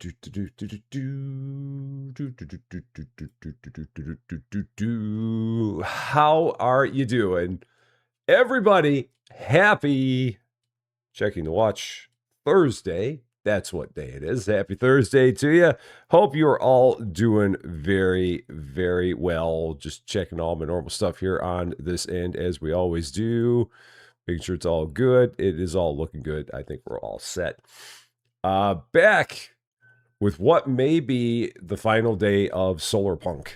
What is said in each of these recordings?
How are you doing? Everybody, happy checking the watch Thursday. That's what day it is. Happy Thursday to you. Hope you're all doing very, very well. Just checking all my normal stuff here on this end as we always do. Making sure it's all good. It is all looking good. I think we're all set. Back with what may be the final day of Solarpunk.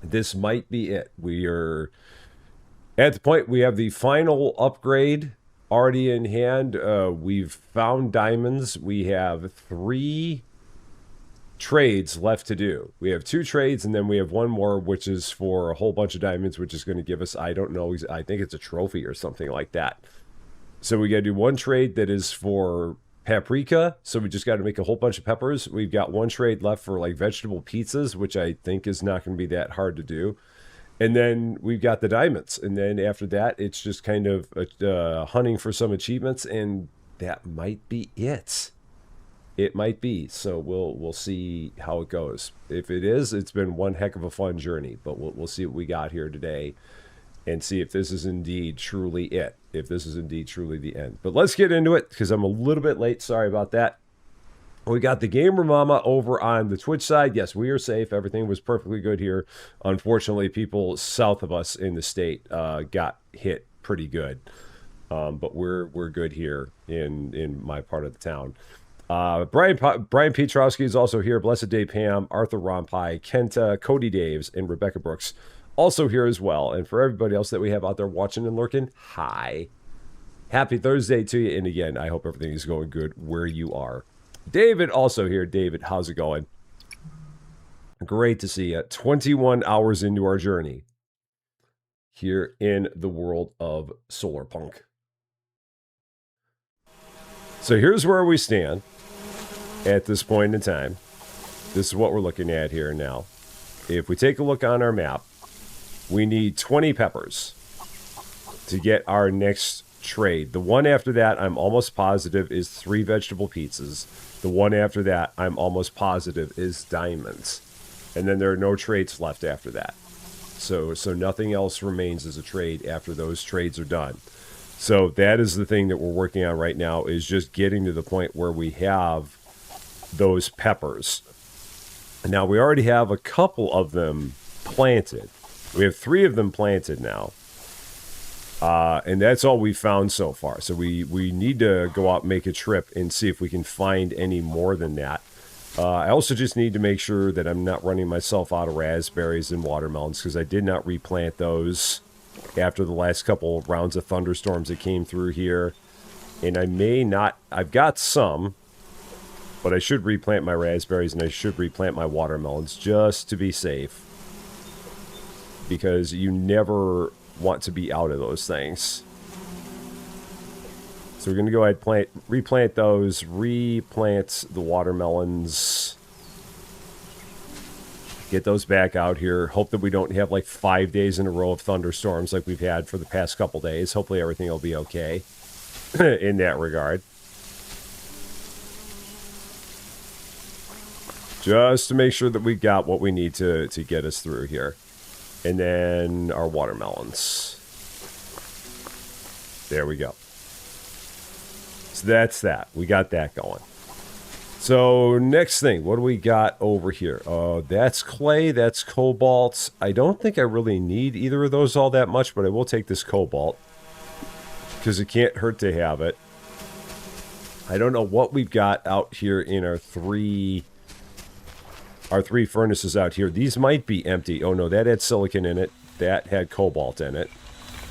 This might be it. We are at the point we have the final upgrade already in hand. We've found diamonds. We have 3 trades left to do. We have 2 trades, and then we have 1 more, which is for a whole bunch of diamonds, which is going to give us, I don't know, I think it's a trophy or something like that. So we got to do 1 trade that is for paprika, so we just got to make a whole bunch of peppers. We've got 1 trade left for like vegetable pizzas, which I think is not going to be that hard to do. And then we've got the diamonds. And then after that, it's just kind of hunting for some achievements, and that might be it. It might be. So we'll see how it goes. If it is, it's been one heck of a fun journey, but we'll see what we got here today and see if this is indeed truly it. If this is indeed truly the end. But let's get into it, because I'm a little bit late. Sorry about that. We got the Gamer Mama over on the Twitch side. Yes, we are safe. Everything was perfectly good here. Unfortunately, people south of us in the state got hit pretty good. But we're good here in my part of the town. Brian Pietrowski is also here. Blessed Day Pam, Arthur Rompai, Kenta, Cody Daves, and Rebecca Brooks also here as well. And for everybody else that we have out there watching and lurking, hi. Happy Thursday to you. And again, I hope everything is going good where you are. David also here. David, how's it going? Great to see you. 21 hours into our journey here in the world of Solarpunk. So here's where we stand at this point in time. This is what we're looking at here now. If we take a look on our map, we need 20 peppers to get our next trade. The one after that, I'm almost positive, is 3 vegetable pizzas. The one after that, I'm almost positive, is diamonds. And then there are no trades left after that. So nothing else remains as a trade after those trades are done. So that is the thing that we're working on right now, is just getting to the point where we have those peppers. Now, we already have a couple of them planted. We have 3 of them planted now. And that's all we've found so far. So we need to go out and make a trip and see if we can find any more than that. I also just need to make sure that I'm not running myself out of raspberries and watermelons, because I did not replant those after the last couple of rounds of thunderstorms that came through here. And I may not, I've got some, but I should replant my raspberries and I should replant my watermelons just to be safe. Because you never want to be out of those things. So we're going to go ahead and replant those, replant the watermelons, get those back out here. Hope that we don't have like 5 days in a row of thunderstorms like we've had for the past couple days. Hopefully everything will be okay in that regard. Just to make sure that we got what we need to get us through here. And then our watermelons. There we go. So that's that. We got that going. So next thing, what do we got over here? Oh, that's clay. That's cobalt. I don't think I really need either of those all that much, but I will take this cobalt, because it can't hurt to have it. I don't know what we've got out here in our 3 furnaces out here. These might be empty. Oh no, that had silicon in it. That had cobalt in it.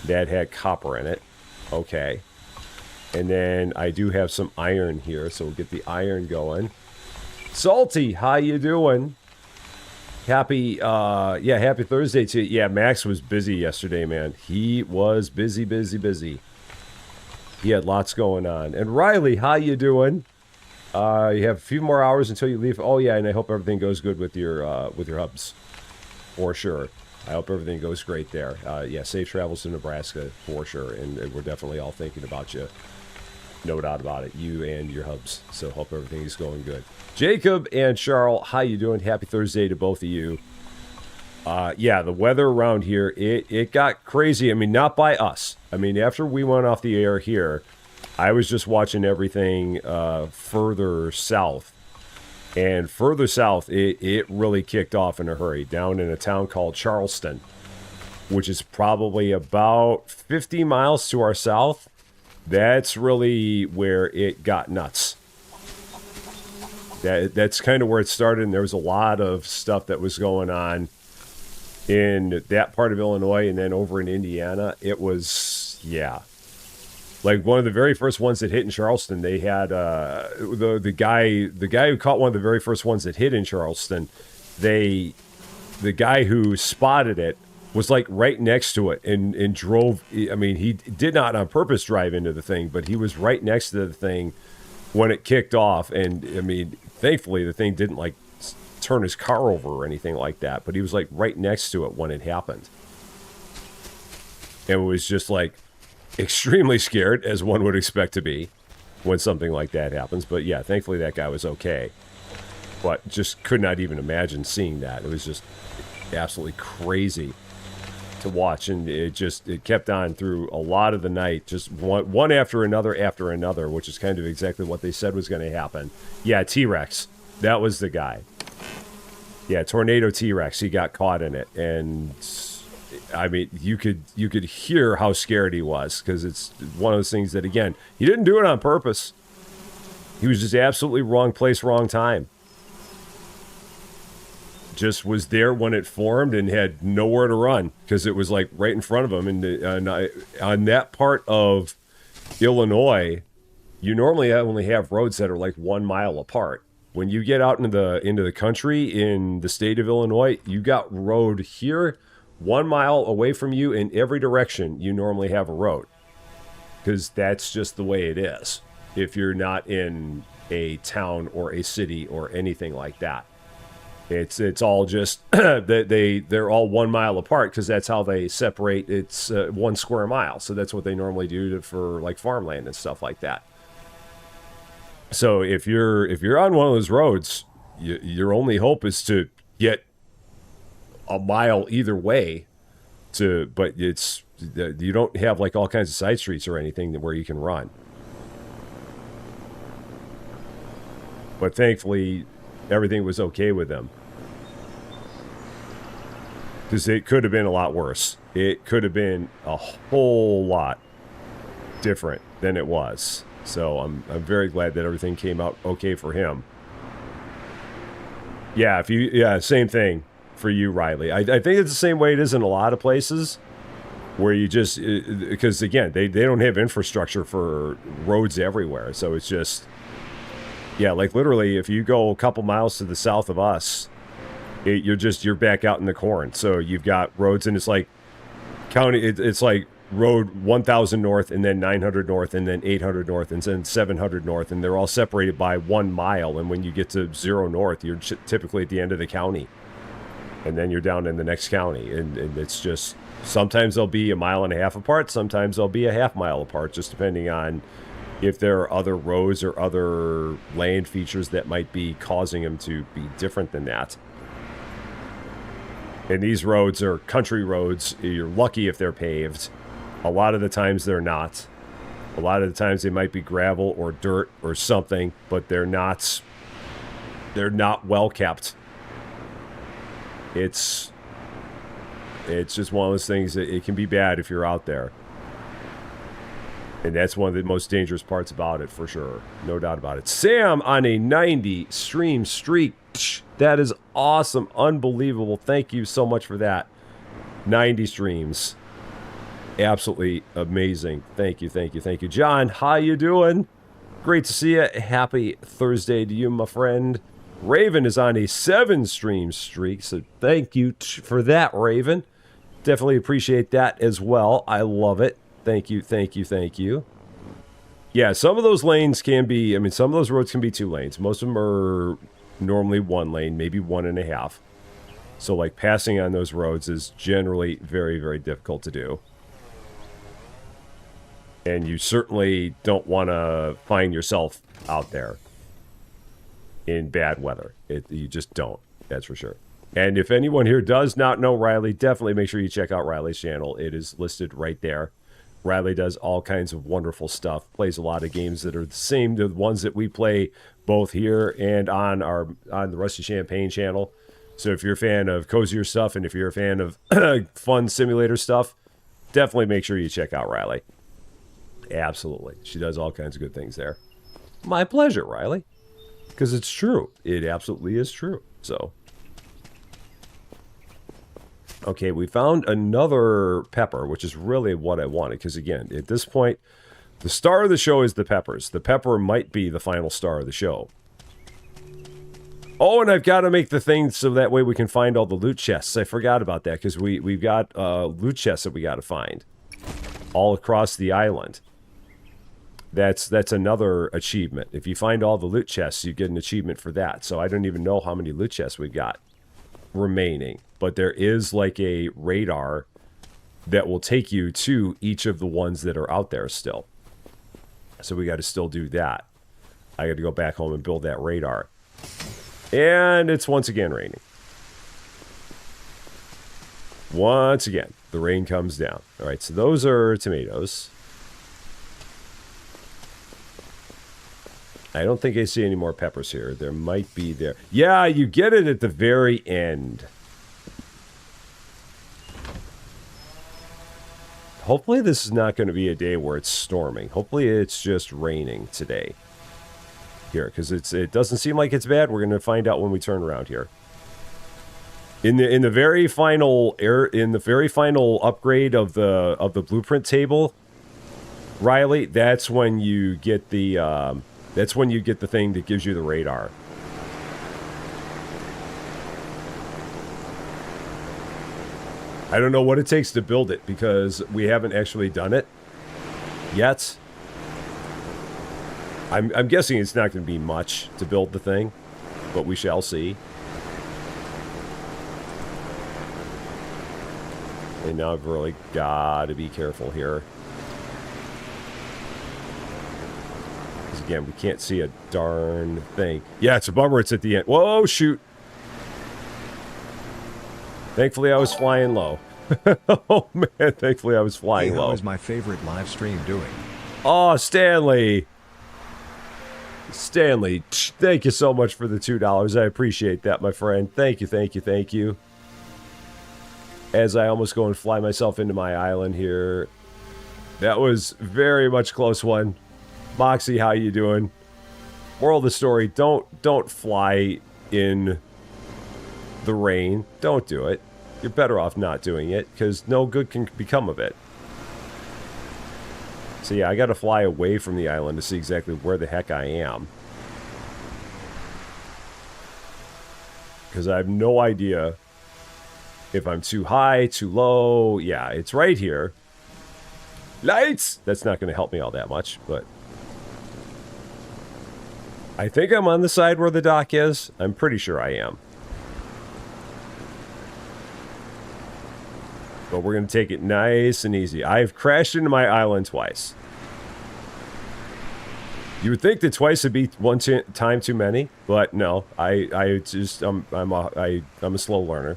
That had copper in it. Okay. And then I do have some iron here, so we'll get the iron going. Salty, how you doing? Happy Thursday to you. Yeah, Max was busy yesterday, man. He was busy. He had lots going on. And Riley, how you doing? You have a few more hours until you leave. Oh yeah, and I hope everything goes good with your hubs, for sure. I hope everything goes great there. Yeah, safe travels to Nebraska for sure, and we're definitely all thinking about you No doubt about it. You and your hubs. So hope everything is going good. Jacob and Charles, how you doing? Happy Thursday to both of you. Yeah, the weather around here, it got crazy. I mean, not by us. I mean, after we went off the air here, I was just watching everything further south. And further south, it really kicked off in a hurry. Down in a town called Charleston, which is probably about 50 miles to our south. That's really where it got nuts. That's kind of where it started, and there was a lot of stuff that was going on in that part of Illinois, and then over in Indiana. It was, yeah. Like one of the very first ones that hit in Charleston, they had the guy who caught one of the very first ones that hit in Charleston, the guy who spotted it was like right next to it and drove. I mean, he did not on purpose drive into the thing, but he was right next to the thing when it kicked off. And I mean, thankfully the thing didn't like turn his car over or anything like that, but he was like right next to it when it happened. And it was just like extremely scared, as one would expect to be when something like that happens. But yeah, thankfully that guy was okay. But just could not even imagine seeing that. It was just absolutely crazy to watch, and it kept on through a lot of the night, just one after another, which is kind of exactly what they said was going to happen. Yeah, T-Rex, that was the guy. Yeah, tornado T-Rex, he got caught in it, and I mean, you could hear how scared he was, because it's one of those things that, again, he didn't do it on purpose. He was just absolutely wrong place, wrong time. Just was there when it formed and had nowhere to run, because it was like right in front of him. And on that part of Illinois, you normally only have roads that are like 1 mile apart. When you get out into the country in the state of Illinois, you got road here 1 mile away from you in every direction. You normally have a road, because that's just the way it is. If you're not in a town or a city or anything like that. It's all just they're all 1 mile apart, because that's how they separate. It's 1 square mile, so that's what they normally do for like farmland and stuff like that. So if you're on one of those roads, your only hope is to get a mile either way. But you don't have like all kinds of side streets or anything where you can run. But thankfully, everything was okay with them. Because it could have been a lot worse. It could have been a whole lot different than it was. So I'm very glad that everything came out okay for him. Yeah, same thing for you, Riley. I think it's the same way it is in a lot of places, where you just, because again, they don't have infrastructure for roads everywhere. So it's just, yeah, like literally, if you go a couple miles to the south of us, you're back out in the corn. So you've got roads, and it's like county. It's like road 1,000 north, and then 900 north, and then 800 north, and then 700 north, and they're all separated by 1 mile. And when you get to 0 north, you're typically at the end of the county, and then you're down in the next county. And it's just, sometimes they'll be 1.5 miles apart, sometimes they'll be a 1/2 mile apart, just depending on if there are other roads or other land features that might be causing them to be different than that. And these roads are country roads. You're lucky if they're paved. A lot of the times they're not. A lot of the times they might be gravel or dirt or something, but they're not well kept. It's just one of those things that it can be bad if you're out there. And that's one of the most dangerous parts about it, for sure. No doubt about it. Sam on a 90 stream streak. That is awesome. Unbelievable. Thank you so much for that. 90 streams. Absolutely amazing. Thank you, thank you, thank you. John, how you doing? Great to see you. Happy Thursday to you, my friend. Raven is on a 7 stream streak, so thank you for that, Raven. Definitely appreciate that as well. I love it. Thank you, thank you, thank you. Yeah, some of those lanes can be, I mean, some of those roads can be 2 lanes. Most of them are normally 1 lane, maybe 1.5. So, like, passing on those roads is generally very, very difficult to do. And you certainly don't want to find yourself out there in bad weather. You just don't. That's for sure. And if anyone here does not know Riley, definitely make sure you check out Riley's channel. It is listed right there. Riley does all kinds of wonderful stuff. Plays a lot of games that are the same to the ones that we play both here and on the Rusty Champaign channel. So if you're a fan of cozier stuff and if you're a fan of fun simulator stuff, definitely make sure you check out Riley. Absolutely. She does all kinds of good things there. My pleasure, Riley. Because it's true. It absolutely is true. So. Okay, we found another pepper, which is really what I wanted. Because again, at this point, the star of the show is the peppers. The pepper might be the final star of the show. Oh, and I've got to make the thing so that way we can find all the loot chests. I forgot about that because we've got loot chests that we got to find all across the island. That's another achievement. If you find all the loot chests, you get an achievement for that. So I don't even know how many loot chests we've got remaining. But there is like a radar that will take you to each of the ones that are out there still. So we got to still do that. I got to go back home and build that radar. And it's once again raining. Once again, the rain comes down. All right, so those are tomatoes. I don't think I see any more peppers here. There might be there. Yeah, you get it at the very end. Hopefully this is not going to be a day where it's storming. Hopefully it's just raining today. Here, because it doesn't seem like it's bad. We're going to find out when we turn around here. In the very final upgrade of the blueprint table, Riley, that's when you get the thing that gives you the radar. I don't know what it takes to build it because we haven't actually done it yet. I'm guessing it's not going to be much to build the thing, but we shall see. And now I've really got to be careful here. Because again, we can't see a darn thing. Yeah, it's a bummer it's at the end. Whoa, shoot. Thankfully, I was flying low. Oh, man, thankfully I was flying low. How is my favorite live stream doing? Oh, Stanley. Stanley, thank you so much for the $2. I appreciate that, my friend. Thank you, thank you, thank you. As I almost go and fly myself into my island here. That was very much close one. Moxie, how you doing? Moral of the story, don't fly in the rain. Don't do it. You're better off not doing it, because no good can become of it. So yeah, I gotta fly away from the island to see exactly where the heck I am. Because I have no idea if I'm too high, too low. Yeah, it's right here. Lights! That's not going to help me all that much, but... I think I'm on the side where the dock is. I'm pretty sure I am. But we're going to take it nice and easy. I've crashed into my island twice. You would think that twice would be one time too many, but no. I'm a slow learner.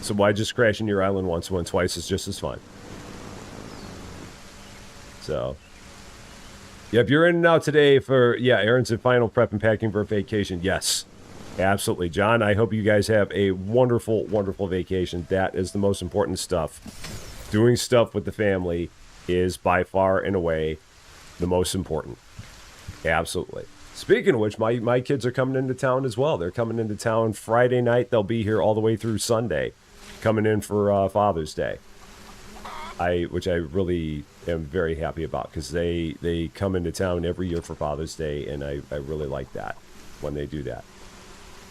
So why just crash into your island once when twice is just as fun? So, yep, you're in and out today for, yeah, errands and final prep and packing for vacation. Yes, absolutely. John, I hope you guys have a wonderful, wonderful vacation. That is the most important stuff. Doing stuff with the family is by far and away the most important. Absolutely. Speaking of which, my kids are coming into town as well. They're coming into town Friday night. They'll be here all the way through Sunday, coming in for Father's Day. Which I really am very happy about, because they come into town every year for Father's Day, and I really like that when they do that.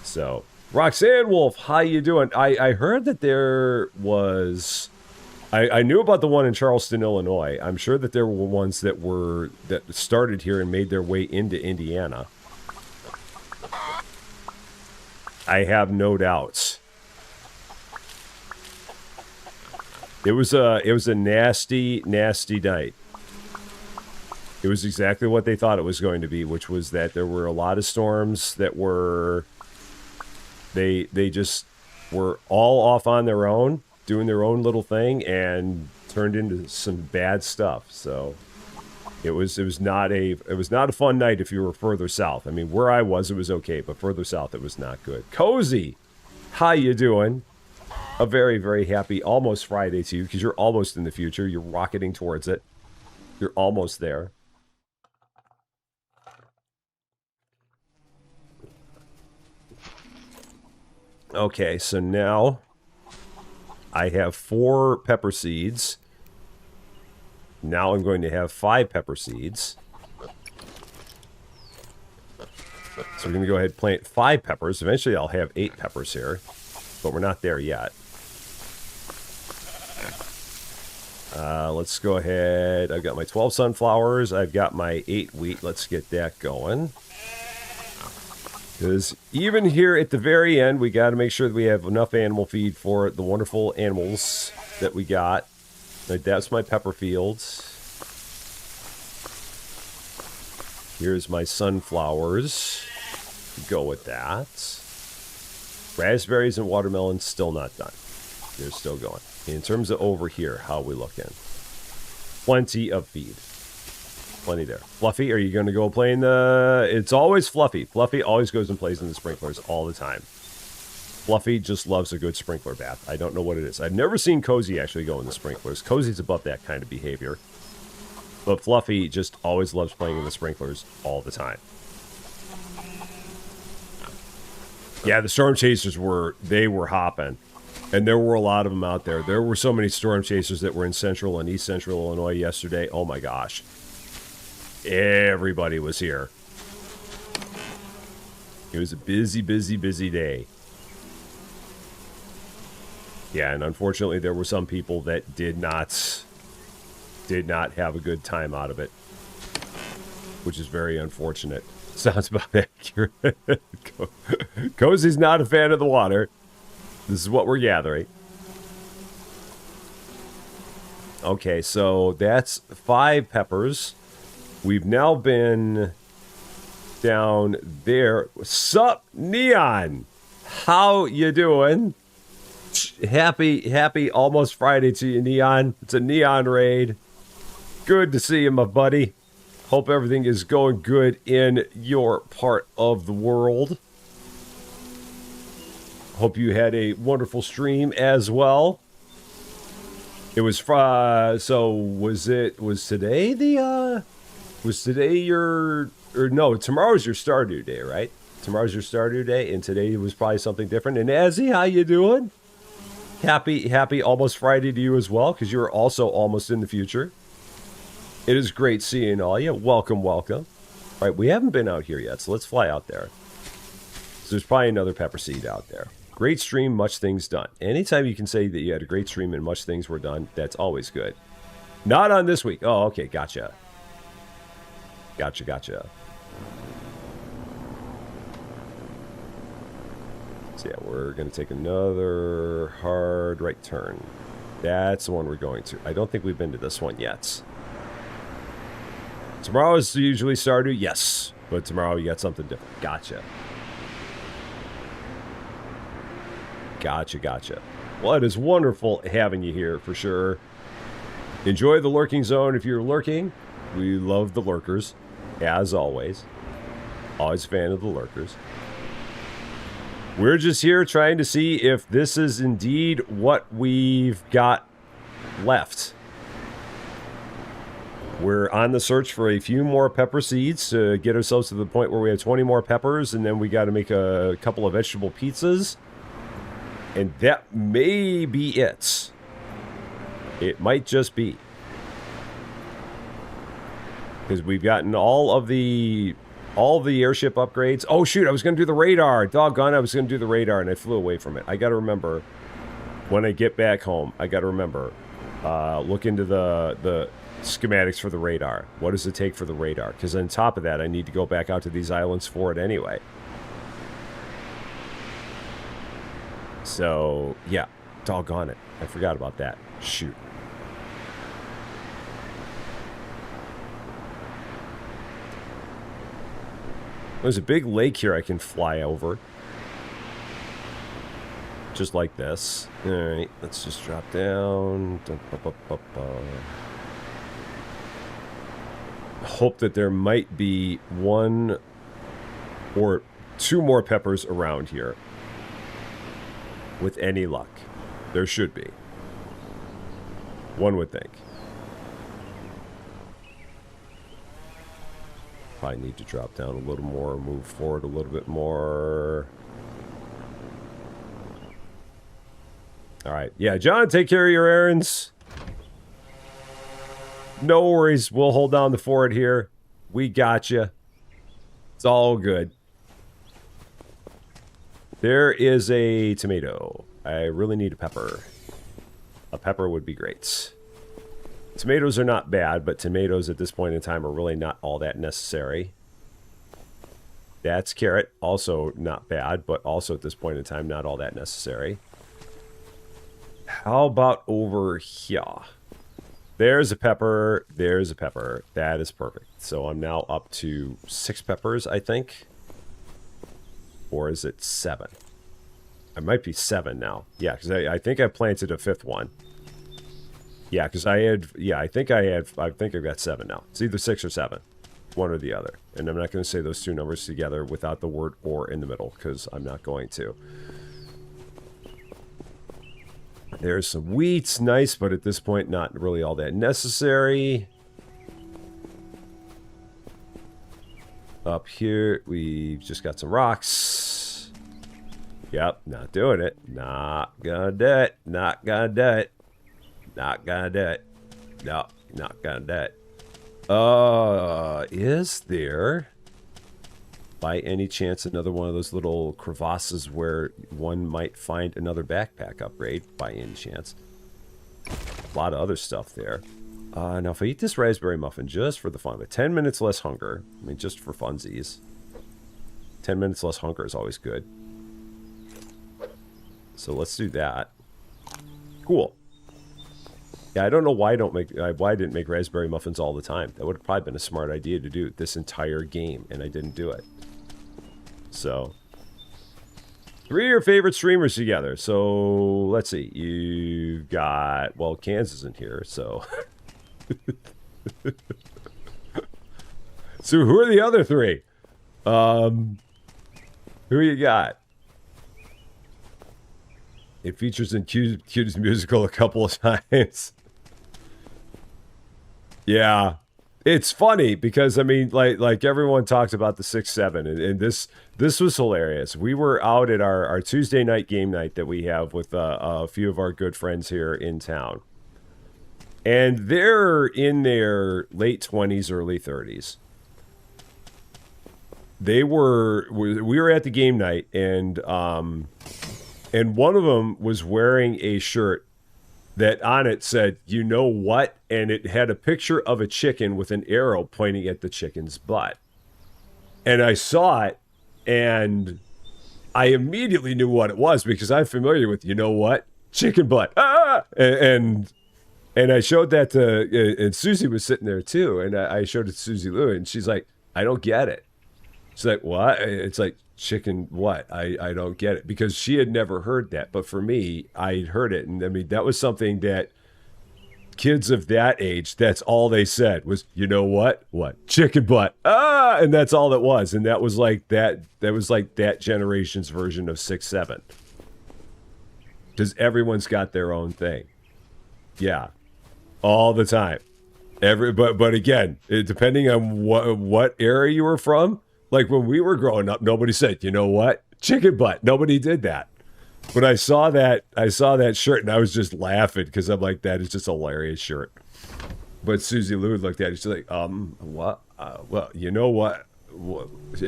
So, Roxanne Wolf, how you doing? I heard that there was... I knew about the one in Charleston, Illinois. I'm sure that there were ones that started here and made their way into Indiana. I have no doubts. It was a nasty, nasty night. It was exactly what they thought it was going to be, which was that there were a lot of storms that were... They just were all off on their own, doing their own little thing, and turned into some bad stuff. So it was not a fun night if you were further south. I mean, where I was, it was okay, but further south, it was not good. Cozy, how you doing? A very, very happy almost Friday to you, because you're almost in the future. You're rocketing towards it. You're almost there. Okay, so now I have 4 pepper seeds. Now I'm going to have 5 pepper seeds. So we're going to go ahead and plant 5 peppers. Eventually I'll have 8 peppers here, but we're not there yet. Let's go ahead. I've got my 12 sunflowers. I've got my 8 wheat. Let's get that going. Because even here at the very end, we got to make sure that we have enough animal feed for the wonderful animals that we got. Like, that's my pepper fields. Here's my sunflowers. Go with that. Raspberries and watermelons still not done. They're still going. In terms of over here, how are we looking? Plenty of feed. Plenty there. Fluffy, are you going to go play in the... It's always Fluffy. Fluffy always goes and plays in the sprinklers all the time. Fluffy just loves a good sprinkler bath. I don't know what it is. I've never seen Cozy actually go in the sprinklers. Cozy's above that kind of behavior. But Fluffy just always loves playing in the sprinklers all the time. Yeah, the storm chasers were hopping. And there were a lot of them out there. There were so many storm chasers that were in central and east central Illinois yesterday. Oh my gosh. Everybody was here. It was a busy, busy, busy day. Yeah, and unfortunately there were some people that did not have a good time out of it, which is very unfortunate. Sounds about accurate. Cozy's not a fan of the water. This is what we're gathering. Okay, so that's 5 peppers. We've now been down there. Sup, Neon? How you doing? Happy almost Friday to you, Neon. It's a Neon raid. Good to see you, my buddy. Hope everything is going good in your part of the world. Hope you had a wonderful stream as well. It was so was today the was today your, or no, tomorrow's your Stardew Day, right? Tomorrow's your Stardew Day, and today was probably something different. And Azzy, how you doing? Happy almost Friday to you as well, because you're also almost in the future. It is great seeing all you. Welcome, welcome. All right, we haven't been out here yet, so let's fly out there. So there's probably another pepper seed out there. Great stream, much things done. Anytime you can say that you had a great stream and much things were done, that's always good. Not on this week. Oh, okay, gotcha. Gotcha. So yeah, we're going to take another hard right turn. That's the one we're going to. I don't think we've been to this one yet. Tomorrow is usually Stardew, yes. But tomorrow you got something different. Gotcha. Well, it is wonderful having you here, for sure. Enjoy the lurking zone if you're lurking. We love the lurkers, as always. Always a fan of the lurkers. We're just here trying to see if this is indeed what we've got left. We're on the search for a few more pepper seeds to get ourselves to the point where we have 20 more peppers, and then we got to make a couple of vegetable pizzas. And that may be it. It might just be. Because we've gotten all of the airship upgrades. Oh, shoot, I was going to do the radar. Doggone, I was going to do the radar, and I flew away from it. I got to remember, when I get back home, I got to remember, look into the schematics for the radar. What does it take for the radar? Because on top of that, I need to go back out to these islands for it anyway. So, yeah, doggone it. I forgot about that. Shoot. There's a big lake here I can fly over. Just like this. Alright, let's just drop down. Hope that there might be 1 or 2 more peppers around here. With any luck. There should be. One would think. Probably need to drop down a little more, move forward a little bit more. Alright, yeah, John, take care of your errands. No worries, we'll hold down the fort here. We got you. It's all good. There is a tomato. I really need a pepper. A pepper would be great. Tomatoes are not bad, but tomatoes at this point in time are really not all that necessary. That's carrot. Also not bad, but also at this point in time, not all that necessary. How about over here? There's a pepper. There's a pepper. That is perfect. So I'm now up to 6 peppers, I think. Or is it 7? I might be 7 now. Yeah, because I think I planted a 5th one. Yeah, because I had... Yeah, I think I've got 7 now. It's either 6 or 7. One or the other. And I'm not going to say those 2 numbers together without the word "or" in the middle, because I'm not going to. There's some wheat. Nice, but at this point, not really all that necessary. Up here, we've just got some rocks. Yep, not doing it. Not gonna do it. Not gonna do it. Not gonna do it. No, not gonna do it. Is there, by any chance, another one of those little crevasses where one might find another backpack upgrade, by any chance? A lot of other stuff there. Now, if I eat this raspberry muffin just for the fun of it, 10 minutes less hunger. I mean, just for funsies. 10 minutes less hunger is always good. So let's do that. Cool. Yeah, I don't know why I didn't make raspberry muffins all the time. That would have probably been a smart idea to do this entire game, and I didn't do it. So, 3 of your favorite streamers together. So, let's see. You've got, well, Kansas in here, so. So, who are the other 3? Who you got? It features in Cutest Musical a couple of times. Yeah. It's funny because, I mean, like everyone talked about the 6-7, and this was hilarious. We were out at our Tuesday night game night that we have with a few of our good friends here in town. And they're in their late 20s, early 30s. We were at the game night, and one of them was wearing a shirt that on it said, "You know what?" And it had a picture of a chicken with an arrow pointing at the chicken's butt. And I saw it, and I immediately knew what it was because I'm familiar with, you know what? Chicken butt. Ah! And I showed that to, and Susie was sitting there too, and I showed it to Susie Lou, and she's like, "I don't get it." She's like, "What?" It's like, chicken what? I don't get it. Because she had never heard that. But for me, I'd heard it. And I mean, that was something that kids of that age, that's all they said was, you know what? What? Chicken butt. Ah! And that's all it was. And that was like that generation's version of 6-7. Because everyone's got their own thing. Yeah. All the time. But again, depending on what era you were from, like when we were growing up, nobody said, you know what? Chicken butt. Nobody did that. When I saw that shirt and I was just laughing because I'm like, that is just a hilarious shirt. But Susie Lou looked at it. She's like, what? Well, you know what?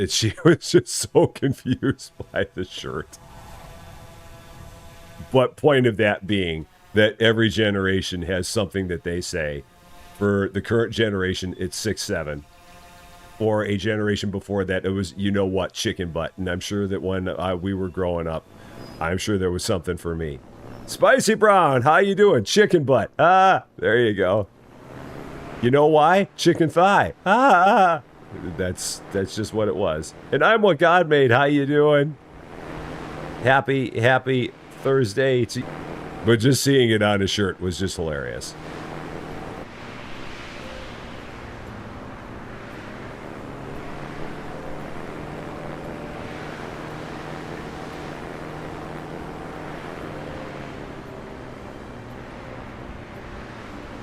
She was just so confused by the shirt. But point of that being that every generation has something that they say. For the current generation, it's 6-7. Or a generation before that, it was, you know what, chicken butt. And I'm sure that when we were growing up, I'm sure there was something for me. Spicy Brown, how you doing? Chicken butt. Ah, there you go. You know why? Chicken thigh. Ah. That's just what it was. And I'm what God made. How you doing? Happy Thursday to... But just seeing it on a shirt was just hilarious.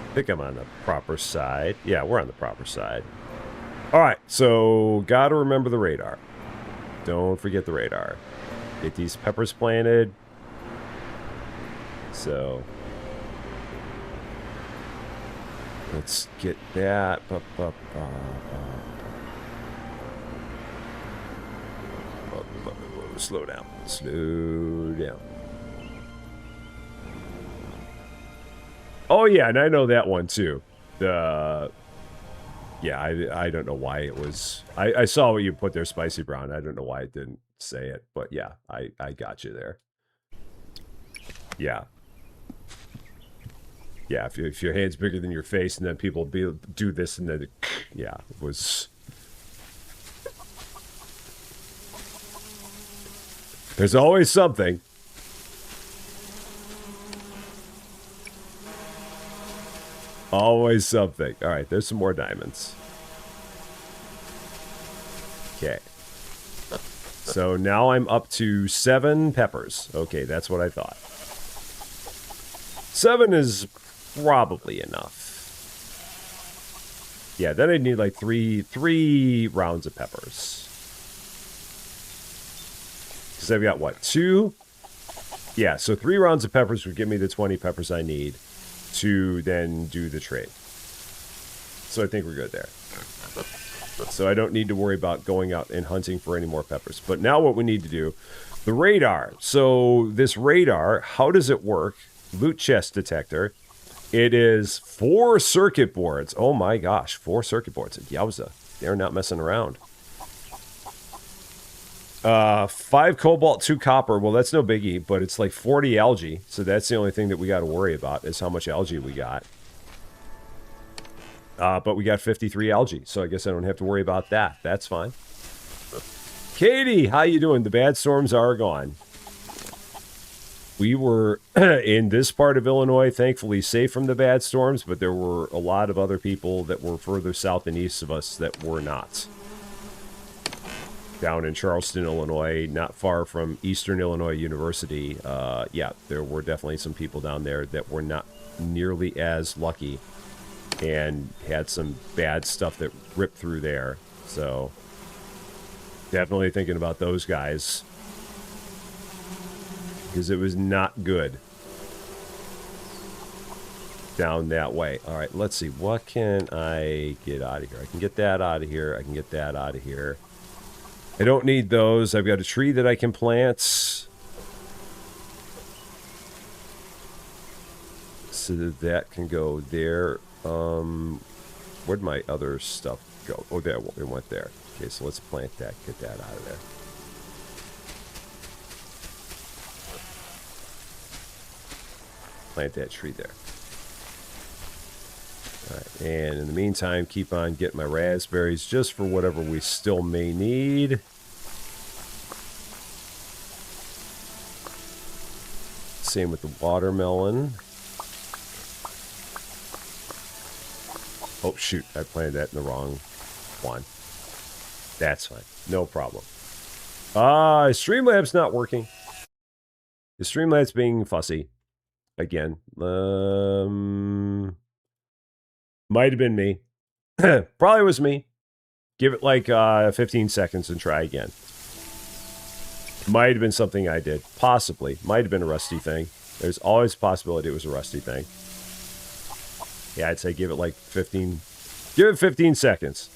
I think I'm on the proper side. Yeah, we're on the proper side. All right, so gotta remember the radar. Don't forget the radar. Get these peppers planted. So let's get that. Slow down. Slow down. Oh yeah, and I know that one too. Yeah, I don't know why it was. I saw what you put there, spicy brown. I don't know why it didn't say it, but yeah, I got you there. Yeah. Yeah, if your hand's bigger than your face, and then people do this, and then yeah, it was. There's always something. Always something. All right, there's some more diamonds. Okay. So now I'm up to 7 peppers. Okay, that's what I thought. 7 is probably enough. Yeah, then I'd need like three rounds of peppers. Because I've got, what, 2? Yeah, so 3 rounds of peppers would give me the 20 peppers I need to then do the trade. So I think we're good there. So I don't need to worry about going out and hunting for any more peppers. But now what we need to do, the radar. So this radar, how does it work? Loot chest detector. It is 4 circuit boards. Oh my gosh, 4 circuit boards. Yowza. They're not messing around. 5 cobalt, 2 copper. Well, that's no biggie, but it's like 40 algae. So that's the only thing that we got to worry about is how much algae we got. But we got 53 algae, so I guess I don't have to worry about that. That's fine. Katie, how you doing? The bad storms are gone. We were in this part of Illinois, thankfully safe from the bad storms, but there were a lot of other people that were further south and east of us that were not. Down in Charleston, Illinois, not far from Eastern Illinois University, yeah, there were definitely some people down there that were not nearly as lucky and had some bad stuff that ripped through there. So definitely thinking about those guys, because it was not good down that way. All right, let's see. What can I get out of here? I can get that out of here. I can get that out of here. I don't need those. I've got a tree that I can plant. So that can go there. Where'd my other stuff go? Oh, there. It went there. Okay, so let's plant that. Get that out of there. Plant that tree there. All right, and in the meantime, keep on getting my raspberries just for whatever we still may need. Same with the watermelon. Oh, shoot. I planted that in the wrong one. That's fine. No problem. Streamlabs not working. The Streamlabs being fussy. Again. Might have been me. Probably was me. Give it like 15 seconds and try again. Might have been something I did. Possibly. Might have been a rusty thing. There's always a possibility it was a rusty thing. Yeah, I'd say give it like 15. Give it 15 seconds.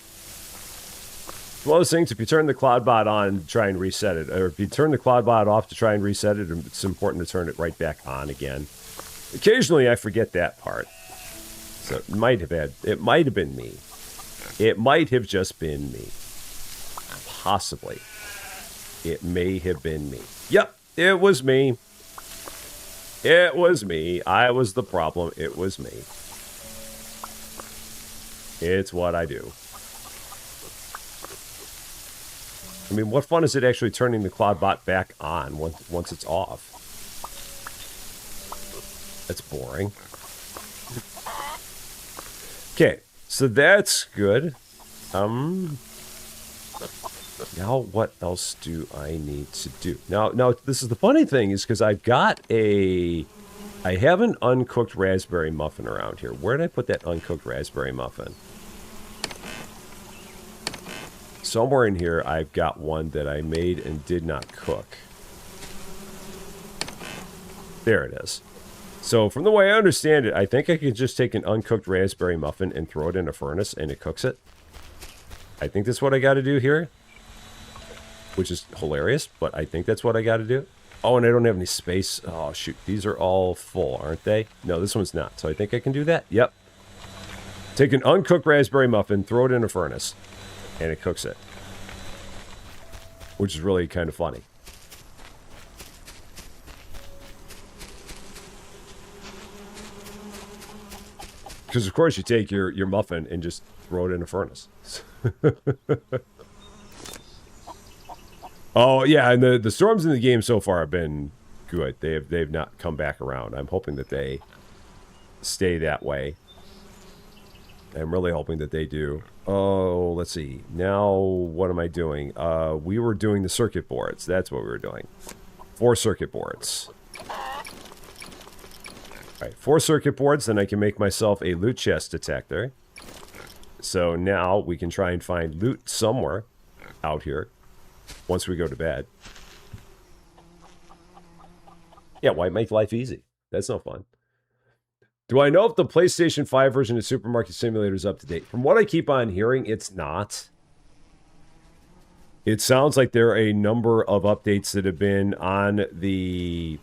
One of those things, if you turn the CloudBot on, try and reset it. Or if you turn the CloudBot off to try and reset it, it's important to turn it right back on again. Occasionally, I forget that part. So it might have been me. It might have just been me. Possibly. It may have been me. Yep, it was me. It was me. I was the problem. It was me. It's what I do. I mean, what fun is it actually turning the cloud bot back on once it's off? That's boring. Okay, so that's good. Now what else do I need to do? Now this is the funny thing is because I have an uncooked raspberry muffin around here. Where did I put that uncooked raspberry muffin? Somewhere in here I've got one that I made and did not cook. There it is. So from the way I understand it, I think I could just take an uncooked raspberry muffin and throw it in a furnace and it cooks it. I think that's what I got to do here. Which is hilarious, but I think that's what I got to do. Oh, and I don't have any space. Oh, shoot. These are all full, aren't they? No, this one's not. So I think I can do that. Yep. Take an uncooked raspberry muffin, throw it in a furnace, and it cooks it. Which is really kind of funny. Because, of course, you take your muffin and just throw it in a furnace. Oh, yeah, and the storms in the game so far have been good. They've not come back around. I'm hoping that they stay that way. I'm really hoping that they do. Oh, let's see. Now, what am I doing? We were doing the circuit boards. That's what we were doing. 4 circuit boards. All right, 4 circuit boards, then I can make myself a loot chest detector. So now we can try and find loot somewhere out here once we go to bed. Yeah, why make life easy? That's no fun. Do I know if the PlayStation 5 version of Supermarket Simulator is up to date? From what I keep on hearing, it's not. It sounds like there are a number of updates that have been on the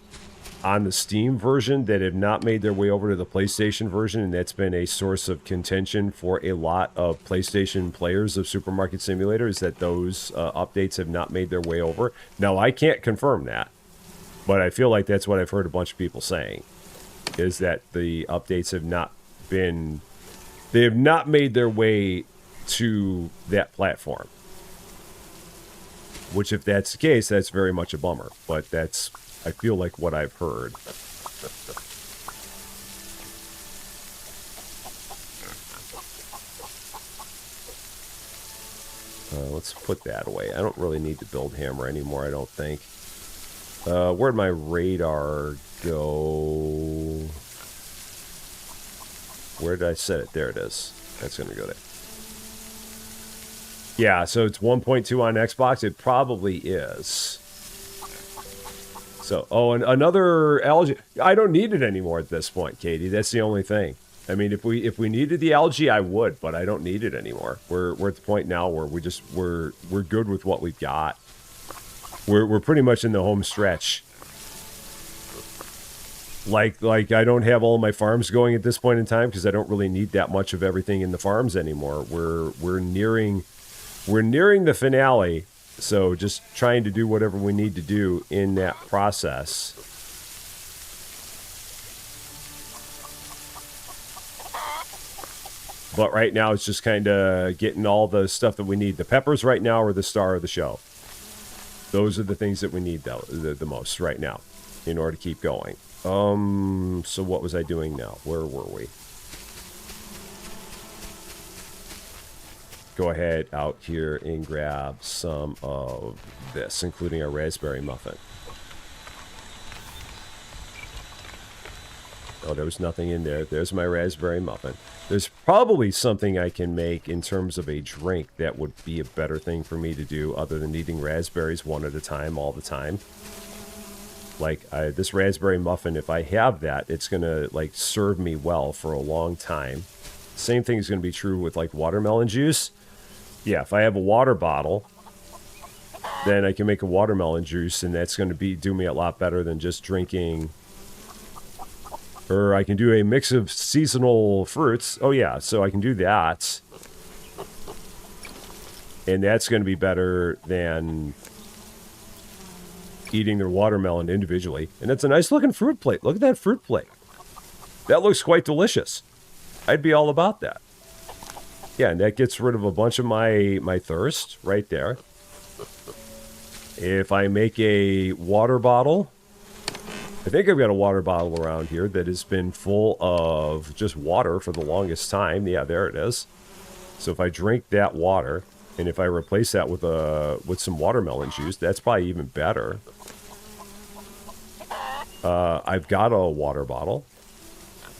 Steam version that have not made their way over to the PlayStation version, and that's been a source of contention for a lot of PlayStation players of Supermarket Simulator, is that those updates have not made their way over. Now, I can't confirm that, but I feel like that's what I've heard a bunch of people saying, is that the updates have not been... They have not made their way to that platform. Which, if that's the case, that's very much a bummer, but that's... I feel like what I've heard. Let's put that away. I don't really need the build hammer anymore, I don't think. Where'd my radar go? Where did I set it? There it is. That's going to go there. Yeah, so it's 1.2 on Xbox. It probably is. So, oh, and another algae. I don't need it anymore at this point, Katie. That's the only thing. I mean, if we needed the algae, I would, but I don't need it anymore. We're at the point now where we're good with what we've got. We're pretty much in the home stretch. Like I don't have all my farms going at this point in time because I don't really need that much of everything in the farms anymore. We're nearing the finale. So just trying to do whatever we need to do in that process. But right now it's just kind of getting all the stuff that we need. The peppers right now are the star of the show. Those are the things that we need the most right now in order to keep going. So what was I doing now? Where were we? Go ahead out here and grab some of this, including our raspberry muffin. Oh, there was nothing in there. There's my raspberry muffin. There's probably something I can make in terms of a drink that would be a better thing for me to do other than eating raspberries one at a time all the time. Like, this raspberry muffin, if I have that, it's going to, like, serve me well for a long time. Same thing is going to be true with, like, watermelon juice. Yeah, if I have a water bottle, then I can make a watermelon juice, and that's going to do me a lot better than just drinking. Or I can do a mix of seasonal fruits. Oh, yeah, so I can do that. And that's going to be better than eating the watermelon individually. And it's a nice-looking fruit plate. Look at that fruit plate. That looks quite delicious. I'd be all about that. Yeah, and that gets rid of a bunch of my thirst right there. If I make a water bottle, I think I've got a water bottle around here that has been full of just water for the longest time. Yeah, there it is. So if I drink that water, and if I replace that with some watermelon juice, that's probably even better. I've got a water bottle.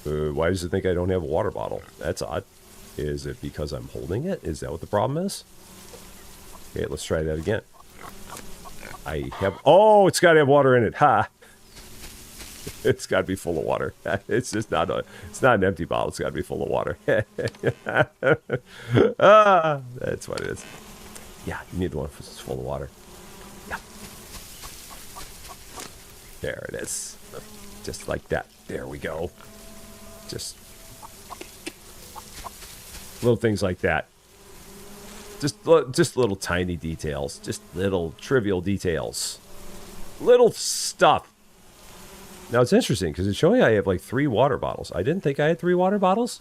Why does it think I don't have a water bottle? That's odd. Is it because I'm holding it? Is that what the problem is? Okay, let's try that again. I have... Oh, it's got to have water in it. Ha! It's got to be full of water. It's just not a... It's not an empty bottle. It's got to be full of water. Ah, that's what it is. Yeah, you need one that's full of water. Yeah. There it is. Just like that. There we go. Just... little things like that. Just little tiny details. Just little trivial details. Little stuff. Now it's interesting because it's showing I have like 3 water bottles. I didn't think I had 3 water bottles.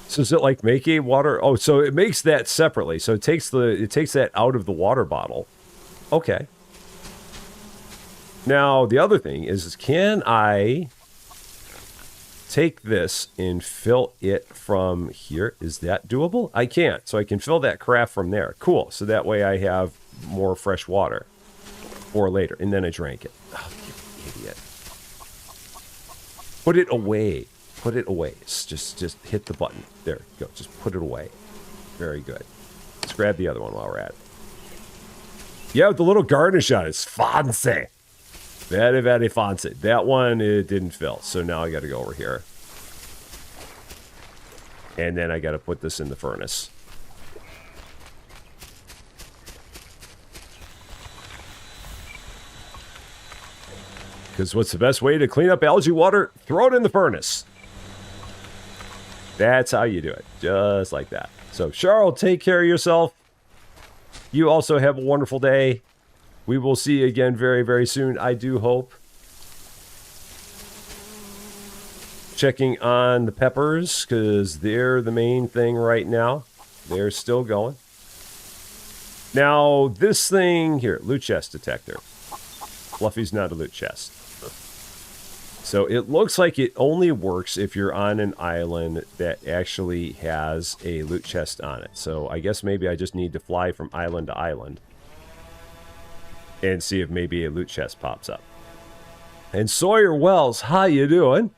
So is it like make a water? Oh, so it makes that separately. So it takes that out of the water bottle. Okay. Now the other thing is can I take this and fill it from here? Is that doable? I can't. So I can fill that carafe from there. Cool. So that way I have more fresh water for later. And then I drank it. Oh, you idiot. Put it away. Put it away. Just hit the button. There you go. Just put it away. Very good. Let's grab the other one while we're at it. Yeah, with the little garnish on it. It's fancy. Very, very fancy. That one, it didn't fill. So now I got to go over here. And then I got to put this in the furnace. Because what's the best way to clean up algae water? Throw it in the furnace. That's how you do it. Just like that. So, Charles, take care of yourself. You also have a wonderful day. We will see you again very, very soon, I do hope. Checking on the peppers, because they're the main thing right now. They're still going. Now, this thing here, loot chest detector. Fluffy's not a loot chest. So it looks like it only works if you're on an island that actually has a loot chest on it. So I guess maybe I just need to fly from island to island and see if maybe a loot chest pops up. And Sawyer Wells, how you doing?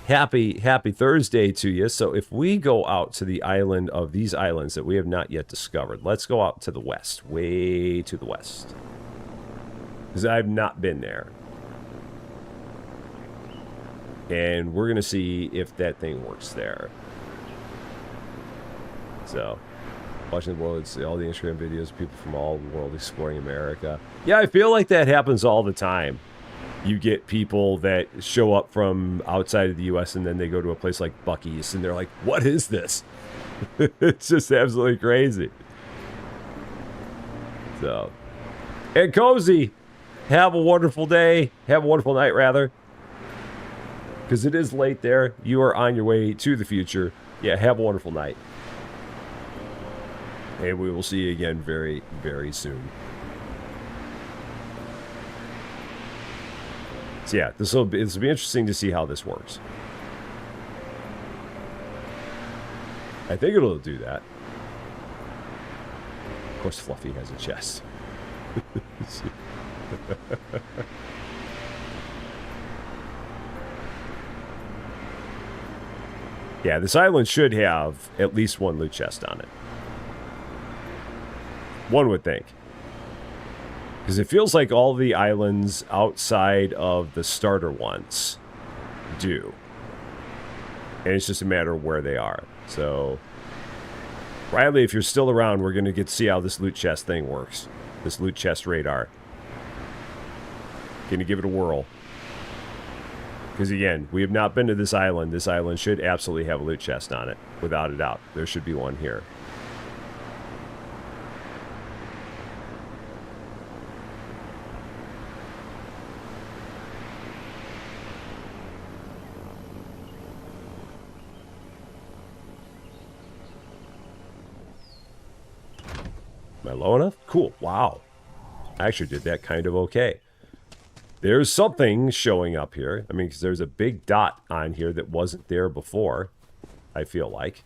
Happy Thursday to you. So if we go out to the island of these islands that we have not yet discovered, let's go out to the west, way to the west. Because I've not been there. And we're going to see if that thing works there. So, watching the world, see all the Instagram videos, people from all the world exploring America. Yeah, I feel like that happens all the time. You get people that show up from outside of the U.S. and then they go to a place like Buc-ee's and they're like, what is this? It's just absolutely crazy. So, and Cozy, have a wonderful day. Have a wonderful night, rather. Because it is late there. You are on your way to the future. Yeah, have a wonderful night. And we will see you again very, very soon. So yeah, this will be interesting to see how this works. I think it'll do that. Of course, Fluffy has a chest. Yeah, this island should have at least one loot chest on it. One would think. Because it feels like all the islands outside of the starter ones do. And it's just a matter of where they are. So, Riley, if you're still around, we're going to get to see how this loot chest thing works. This loot chest radar. Going to give it a whirl. Because again, we have not been to this island. This island should absolutely have a loot chest on it. Without a doubt. There should be one here. Am I low enough? Cool. Wow. I actually did that kind of okay. There's something showing up here. I mean, because there's a big dot on here that wasn't there before, I feel like.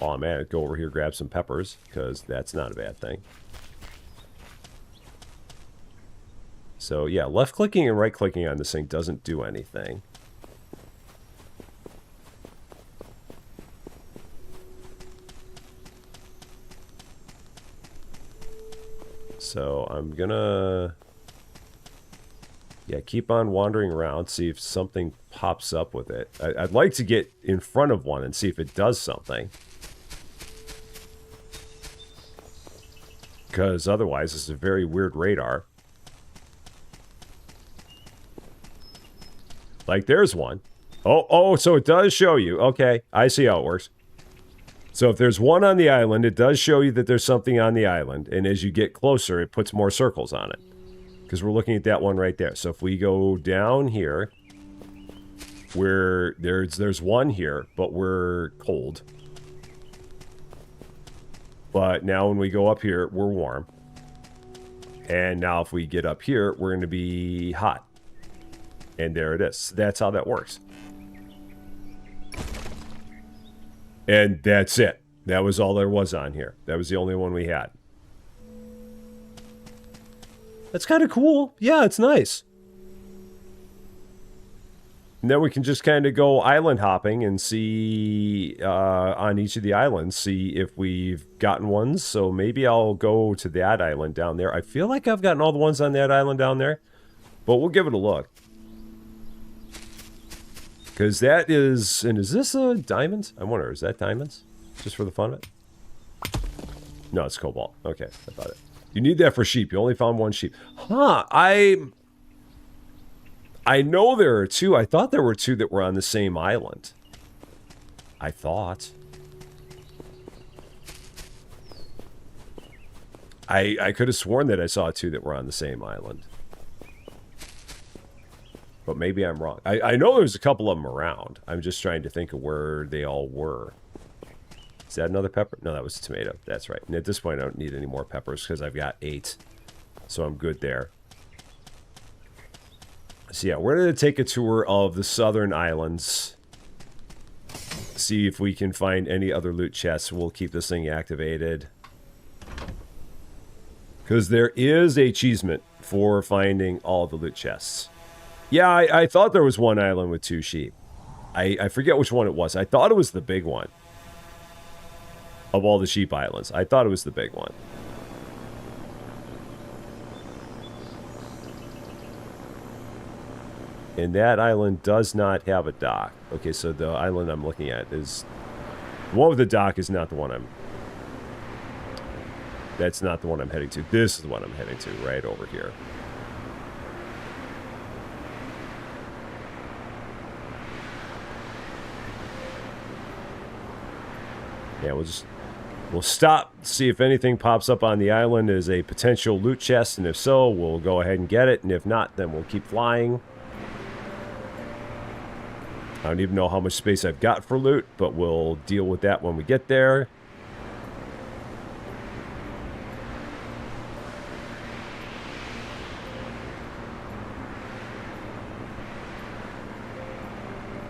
Oh, man, go over here, grab some peppers, because that's not a bad thing. So, yeah, left-clicking and right-clicking on this thing doesn't do anything. So, I'm gonna... yeah, keep on wandering around, see if something pops up with it. I'd like to get in front of one and see if it does something. Because otherwise, this is a very weird radar. Like, there's one. Oh, so it does show you. Okay, I see how it works. So if there's one on the island, it does show you that there's something on the island. And as you get closer, it puts more circles on it. Because we're looking at that one right there. So if we go down here, where there's one here, but we're cold. But now when we go up here, we're warm. And now if we get up here, we're going to be hot. And there it is. That's how that works. And that's it. That was all there was on here. That was the only one we had. That's kind of cool. Yeah, it's nice. And then we can just kind of go island hopping and see on each of the islands, see if we've gotten ones. So maybe I'll go to that island down there. I feel like I've gotten all the ones on that island down there, but we'll give it a look. Because that is, and is this a diamond? I wonder, is that diamonds? Just for the fun of it? No, it's cobalt. Okay, I thought it. You need that for sheep. You only found one sheep. Huh, I know there are two. I thought there were two that were on the same island. I thought. I could have sworn that I saw two that were on the same island. But maybe I'm wrong. I know there's a couple of them around. I'm just trying to think of where they all were. Is that another pepper? No, that was a tomato. That's right. And at this point, I don't need any more peppers because I've got 8. So I'm good there. So yeah, we're going to take a tour of the southern islands. See if we can find any other loot chests. We'll keep this thing activated. Because there is a achievement for finding all the loot chests. Yeah, I thought there was one island with 2 sheep. I forget which one it was. I thought it was the big one. Of all the sheep islands. I thought it was the big one. And that island does not have a dock. Okay, so the island I'm looking at is... the one with the dock is not the one I'm... that's not the one I'm heading to. This is the one I'm heading to, right over here. Yeah, we'll stop, see if anything pops up on the island as a potential loot chest, and if so, we'll go ahead and get it, and if not, then we'll keep flying. I don't even know how much space I've got for loot, but we'll deal with that when we get there.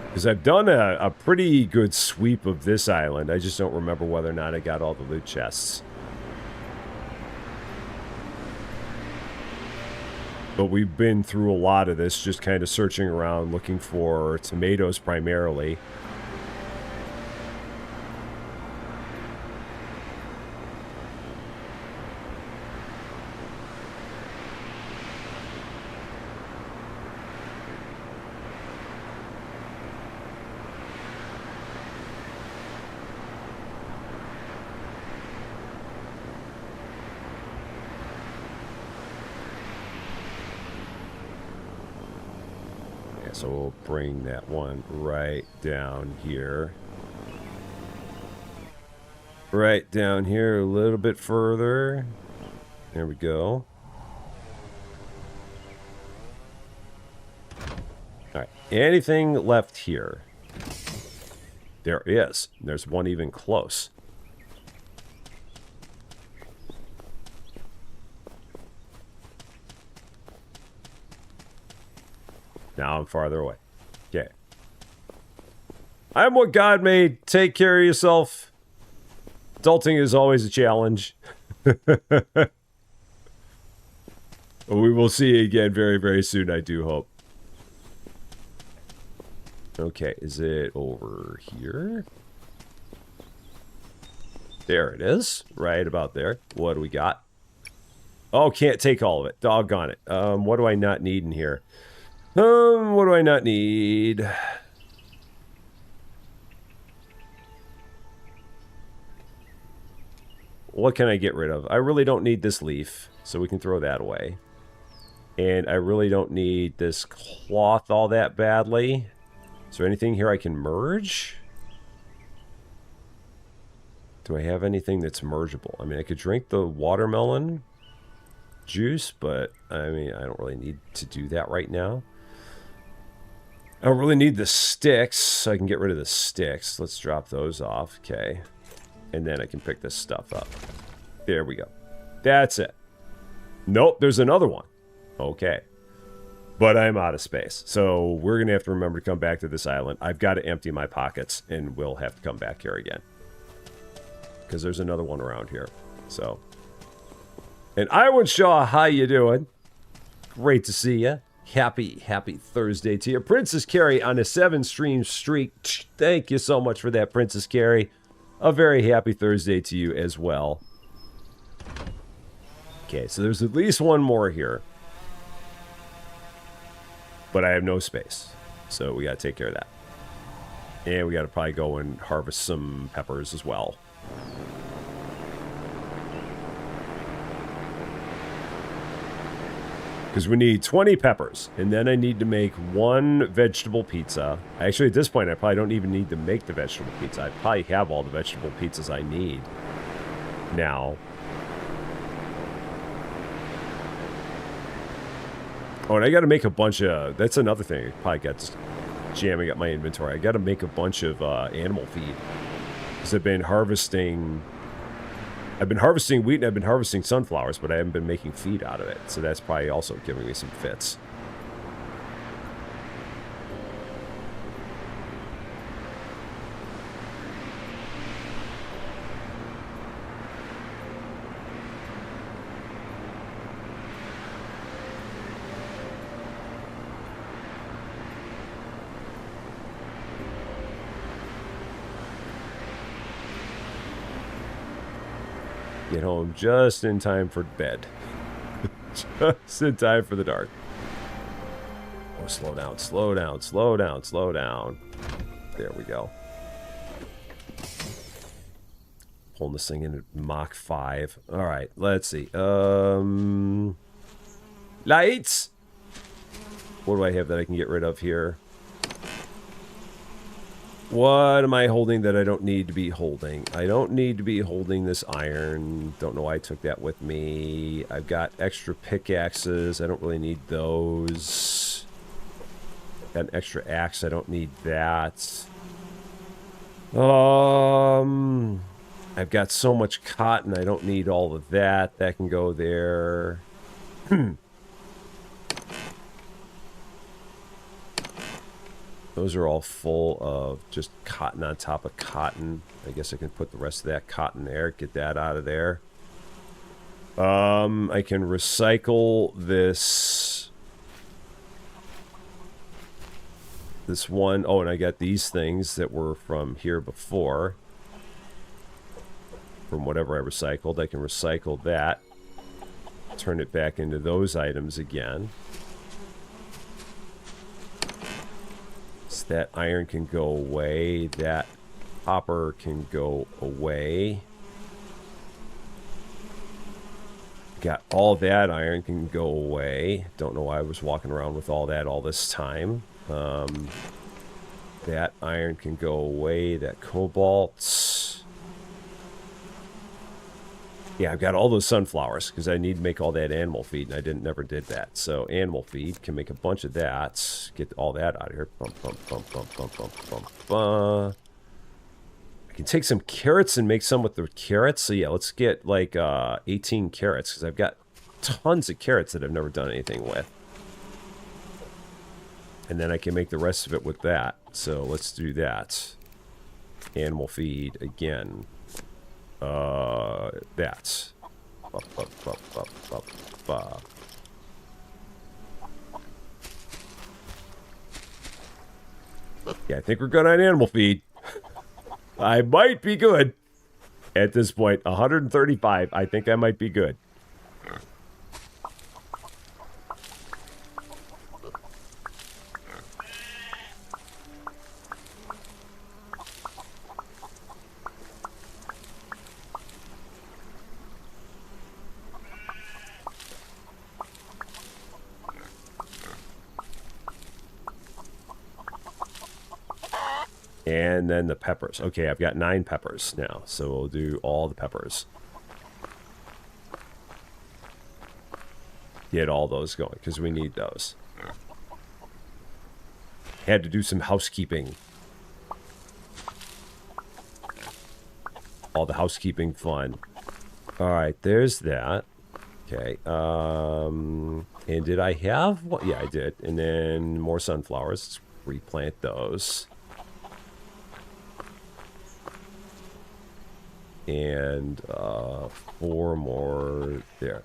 Because I've done a pretty good sweep of this island. I just don't remember whether or not I got all the loot chests. But we've been through a lot of this, just kind of searching around, looking for tomatoes primarily. So we'll bring that one right down here. Right down here a little bit further. There we go. Alright, anything left here? There is. There's one even close. Now I'm farther away. Okay. I'm what God made. Take care of yourself. Adulting is always a challenge. We will see you again very, very soon, I do hope. Okay, is it over here? There it is. Right about there. What do we got? Oh, can't take all of it. Doggone it. What do I not need in here? What do I not need? What can I get rid of? I really don't need this leaf, so we can throw that away. And I really don't need this cloth all that badly. Is there anything here I can merge? Do I have anything that's mergeable? I mean, I could drink the watermelon juice, but I mean, I don't really need to do that right now. I don't really need the sticks, so I can get rid of the sticks. Let's drop those off. Okay. And then I can pick this stuff up. There we go. That's it. Nope, there's another one. Okay. But I'm out of space. So we're going to have to remember to come back to this island. I've got to empty my pockets, and we'll have to come back here again. Because there's another one around here. So. And Iwan Shaw, how you doing? Great to see you. Happy Thursday to you. Princess Carrie on a 7-stream streak. Thank you so much for that, Princess Carrie. A very happy Thursday to you as well. Okay, so there's at least one more here. But I have no space. So we got to take care of that. And we got to probably go and harvest some peppers as well. Because we need 20 peppers. And then I need to make 1 vegetable pizza. Actually, at this point, I probably don't even need to make the vegetable pizza. I probably have all the vegetable pizzas I need now. Oh, and I got to make a bunch of... That's another thing. I probably got just jamming up my inventory. I got to make a bunch of animal feed. Because I've been harvesting wheat and I've been harvesting sunflowers, but I haven't been making feed out of it. So that's probably also giving me some fits. Get home just in time for bed. Just in time for the dark. Oh, slow down, slow down, slow down, slow down. There we go. Pulling this thing in at Mach 5. All right, let's see. Lights! What do I have that I can get rid of here? What am I holding that I don't need to be holding? I don't need to be holding this iron. Don't know why I took that with me. I've got extra pickaxes. I don't really need those. Got an extra axe. I don't need that. I've got so much cotton. I don't need all of that. That can go there. Those are all full of just cotton on top of cotton. I guess I can put the rest of that cotton there. Get that out of there. I can recycle this one. Oh, and I got these things that were from here before. From whatever I recycled. I can recycle that. Turn it back into those items again. That iron can go away. That copper can go away. Got all that iron can go away. Don't know why I was walking around with all that all this time. That iron can go away. That cobalt. Yeah, I've got all those sunflowers because I need to make all that animal feed, and never did that. So animal feed, can make a bunch of that. Get all that out of here. Bump, bump, bump, bump, bump, bump, bump, bump. I can take some carrots and make some with the carrots. So yeah, let's get like 18 carrots because I've got tons of carrots that I've never done anything with. And then I can make the rest of it with that. So let's do that. Animal feed again. That. Yeah, I think we're good on animal feed. I might be good at this point. 135. I think I might be good. And then the peppers. Okay, I've got 9 peppers now, so we'll do all the peppers. Get all those going, because we need those. Had to do some housekeeping. All the housekeeping fun. Alright, there's that. Okay, and did I have... What? Yeah, I did. And then more sunflowers. Let's replant those. And 4 more there.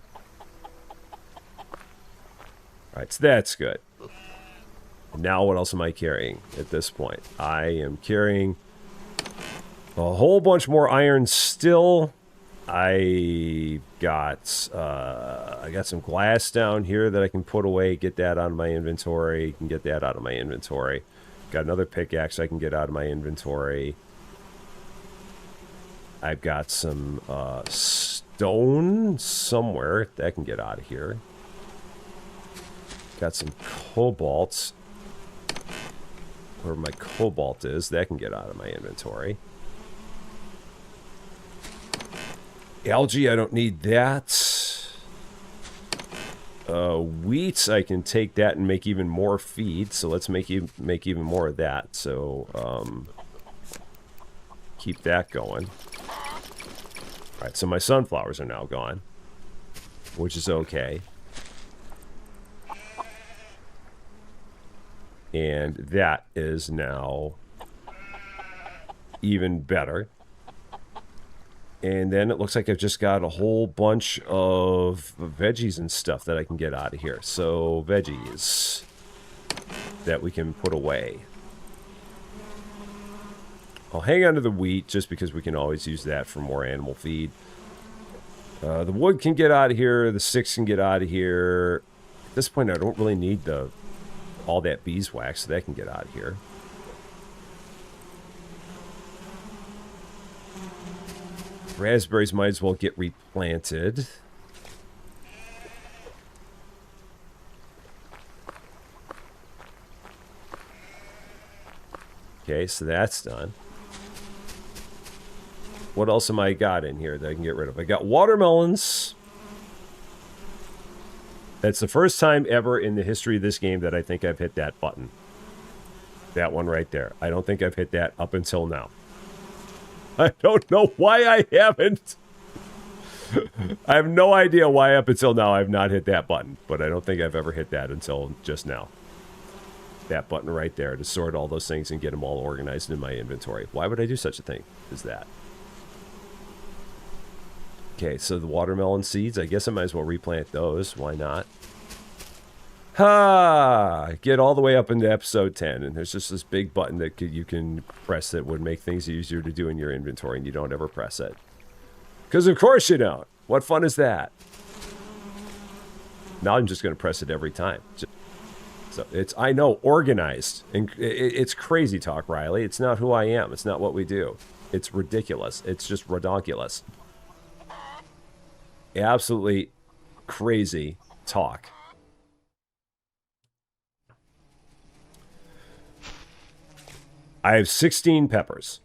Alright, so that's good. Now what else am I carrying at this point? I am carrying a whole bunch more iron still. I got some glass down here that I can put away, get that out of my inventory. Can get that out of my inventory. Got another pickaxe I can get out of my inventory. I've got some stone somewhere that can get out of here. Got some cobalt. Where my cobalt is, that can get out of my inventory. Algae, I don't need that. Wheat, I can take that and make even more feed. So let's make even more of that. So keep that going. Alright, so my sunflowers are now gone, which is okay. And that is now even better. And then it looks like I've just got a whole bunch of veggies and stuff that I can get out of here. So veggies that we can put away. I'll hang on to the wheat just because we can always use that for more animal feed. The wood can get out of here. The sticks can get out of here. At this point, I don't really need all that beeswax, so that can get out of here. Raspberries might as well get replanted. Okay, so that's done. What else am I got in here that I can get rid of? I got watermelons. That's the first time ever in the history of this game that I think I've hit that button. That one right there. I don't think I've hit that up until now. I don't know why I haven't. I have no idea why up until now I've not hit that button. But I don't think I've ever hit that until just now. That button right there to sort all those things and get them all organized in my inventory. Why would I do such a thing as that? Okay, so the watermelon seeds, I guess I might as well replant those. Why not? Ha! Get all the way up into episode 10, and there's just this big button that you can press that would make things easier to do in your inventory, and you don't ever press it. Because of course you don't. What fun is that? Now I'm just going to press it every time. So it's, I know, organized. And it's crazy talk, Riley. It's not who I am. It's not what we do. It's ridiculous. It's just redonkulous. Absolutely crazy talk. I have 16 peppers.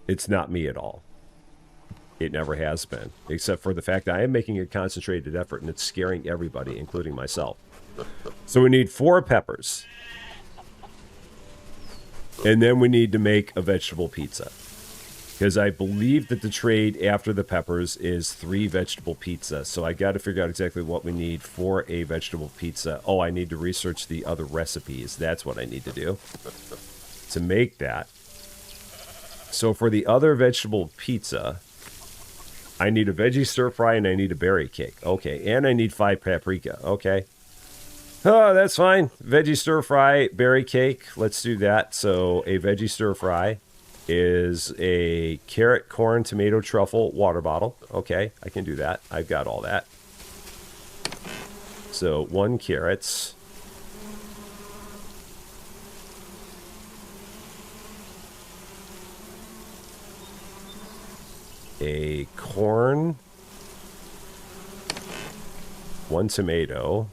It's not me at all. It never has been, except for the fact that I am making a concentrated effort and it's scaring everybody, including myself. So we need 4 peppers. And then we need to make a vegetable pizza. Because I believe that the trade after the peppers is 3 vegetable pizza. So I got to figure out exactly what we need for a vegetable pizza. Oh, I need to research the other recipes. That's what I need to do to make that. So for the other vegetable pizza, I need a veggie stir fry and I need a berry cake. Okay, and I need 5 paprika. Okay. Oh, that's fine. Veggie stir fry, berry cake. Let's do that. So a veggie stir fry is a carrot, corn, tomato, truffle water bottle. Okay, I can do that. I've got all that. So 1 carrot. A corn. 1 tomato.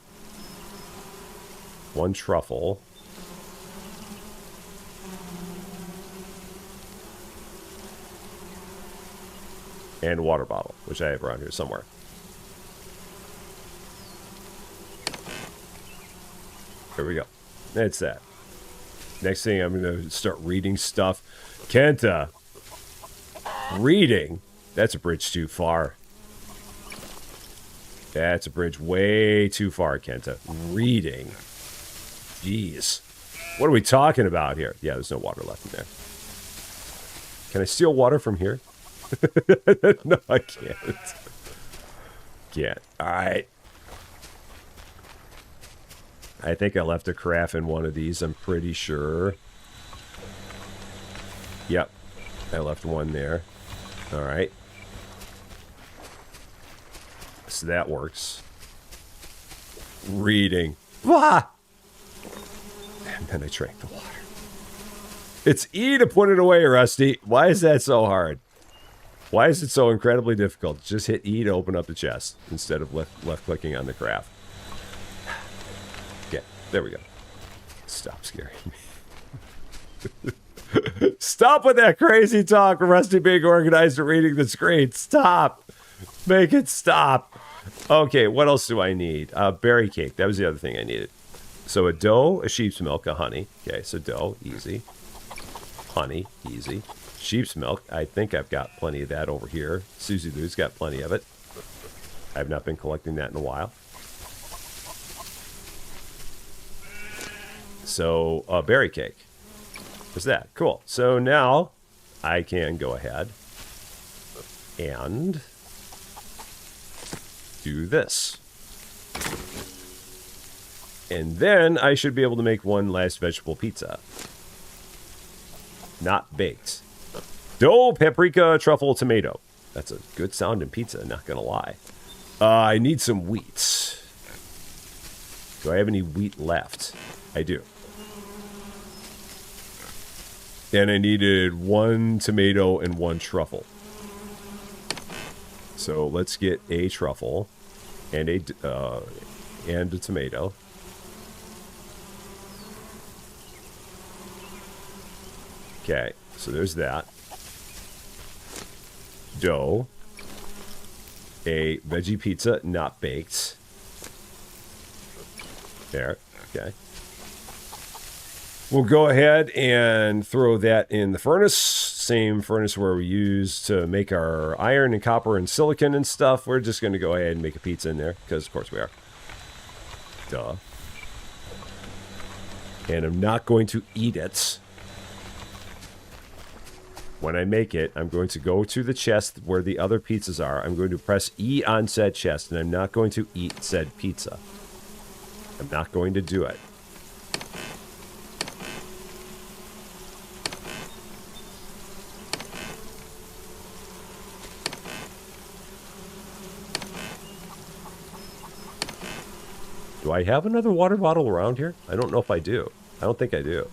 1 truffle. And a water bottle, which I have around here somewhere. There we go. That's that. Next thing, I'm going to start reading stuff. Kenta. Reading? That's a bridge too far. That's a bridge way too far, Kenta. Reading. Jeez. What are we talking about here? Yeah, there's no water left in there. Can I steal water from here? No, I can't. Can't. All right. I think I left a carafe in one of these. I'm pretty sure. Yep. I left one there. All right. So that works. Reading. Ah! And then I drank the water. It's E to put it away, Rusty. Why is that so hard? Why is it so incredibly difficult? Just hit E to open up the chest instead of left clicking on the craft. Yeah, there we go. Stop scaring me. Stop with that crazy talk, Rusty being organized and reading the screen. Stop. Make it stop. Okay, what else do I need? Berry cake. That was the other thing I needed. So a dough, a sheep's milk, a honey. Okay, so dough, easy. Honey, easy. Sheep's milk, I think I've got plenty of that over here. Susie Lou's got plenty of it. I've not been collecting that in a while. So, berry cake. What's that? Cool. So now I can go ahead and do this. And then I should be able to make one last vegetable pizza. Not baked. Dough, paprika, truffle, tomato. That's a good sounding pizza, not gonna lie. I need some wheat. Do I have any wheat left? I do. And I needed 1 tomato and 1 truffle. So let's get a truffle and a tomato. Okay, so there's that. Dough. A veggie pizza, not baked. There, okay. We'll go ahead and throw that in the furnace. Same furnace where we use to make our iron and copper and silicon and stuff. We're just going to go ahead and make a pizza in there, because of course we are. Duh. And I'm not going to eat it. When I make it, I'm going to go to the chest where the other pizzas are. I'm going to press E on said chest, and I'm not going to eat said pizza. I'm not going to do it. Do I have another water bottle around here? I don't know if I do. I don't think I do.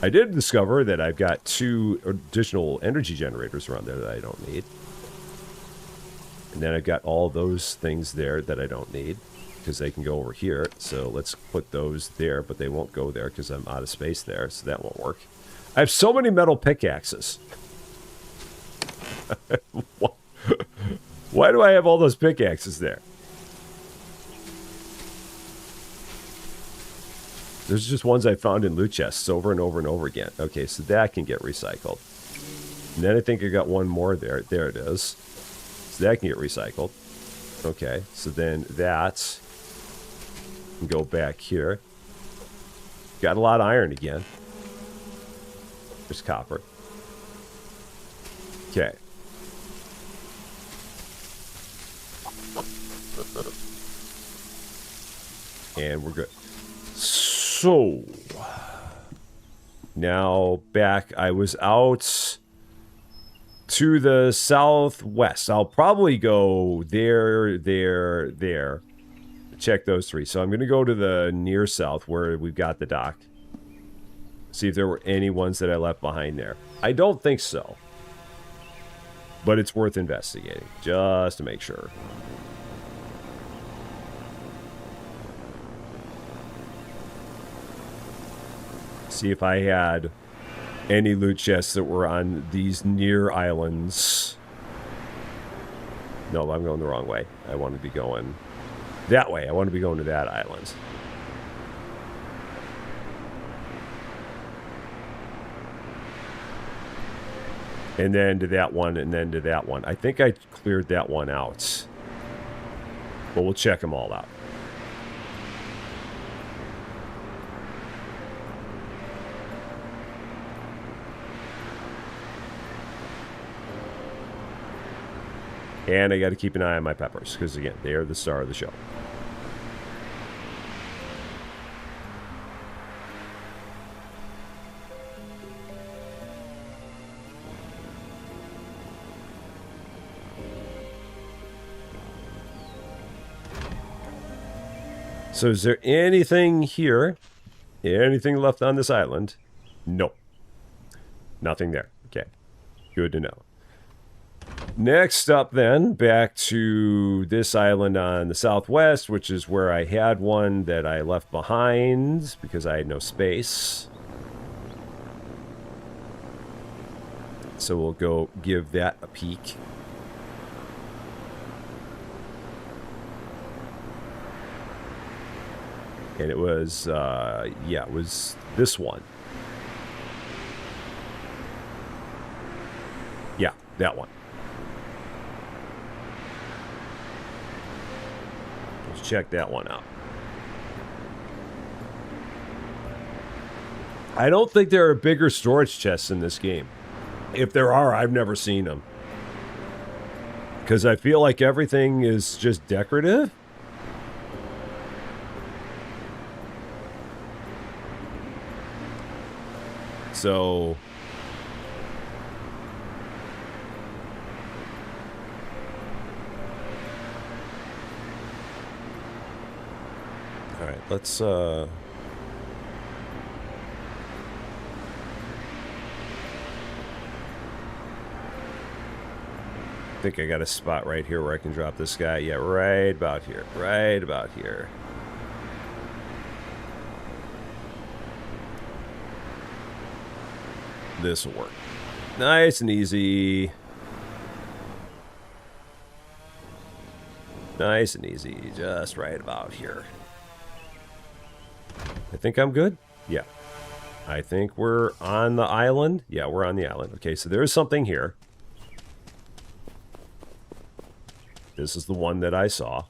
I did discover that I've got 2 additional energy generators around there that I don't need. And then I've got all those things there that I don't need, because they can go over here. So let's put those there, but they won't go there because I'm out of space there, so that won't work. I have so many metal pickaxes. Why do I have all those pickaxes there? There's just ones I found in loot chests over and over and over again. Okay, so that can get recycled. And then I think I got one more there. There it is. So that can get recycled. Okay, so then that can go back here. Got a lot of iron again. There's copper. Okay. And we're good. So now back, I was out to the southwest. I'll probably go there. Check those three. So I'm going to go to the near south where we've got the dock. See if there were any ones that I left behind there. I don't think so. But it's worth investigating, just to make sure. See if I had any loot chests that were on these near islands. No, I'm going the wrong way. I want to be going that way. I want to be going to that island. And then to that one, and then to that one. I think I cleared that one out. But we'll check them all out. And I got to keep an eye on my peppers, because again, they are the star of the show. So is there anything here? Anything left on this island? Nope. Nothing there. Okay. Good to know. Next up then, back to this island on the southwest, which is where I had one that I left behind because I had no space. So we'll go give that a peek. And it was, yeah, it was this one. Yeah, that one. Let's check that one out. I don't think there are bigger storage chests in this game. If there are, I've never seen them. Because I feel like everything is just decorative. So all right, let's I think I got a spot right here where I can drop this guy. Yeah, right about here. Right about here. This will work. Nice and easy. Nice and easy. Just right about here. I think I'm good. Yeah. I think we're on the island. Yeah, we're on the island. Okay, so there's something here. This is the one that I saw.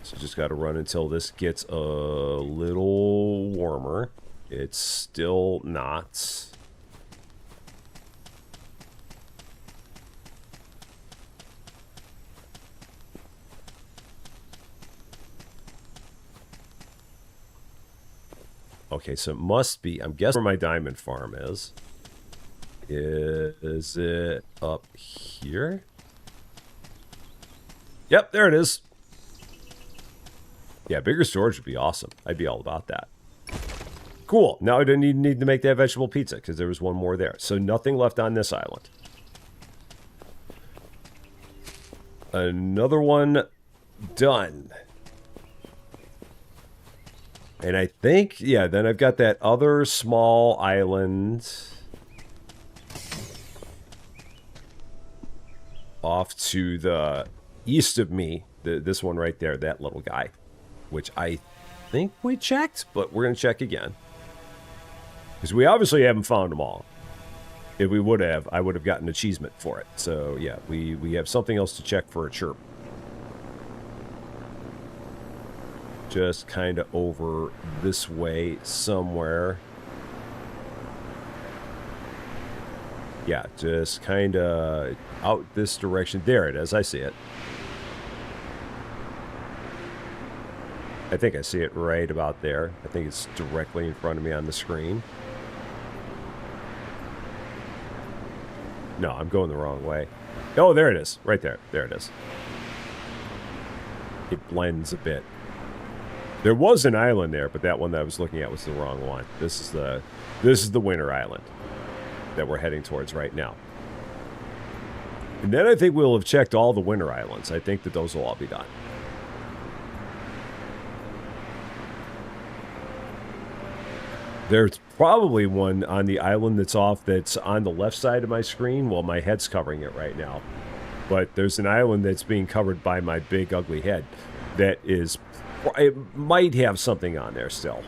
So just got to run until this gets a little warmer. It's still not. Okay, so it must be, I'm guessing where my diamond farm is. Is it up here? Yep, there it is. Yeah, bigger storage would be awesome. I'd be all about that. Cool. Now I don't need to make that vegetable pizza because there was one more there. So nothing left on this island. Another one done. And I think, yeah, then I've got that other small island off to the east of me. This one right there, that little guy. Which I think we checked, but we're going to check again. Because we obviously haven't found them all. If we would have, I would have gotten an achievement for it. So, yeah, we have something else to check for a chirp. Just kind of over this way somewhere. Yeah, just kind of out this direction. There it is. I see it. I think I see it right about there. I think it's directly in front of me on the screen. No, I'm going the wrong way. Oh, there it is. Right there. There it is. It blends a bit. There was an island there, but that one that I was looking at was the wrong one. This is the winter island that we're heading towards right now. And then I think we'll have checked all the winter islands. I think that those will all be done. There's probably one on the island that's on the left side of my screen. Well, my head's covering it right now. But there's an island that's being covered by my big, ugly head that is... It might have something on there still.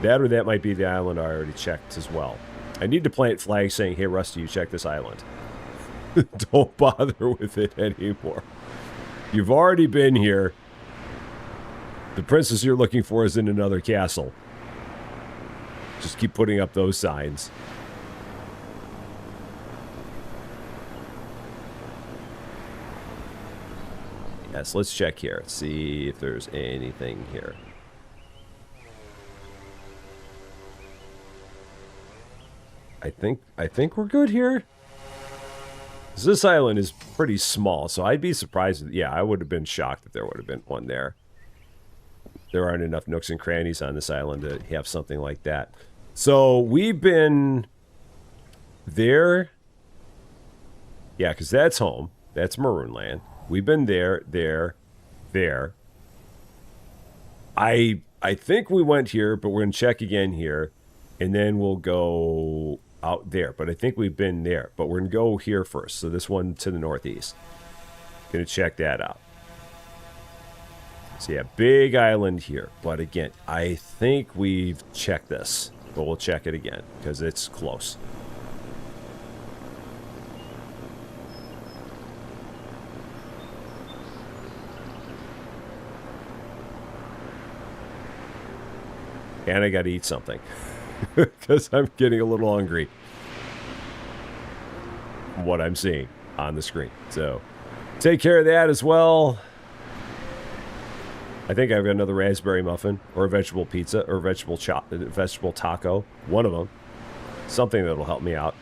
That or that might be the island I already checked as well. I need to plant flags saying, hey, Rusty, you check this island. Don't bother with it anymore. You've already been here. The princess you're looking for is in another castle. Just keep putting up those signs. Yes, let's check here. Let's see if there's anything here. I think we're good here. This island is pretty small, so I'd be surprised. Yeah, I would have been shocked if there would have been one there. There aren't enough nooks and crannies on this island to have something like that. So we've been there. Yeah, because that's home. That's Maroon Land. We've been there. I think we went here, but we're going to check again here. And then we'll go out there. But I think we've been there. But we're going to go here first. So this one to the northeast. Going to check that out. So yeah, big island here. But again, I think we've checked this. But we'll check it again because it's close. And I got to eat something because I'm getting a little hungry from what I'm seeing on the screen. So take care of that as well. I think I've got another raspberry muffin or a vegetable pizza or a vegetable taco. One of them. Something that'll help me out.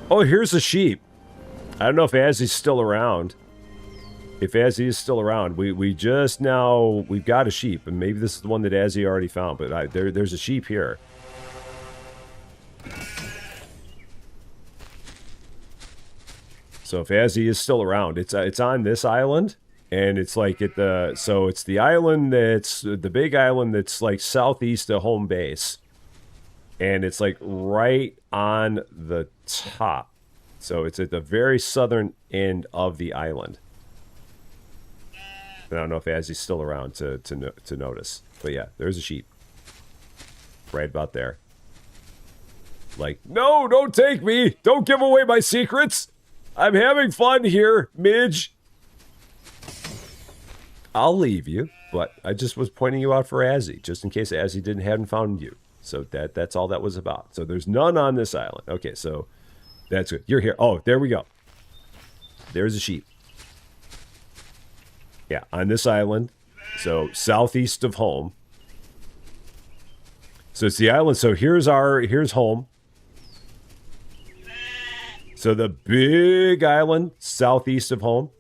Oh, here's a sheep. I don't know if Azzy's still around. If Azzy is still around, we've got a sheep, and maybe this is the one that Azzy already found, but there's a sheep here. So if Azzy is still around, it's on this island, and it's like it's the island that's the big island that's like southeast of home base. And it's like right on the top. So it's at the very southern end of the island. I don't know if Azzy's still around to notice. But yeah, there's a sheep. Right about there. Like, no, don't take me. Don't give away my secrets. I'm having fun here, Midge. I'll leave you, but I just was pointing you out for Azzy, just in case Azzy hadn't found you. So that's all that was about. So there's none on this island. Okay, so that's good. You're here. Oh, there we go. There's a sheep. Yeah, on this island. So southeast of home. So it's the island. So here's home. So the big island southeast of home.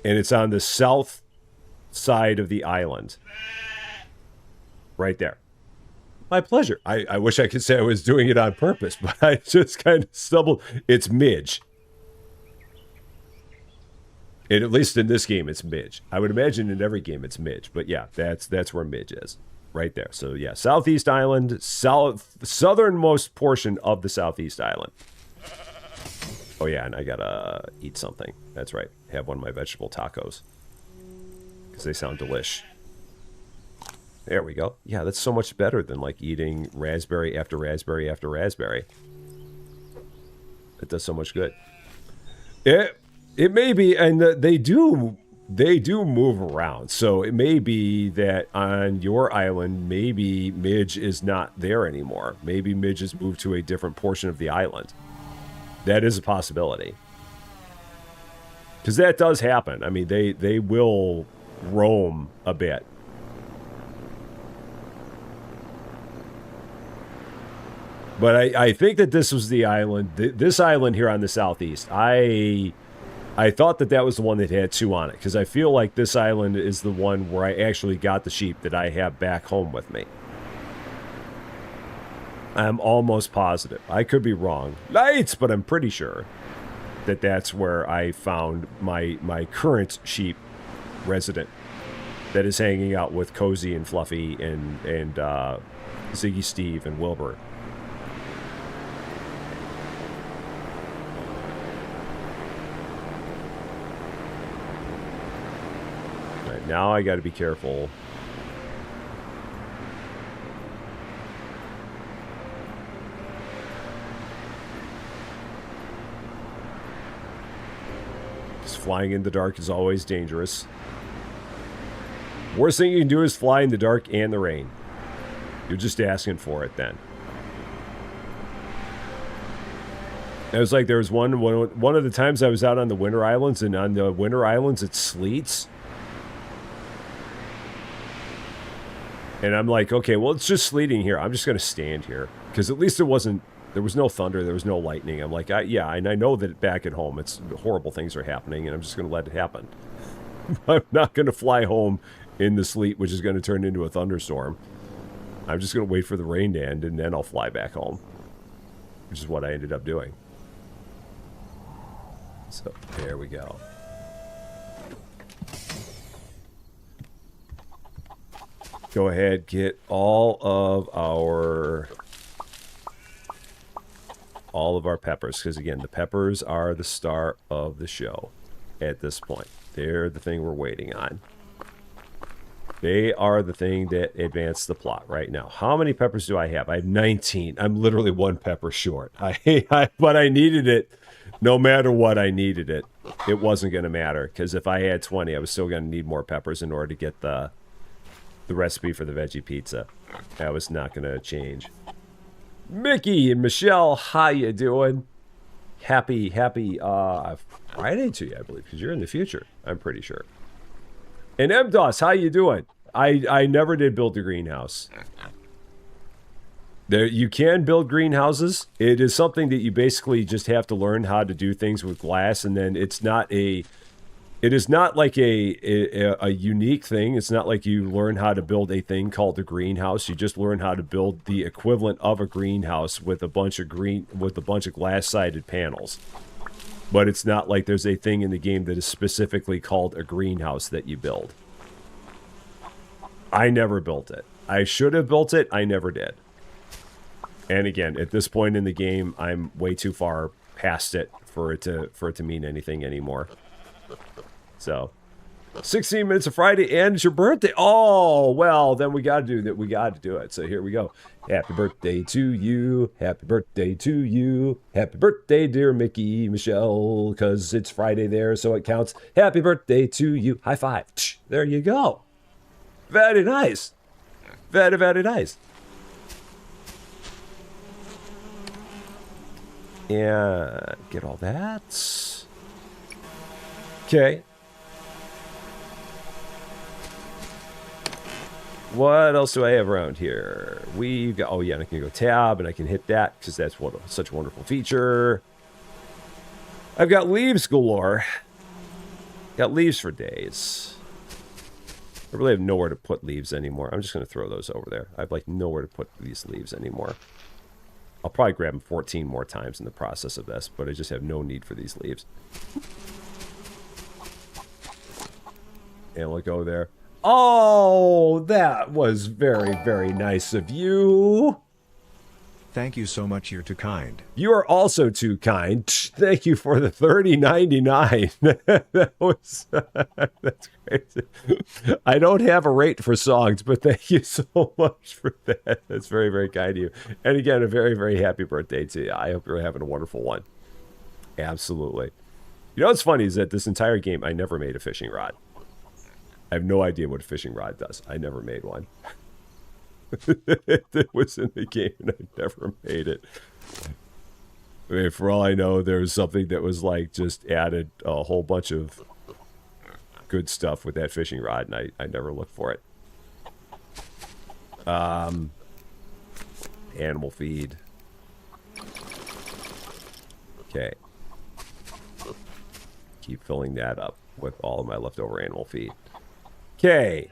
And it's on the south side of the island. Right there. My pleasure. I wish I could say I was doing it on purpose, but I just kind of stumbled. It's Midge. And at least in this game, it's Midge. I would imagine in every game it's Midge. But yeah, that's where Midge is. Right there. So yeah, Southeast Island, southernmost portion of the Southeast Island. Oh yeah, and I gotta eat something. That's right. Have one of my vegetable tacos. Because they sound delish. There we go. Yeah, that's so much better than like eating raspberry after raspberry after raspberry. It does so much good. It may be, and they do move around. So it may be that on your island, maybe Midge is not there anymore. Maybe Midge has moved to a different portion of the island. That is a possibility. Because that does happen. I mean, they will roam a bit. But I think that this was the island, this island here on the southeast. I thought that was the one that had 2 on it, because I feel like this island is the one where I actually got the sheep that I have back home with me. I'm almost positive. I could be wrong. Lights, but I'm pretty sure that that's where I found my current sheep resident that is hanging out with Cozy and Fluffy and Ziggy Steve and Wilbur. Now I got to be careful. Because flying in the dark is always dangerous. Worst thing you can do is fly in the dark and the rain. You're just asking for it then. It was like there was one of the times I was out on the Winter Islands, and on the Winter Islands it sleets. And I'm like, okay, well, it's just sleeting here. I'm just going to stand here. Because at least there was no thunder, there was no lightning. I'm like, yeah, and I know that back at home, horrible things are happening, and I'm just going to let it happen. I'm not going to fly home in the sleet, which is going to turn into a thunderstorm. I'm just going to wait for the rain to end, and then I'll fly back home. Which is what I ended up doing. So, there we go. Go ahead, get all of our peppers, because again, the peppers are the star of the show at this point. They're the thing we're waiting on. They are the thing that advance the plot right now. How many peppers do I have? I have 19. I'm literally 1 pepper short. But I needed it. No matter what, I needed it. It wasn't going to matter, because if I had 20, I was still going to need more peppers in order to get the recipe for the veggie pizza. That was not going to change. Mickey and Michelle, how you doing? Happy Friday to you, I believe, because you're in the future, I'm pretty sure. And MDOS, how you doing? I never did build a greenhouse. You can build greenhouses. It is something that you basically just have to learn how to do things with glass, and then it is not like a unique thing. It's not like you learn how to build a thing called a greenhouse. You just learn how to build the equivalent of a greenhouse with a bunch of glass-sided panels. But it's not like there's a thing in the game that is specifically called a greenhouse that you build. I never built it. I should have built it. I never did. And again, at this point in the game, I'm way too far past it for it to mean anything anymore. So, 16 minutes of Friday, and it's your birthday. Oh, well, then we got to do that. We got to do it. So here we go. Happy birthday to you. Happy birthday to you. Happy birthday, dear Mickey, Michelle, because it's Friday there, so it counts. Happy birthday to you. High five. There you go. Very nice. Very, very nice. And get all that. Okay. What else do I have around here? We've got, oh yeah, and I can go tab, and I can hit that, because that's such a wonderful feature. I've got leaves galore. Got leaves for days. I really have nowhere to put leaves anymore. I'm just going to throw those over there. I have, like, nowhere to put these leaves anymore. I'll probably grab them 14 more times in the process of this, but I just have no need for these leaves. And we'll go there. Oh, that was very, very nice of you. Thank you so much, you're too kind. You are also too kind. Thank you for the $30.99. That was that's crazy. I don't have a rate for songs, but thank you so much for that. That's very, very kind of you. And again, a very, very happy birthday to you. I hope you're having a wonderful one. Absolutely. You know what's funny is that this entire game, I never made a fishing rod. I have no idea what a fishing rod does. I never made one. It was in the game and I never made it. I mean, for all I know, there was something that was like just added a whole bunch of good stuff with that fishing rod, and I never looked for it. Animal feed. Okay. Keep filling that up with all of my leftover animal feed. Okay.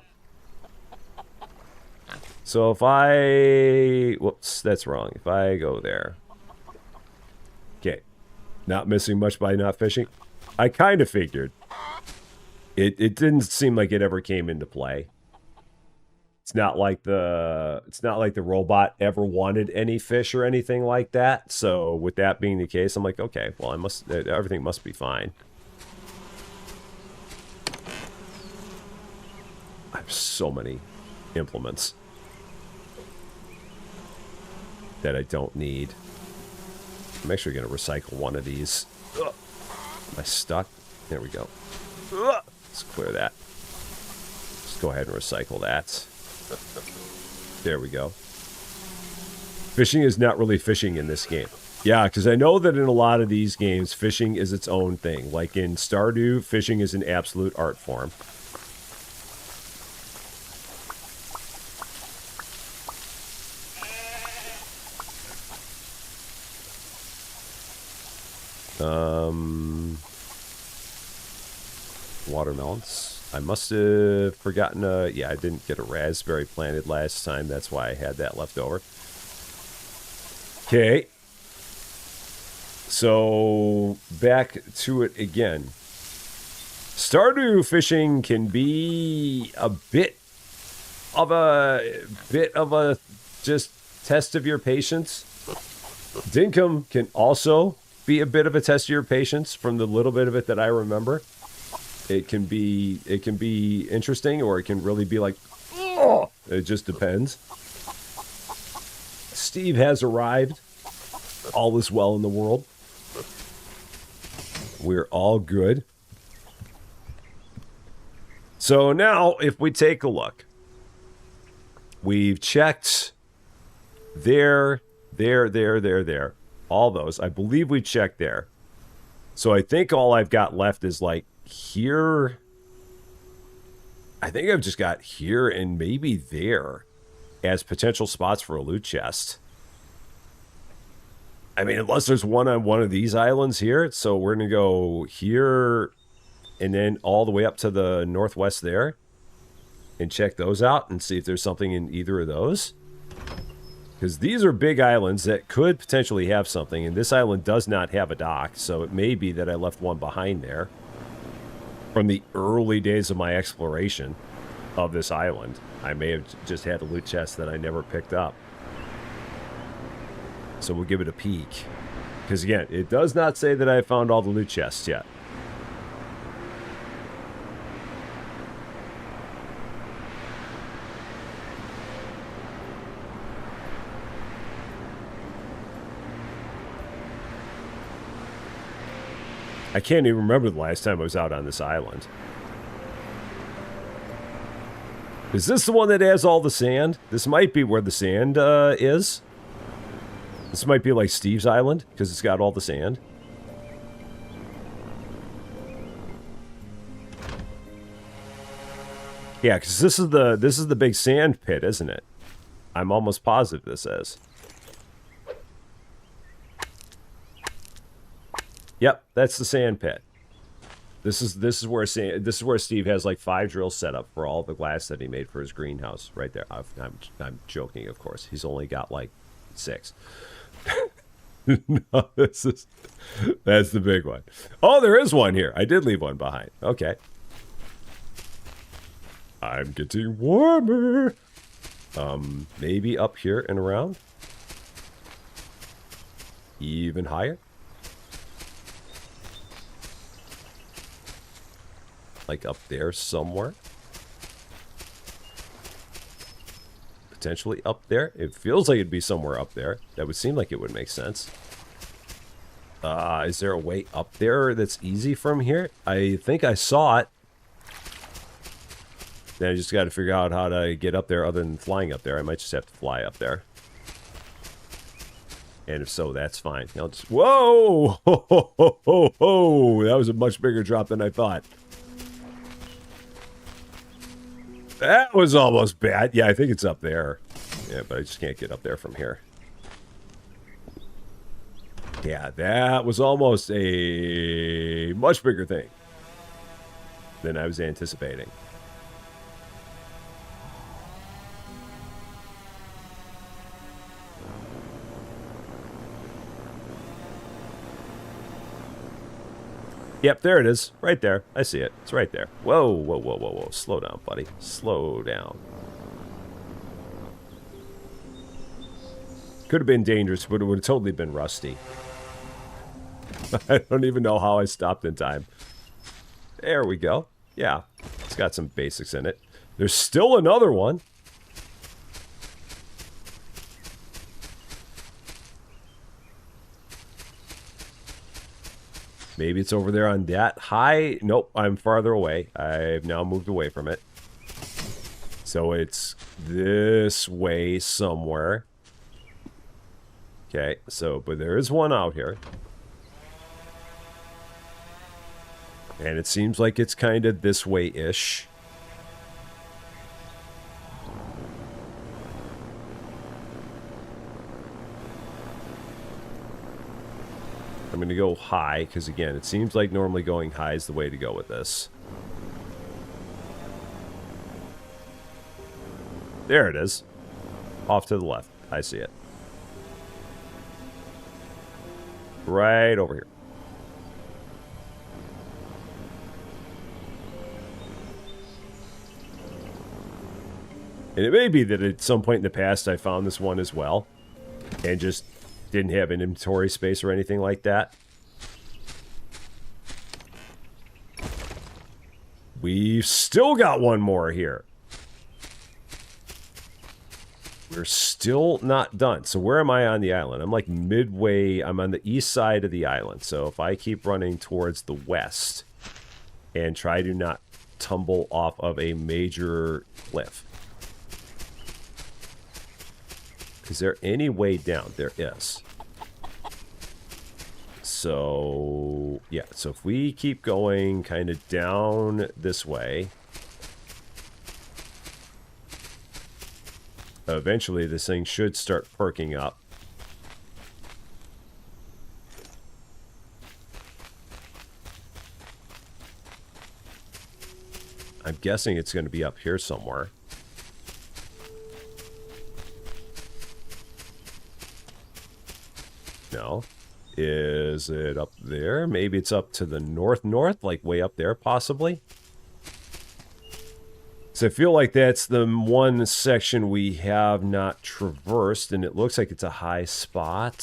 So if I... Whoops, that's wrong. If I go there. Okay. Not missing much by not fishing. I kind of figured. It didn't seem like it ever came into play. It's not like the robot ever wanted any fish or anything like that. So with that being the case, I'm like, okay, well, everything must be fine. I have so many implements that I don't need. I'm actually going to recycle one of these. Ugh. Am I stuck? There we go. Ugh. Let's clear that. Just go ahead and recycle that. There we go. Fishing is not really fishing in this game. Yeah, because I know that in a lot of these games, fishing is its own thing. Like in Stardew, fishing is an absolute art form. Watermelons. I must have forgotten yeah, I didn't get a raspberry planted last time. That's why I had that left over. Okay. So, back to it again. Stardew fishing can be a bit of a just test of your patience. Dinkum can also be a bit of a test of your patience from the little bit of it that I remember. It can be interesting, or it can really be like, oh, it just depends. Steve has arrived. All is well in the world. We're all good. So now, if we take a look, we've checked there. All those. I believe we checked there. So I think all I've got left is like here. I think I've just got here and maybe there as potential spots for a loot chest. I mean, unless there's one on one of these islands here. So we're going to go here and then all the way up to the northwest there and check those out and see if there's something in either of those. Because these are big islands that could potentially have something, and this island does not have a dock, so it may be that I left one behind there from the early days of my exploration of this island. I may have just had a loot chest that I never picked up. So we'll give it a peek. Because again, it does not say that I found all the loot chests yet. I can't even remember the last time I was out on this island. Is this the one that has all the sand? This might be where the sand is. This might be like Steve's Island, because it's got all the sand. Yeah, because this is the big sand pit, isn't it? I'm almost positive this is. Yep, that's the sand pit. This is where Steve has like 5 drills set up for all the glass that he made for his greenhouse right there. I'm joking, of course. He's only got like 6. No, that's the big one. Oh, there is one here. I did leave one behind. Okay. I'm getting warmer. Maybe up here and around. Even higher. Like up there somewhere. Potentially up there. It feels like it'd be somewhere up there. That would seem like it would make sense. Is there a way up there that's easy from here? I think I saw it. Then I just got to figure out how to get up there other than flying up there. I might just have to fly up there. And if so, that's fine. I'll just... Whoa! Ho, ho, ho, ho, ho. That was a much bigger drop than I thought. That was almost bad. Yeah, I think it's up there. Yeah, but I just can't get up there from here. Yeah, that was almost a much bigger thing than I was anticipating. Yep, there it is. Right there. I see it. It's right there. Whoa, whoa, whoa, whoa, whoa. Slow down, buddy. Slow down. Could have been dangerous, but it would have totally been rusty. I don't even know how I stopped in time. There we go. Yeah, it's got some basics in it. There's still another one. Maybe it's over there on that high. Nope, I'm farther away. I've now moved away from it. So it's this way somewhere. Okay, so, but there is one out here. And it seems like it's kind of this way-ish. I'm going to go high, because again, it seems like normally going high is the way to go with this. There it is. Off to the left. I see it. Right over here. And it may be that at some point in the past I found this one as well. And just didn't have inventory space or anything like that. We've still got one more here. We're still not done. So where am I on the island? I'm like midway. I'm on the east side of the island. So if I keep running towards the west and try to not tumble off of a major cliff. Is there any way down? There is. So, yeah. So if we keep going kind of down this way, eventually this thing should start perking up. I'm guessing it's going to be up here somewhere. No. Is it up there? Maybe it's up to the north, like way up there, possibly. So I feel like that's the one section we have not traversed, and it looks like it's a high spot.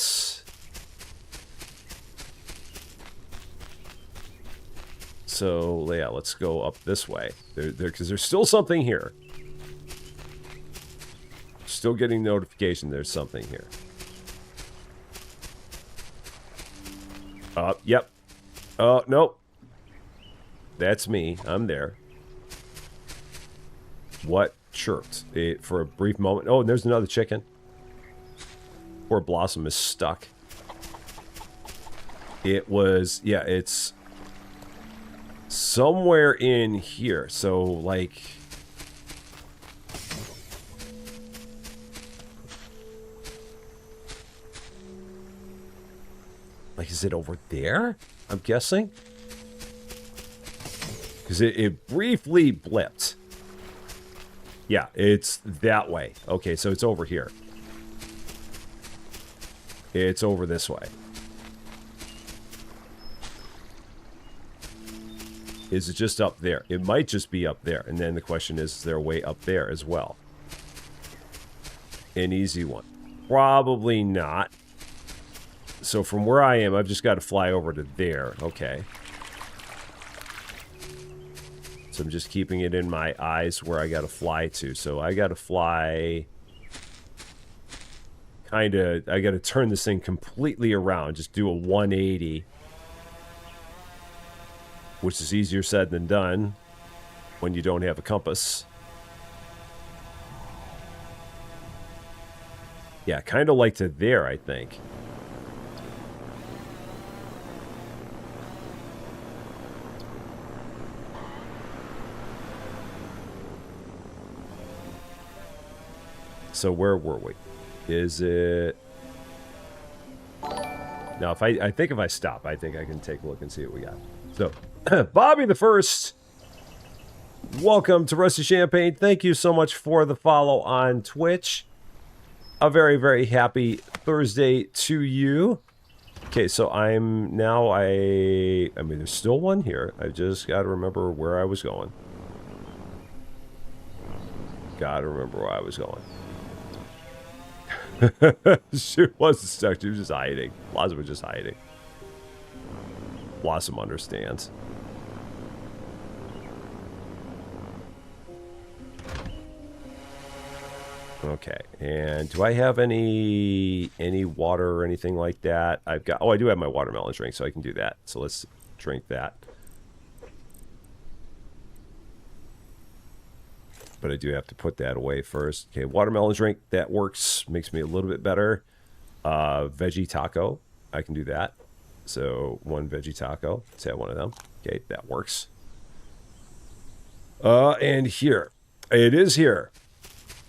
So, yeah, let's go up this way. Because there's still something here. Still getting notification there's something here. Yep. Oh, nope. That's me. I'm there. What chirped? For a brief moment. Oh, and there's another chicken. Poor Blossom is stuck. It was, yeah, it's somewhere in here. So, like... Like, is it over there? I'm guessing. because it briefly blipped. Yeah, it's that way. Okay, so it's over here. It's over this way. Is it just up there? It might just be up there. And then the question is there a way up there as well? An easy one. Probably not. So from where I am, I've just got to fly over to there. Okay. So I'm just keeping it in my eyes where I got to fly to. So I got to fly... I got to turn this thing completely around. Just do a 180. Which is easier said than done when you don't have a compass. Yeah, kind of like to there, I think. So where were we? Is it... Now, if I think if I stop, I think I can take a look and see what we got. So, Bobby the First, welcome to Rusty Champagne. Thank you so much for the follow on Twitch. A very, very happy Thursday to you. Okay, so I'm now, I mean, there's still one here. I just got to remember where I was going. Got to remember where I was going. She wasn't stuck. She was just hiding. Blossom was just hiding. Blossom understands. Okay, and do I have any water or anything like that? I've got... Oh, I do have my watermelon drink, so I can do that. So let's drink that. But I do have to put that away first. Okay, watermelon drink, that works. Makes me a little bit better. Veggie taco, I can do that. So, one veggie taco. Let's have one of them. Okay, that works. And here. It is here.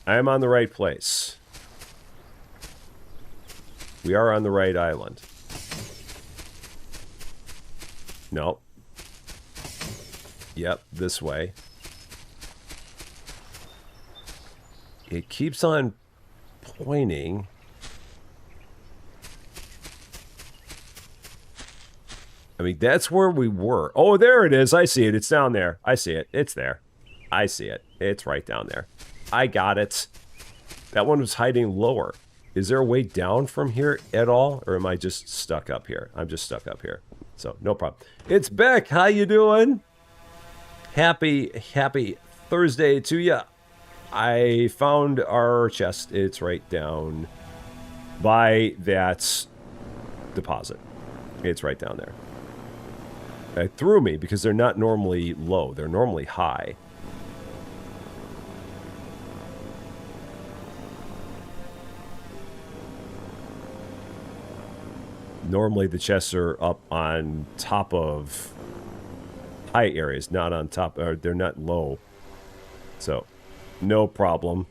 I am on the right place. We are on the right island. No. Yep, this way. It keeps on pointing. I mean, that's where we were. Oh, there it is. I see it. It's down there. I see it. It's there. I see it. It's right down there. I got it. That one was hiding lower. Is there a way down from here at all? Or am I just stuck up here? I'm just stuck up here. So, no problem. It's Beck. How you doing? Happy Thursday to you. I found our chest. It's right down by that deposit. It's right down there. It threw me because they're not normally low. They're normally high. Normally the chests are up on top of high areas, not on top, or they're not low. So, no problem.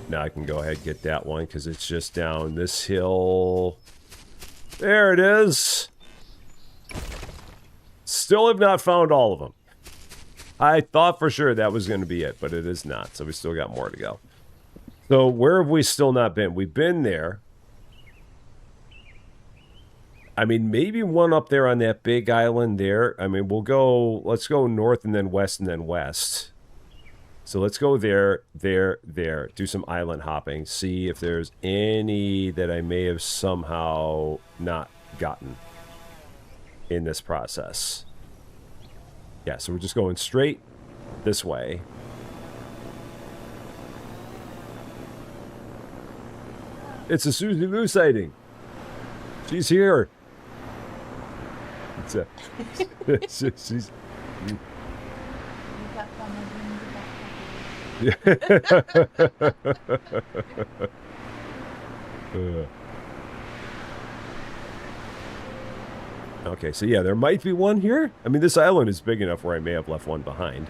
Now I can go ahead and get that one because it's just down this hill. There it is. Still have not found all of them. I thought for sure that was going to be it, but it is not. So we still got more to go. So where have we still not been? We've been there. I mean, maybe one up there on that big island there. I mean, let's go north and then west and then west. So let's go there, there, there. Do some island hopping. See if there's any that I may have somehow not gotten in this process. Yeah, so we're just going straight this way. It's a Susie Lou sighting. She's here. She's... Okay, so yeah, there might be one here. I mean, this island is big enough where I may have left one behind.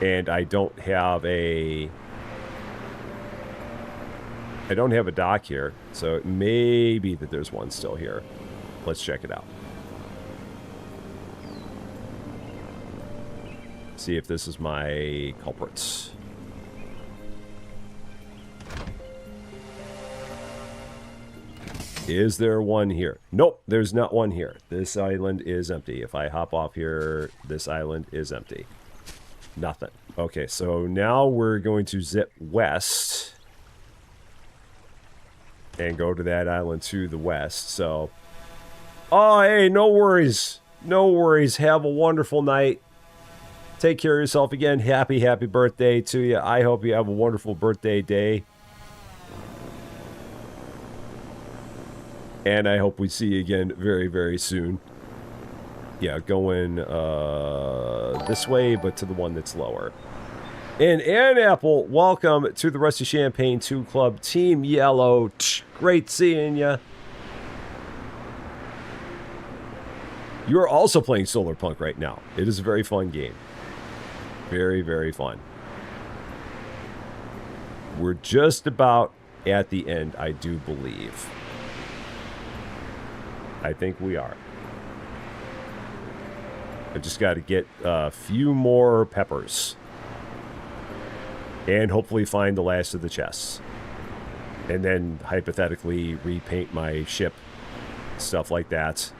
And I don't have a... I don't have a dock here, so it may be that there's one still here. Let's check it out. See if this is my culprits. Is there one here? Nope, there's not one here. This island is empty. If I hop off here, this island is empty. Nothing. Okay, so now we're going to zip west and go to that island to the west. So, oh, hey, no worries. No worries. Have a wonderful night. Take care of yourself again. Happy birthday to you. I hope you have a wonderful birthday day. And I hope we see you again very, very soon. Yeah, going this way, but to the one that's lower. And Apple, welcome to the Rusty Champaign 2 Club. Team Yellow, great seeing you. You're also playing Solarpunk right now. It is a very fun game. Very, very fun. We're just about at the end, I do believe. I think we are. I just got to get a few more peppers. And hopefully find the last of the chests. And then hypothetically repaint my ship. Stuff like that.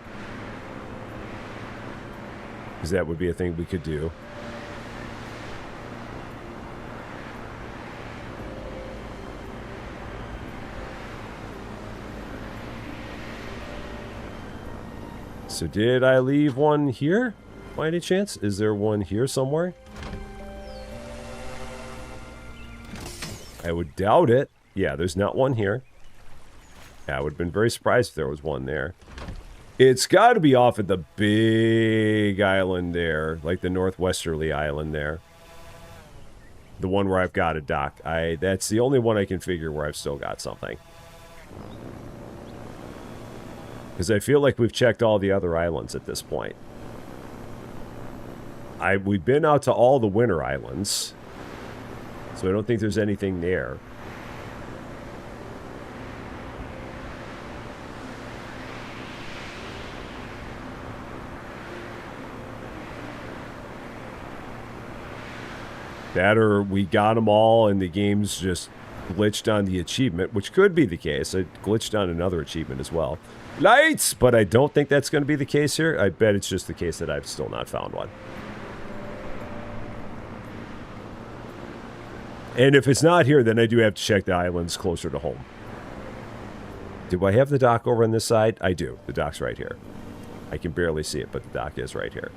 Because that would be a thing we could do. So did I leave one here? By any chance? Is there one here somewhere? I would doubt it. Yeah, there's not one here. Yeah, I would have been very surprised if there was one there. It's got to be off at the big island there. Like the northwesterly island there. The one where I've got a dock. That's the only one I can figure where I've still got something. Because I feel like we've checked all the other islands at this point. We've been out to all the winter islands. So I don't think there's anything there. That or we got them all and the game's just glitched on the achievement, which could be the case. It glitched on another achievement as well. Lights! But I don't think that's going to be the case here. I bet it's just the case that I've still not found one. And if it's not here, then I do have to check the islands closer to home. Do I have the dock over on this side? I do. The dock's right here. I can barely see it, but the dock is right here.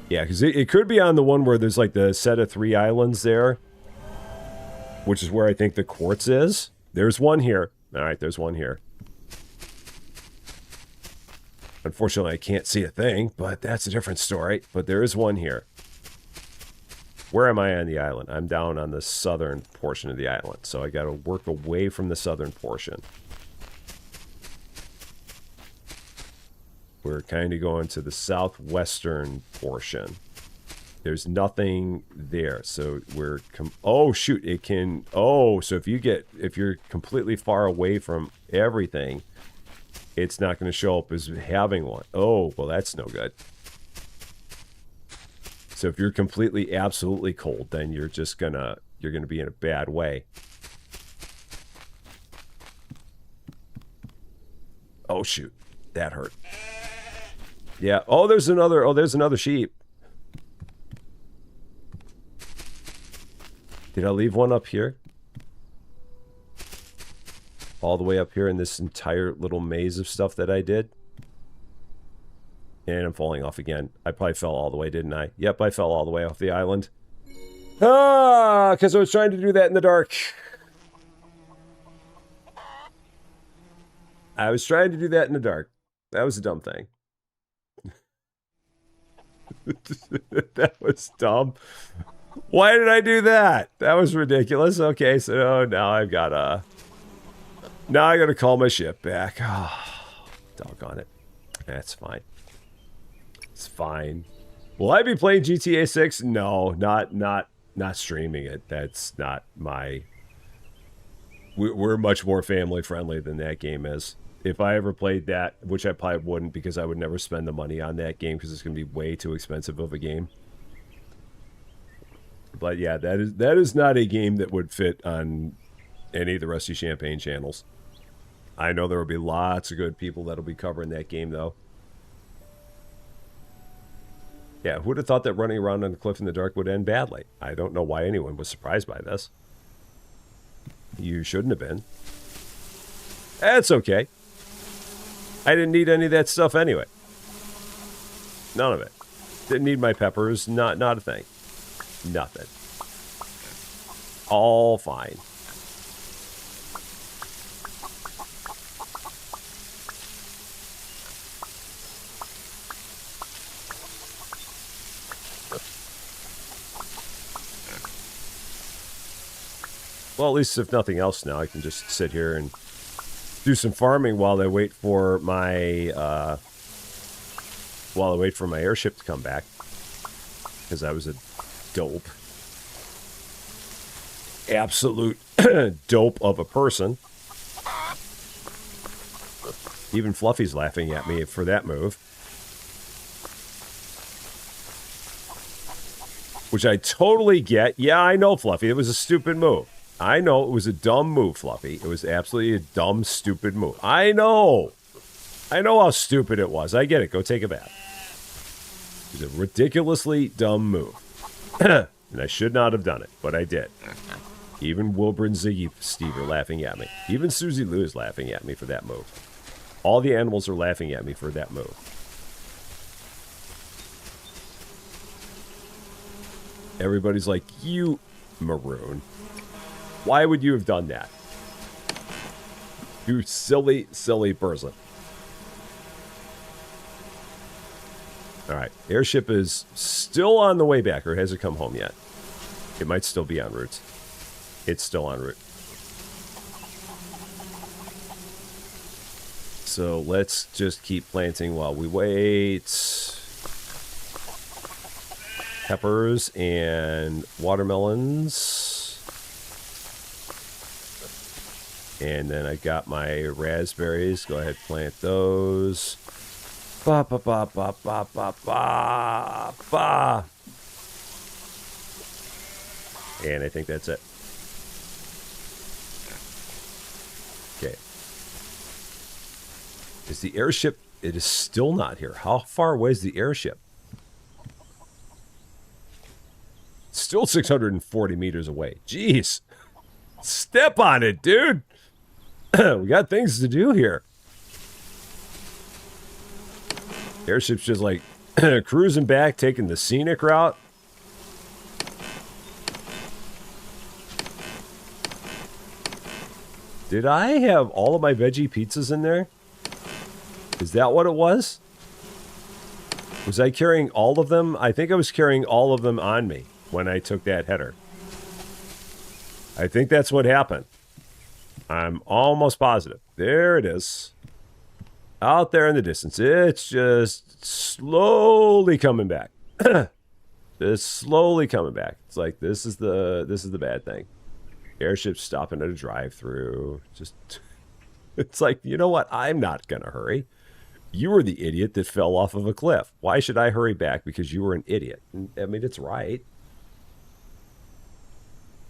Yeah, because it could be on the one where there's like the set of 3 islands there. Which is where I think the quartz is. There's one here. Alright, there's one here. Unfortunately, I can't see a thing, but that's a different story. But there is one here. Where am I on the island? I'm down on the southern portion of the island. So I got to work away from the southern portion. We're kind of going to the southwestern portion. There's nothing there, so we're oh shoot, it can so if you're completely far away from everything, it's not going to show up as having one. Oh, well, that's no good. So if you're completely absolutely cold, then you're gonna be in a bad way. Oh shoot, that hurt. Yeah. Oh, there's another sheep. Did I leave one up here? All the way up here in this entire little maze of stuff that I did? And I'm falling off again. I probably fell all the way, didn't I? Yep, I fell all the way off the island. Ah, because I was trying to do that in the dark. I was trying to do that in the dark. That was a dumb thing. That was dumb. Why did I do that? That was ridiculous. Okay, so now I gotta call my ship back. Oh, doggone it. That's fine. It's fine. Will I be playing GTA 6? No, not streaming it. That's not my... We're much more family friendly than that game is. If I ever played that, which I probably wouldn't because I would never spend the money on that game because it's going to be way too expensive of a game. But yeah, that is not a game that would fit on any of the Rusty Champaign channels. I know there will be lots of good people that'll be covering that game, though. Yeah, who would have thought that running around on a cliff in the dark would end badly? I don't know why anyone was surprised by this. You shouldn't have been. That's okay. I didn't need any of that stuff anyway. None of it. Didn't need my peppers. Not a thing. Nothing. All fine. Well, at least if nothing else now, I can just sit here and do some farming while I wait for my airship to come back. Because I was a dope. Absolute dope of a person. Even Fluffy's laughing at me for that move. Which I totally get. Yeah, I know, Fluffy. It was a stupid move. I know it was a dumb move, Fluffy. It was absolutely a dumb, stupid move. I know. I know how stupid it was. I get it. Go take a bath. It was a ridiculously dumb move. And I should not have done it, but I did. Even Wilbur and Ziggy Steve are laughing at me. Even Susie Lou is laughing at me for that move. All the animals are laughing at me for that move. Everybody's like, you maroon. Why would you have done that? You silly, silly person. All right. Airship is still on the way back, or has it come home yet? It might still be en route. It's still en route. So let's just keep planting while we wait. Peppers and watermelons. And then I got my raspberries. Go ahead, plant those. Ba ba ba ba ba ba ba ba. And I think that's it. Okay. Is the airship? It is still not here. How far away is the airship? Still 640 meters away. Jeez. Step on it, dude. We got things to do here. Airship's just like cruising back, taking the scenic route. Did I have all of my veggie pizzas in there? Is that what it was? Was I carrying all of them? I think I was carrying all of them on me when I took that header. I think that's what happened. I'm almost positive. There it is. Out there in the distance. It's just slowly coming back. Just slowly coming back. It's like this is the bad thing. Airship's stopping at a drive-through. Just it's like, you know what? I'm not gonna hurry. You were the idiot that fell off of a cliff. Why should I hurry back because you were an idiot? I mean, it's right.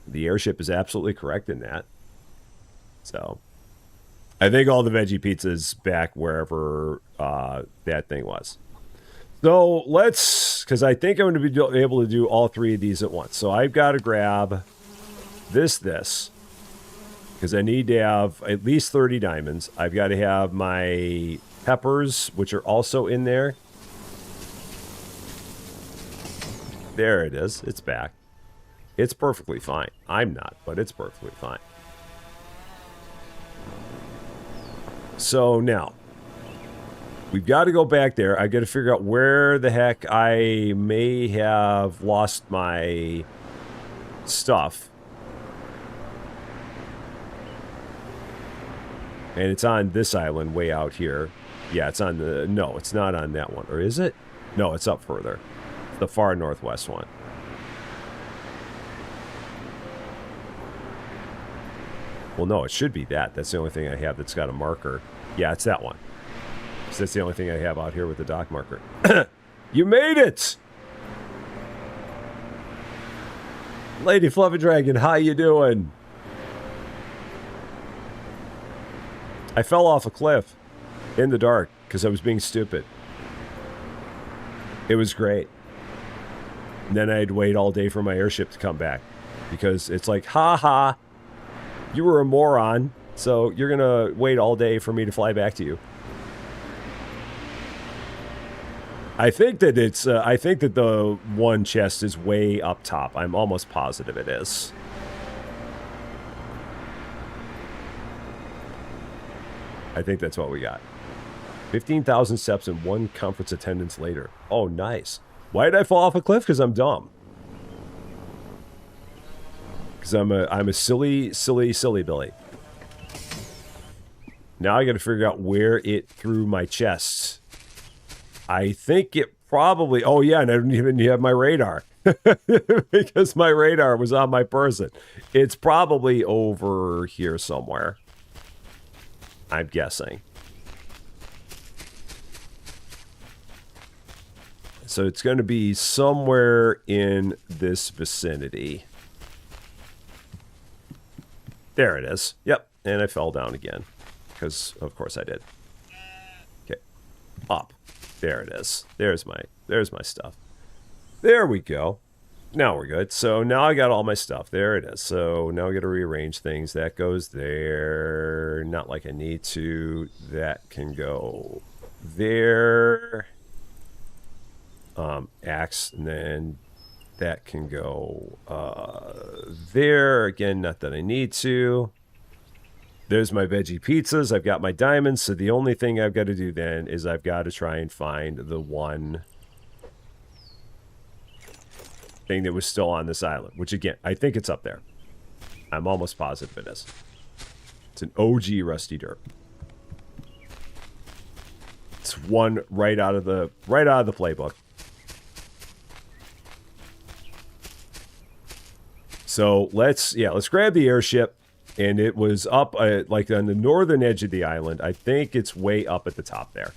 The airship is absolutely correct in that. So, I think all the veggie pizza's back wherever that thing was. So, let's... Because I think I'm going to be able to do all three of these at once. So, I've got to grab this. Because I need to have at least 30 diamonds. I've got to have my peppers, which are also in there. There it is. It's back. It's perfectly fine. I'm not, but it's perfectly fine. So now, we've got to go back there. I've got to figure out where the heck I may have lost my stuff. And it's on this island way out here. Yeah, it's on the... No, it's not on that one. Or is it? No, it's up further. The far northwest one. Well, no, it should be that. That's the only thing I have that's got a marker. Yeah, it's that one. So that's the only thing I have out here with the dock marker. You made it! Lady Fluffy Dragon, how you doing? I fell off a cliff in the dark because I was being stupid. It was great. And then I'd wait all day for my airship to come back because it's like, ha ha, you were a moron, so you're going to wait all day for me to fly back to you. I think that it's, I think that the one chest is way up top. I'm almost positive it is. I think that's what we got. 15,000 steps and 1 conference attendance later. Oh, nice. Why did I fall off a cliff? Because I'm dumb. Because I'm a silly Billy. Now I got to figure out where it threw my chest. I think it probably... Oh, yeah, and I didn't even have my radar. Because my radar was on my person. It's probably over here somewhere. I'm guessing. So it's going to be somewhere in this vicinity. There it is. Yep. And I fell down again. Because, of course, I did. Okay. Up. There it is. There's my stuff. There we go. Now we're good. So now I got all my stuff. There it is. So now I got to rearrange things. That goes there. Not like I need to. That can go there. Axe, and then that can go there. Again, not that I need to. There's my veggie pizzas. I've got my diamonds. So the only thing I've got to do then is I've got to try and find the one thing that was still on this island, which again, I think it's up there. I'm almost positive it is. It's an OG rusty dirt. It's one right out of the playbook. So let's grab the airship. And it was up like on the northern edge of the island. I think it's way up at the top there.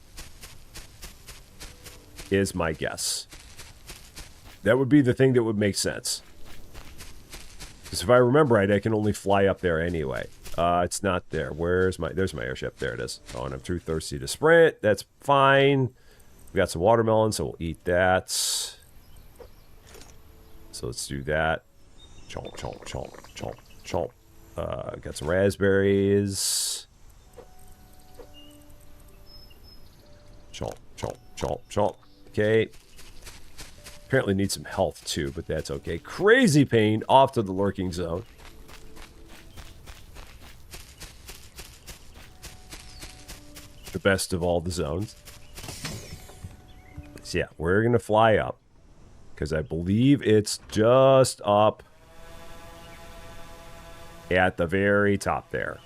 Is my guess. That would be the thing that would make sense. Because if I remember right, I can only fly up there anyway. It's not there. There's my airship. There it is. Oh, and I'm too thirsty to sprint. That's fine. We got some watermelon, so we'll eat that. So let's do that. Chomp, chomp, chomp, chomp, chomp. Got some raspberries. Chomp, chomp, chomp, chomp. Okay. Apparently need some health too, but that's okay. Crazy Pain off to the lurking zone. The best of all the zones. So yeah, we're going to fly up. Because I believe it's just up at the very top there.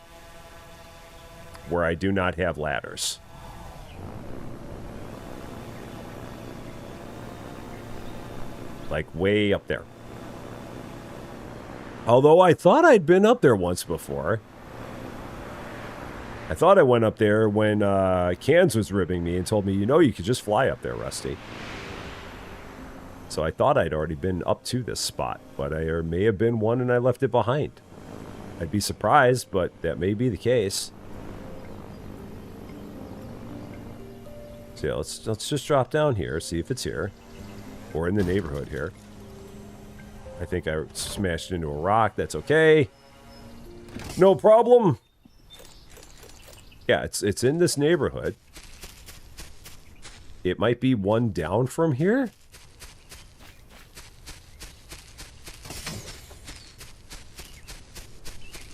Where I do not have ladders. Like way up there. Although I thought I'd been up there once before. I thought I went up there when Cans was ribbing me and told me, you know, you could just fly up there, Rusty. So I thought I'd already been up to this spot, but I may have been one and I left it behind. I'd be surprised, but that may be the case. So yeah, let's just drop down here, see if it's here. Or in the neighborhood here. I think I smashed into a rock. That's okay. No problem. Yeah, it's in this neighborhood. It might be one down from here.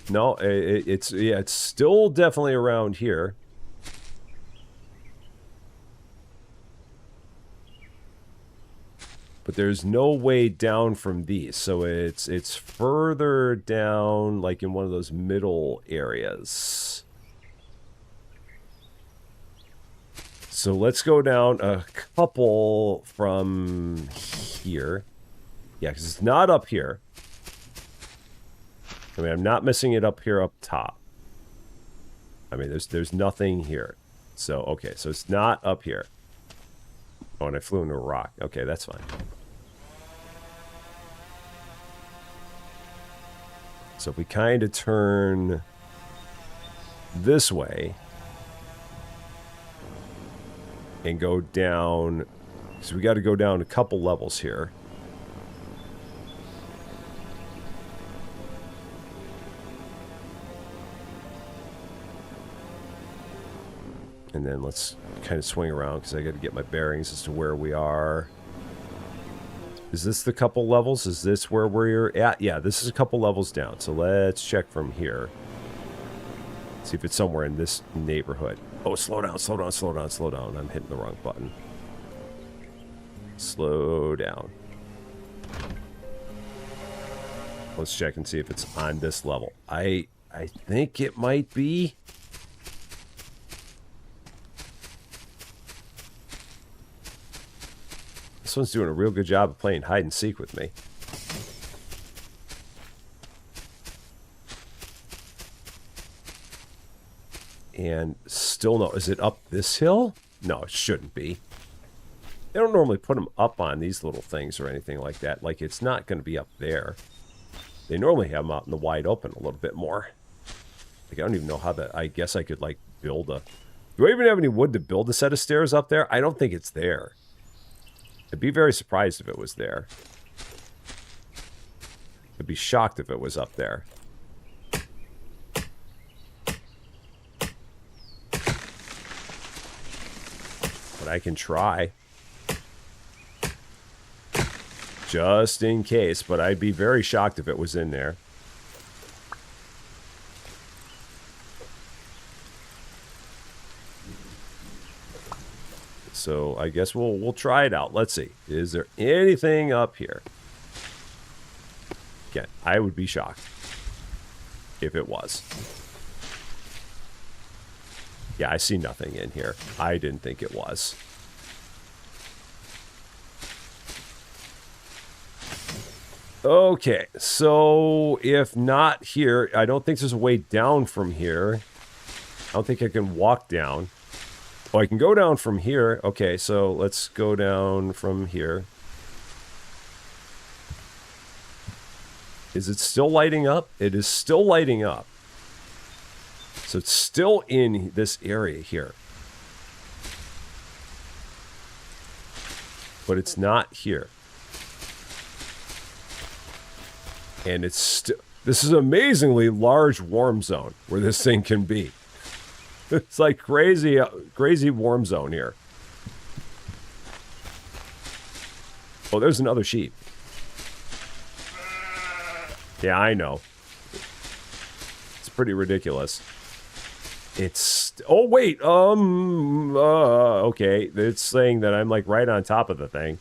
No, it's still definitely around here. But there's no way down from these, so it's further down, like in one of those middle areas. So let's go down a couple from here. Yeah, because it's not up here. I mean, I'm not missing it up here up top. I mean, there's nothing here. So, okay, so it's not up here. Oh, and I flew into a rock. Okay, that's fine. So if we kind of turn this way and go down, because we got to go down a couple levels here. And then let's kind of swing around because I got to get my bearings as to where we are. Is this the couple levels? Is this where we're at? Yeah, this is a couple levels down. So let's check from here. See if it's somewhere in this neighborhood. Oh, slow down, slow down, slow down, slow down. I'm hitting the wrong button. Slow down. Let's check and see if it's on this level. I think it might be. This one's doing a real good job of playing hide and seek with me. And still no. Is it up this hill? No, it shouldn't be. They don't normally put them up on these little things or anything like that. Like, it's not going to be up there. They normally have them out in the wide open a little bit more. Like, I don't even know how that... I guess I could, like, build a... Do I even have any wood to build a set of stairs up there? I don't think it's there. I'd be very surprised if it was there. I'd be shocked if it was up there. But I can try. Just in case, but I'd be very shocked if it was in there. So I guess we'll try it out. Let's see. Is there anything up here? Again, I would be shocked if it was. Yeah, I see nothing in here. I didn't think it was. Okay, so if not here, I don't think there's a way down from here. I don't think I can walk down. Oh, I can go down from here. Okay, so let's go down from here. Is it still lighting up? It is still lighting up. So it's still in this area here. But it's not here. And it's still... This is an amazingly large warm zone where this thing can be. It's like crazy, crazy warm zone here. Oh, there's another sheep. Yeah, I know. It's pretty ridiculous. It's... Oh, wait. Okay. It's saying that I'm, like, right on top of the thing.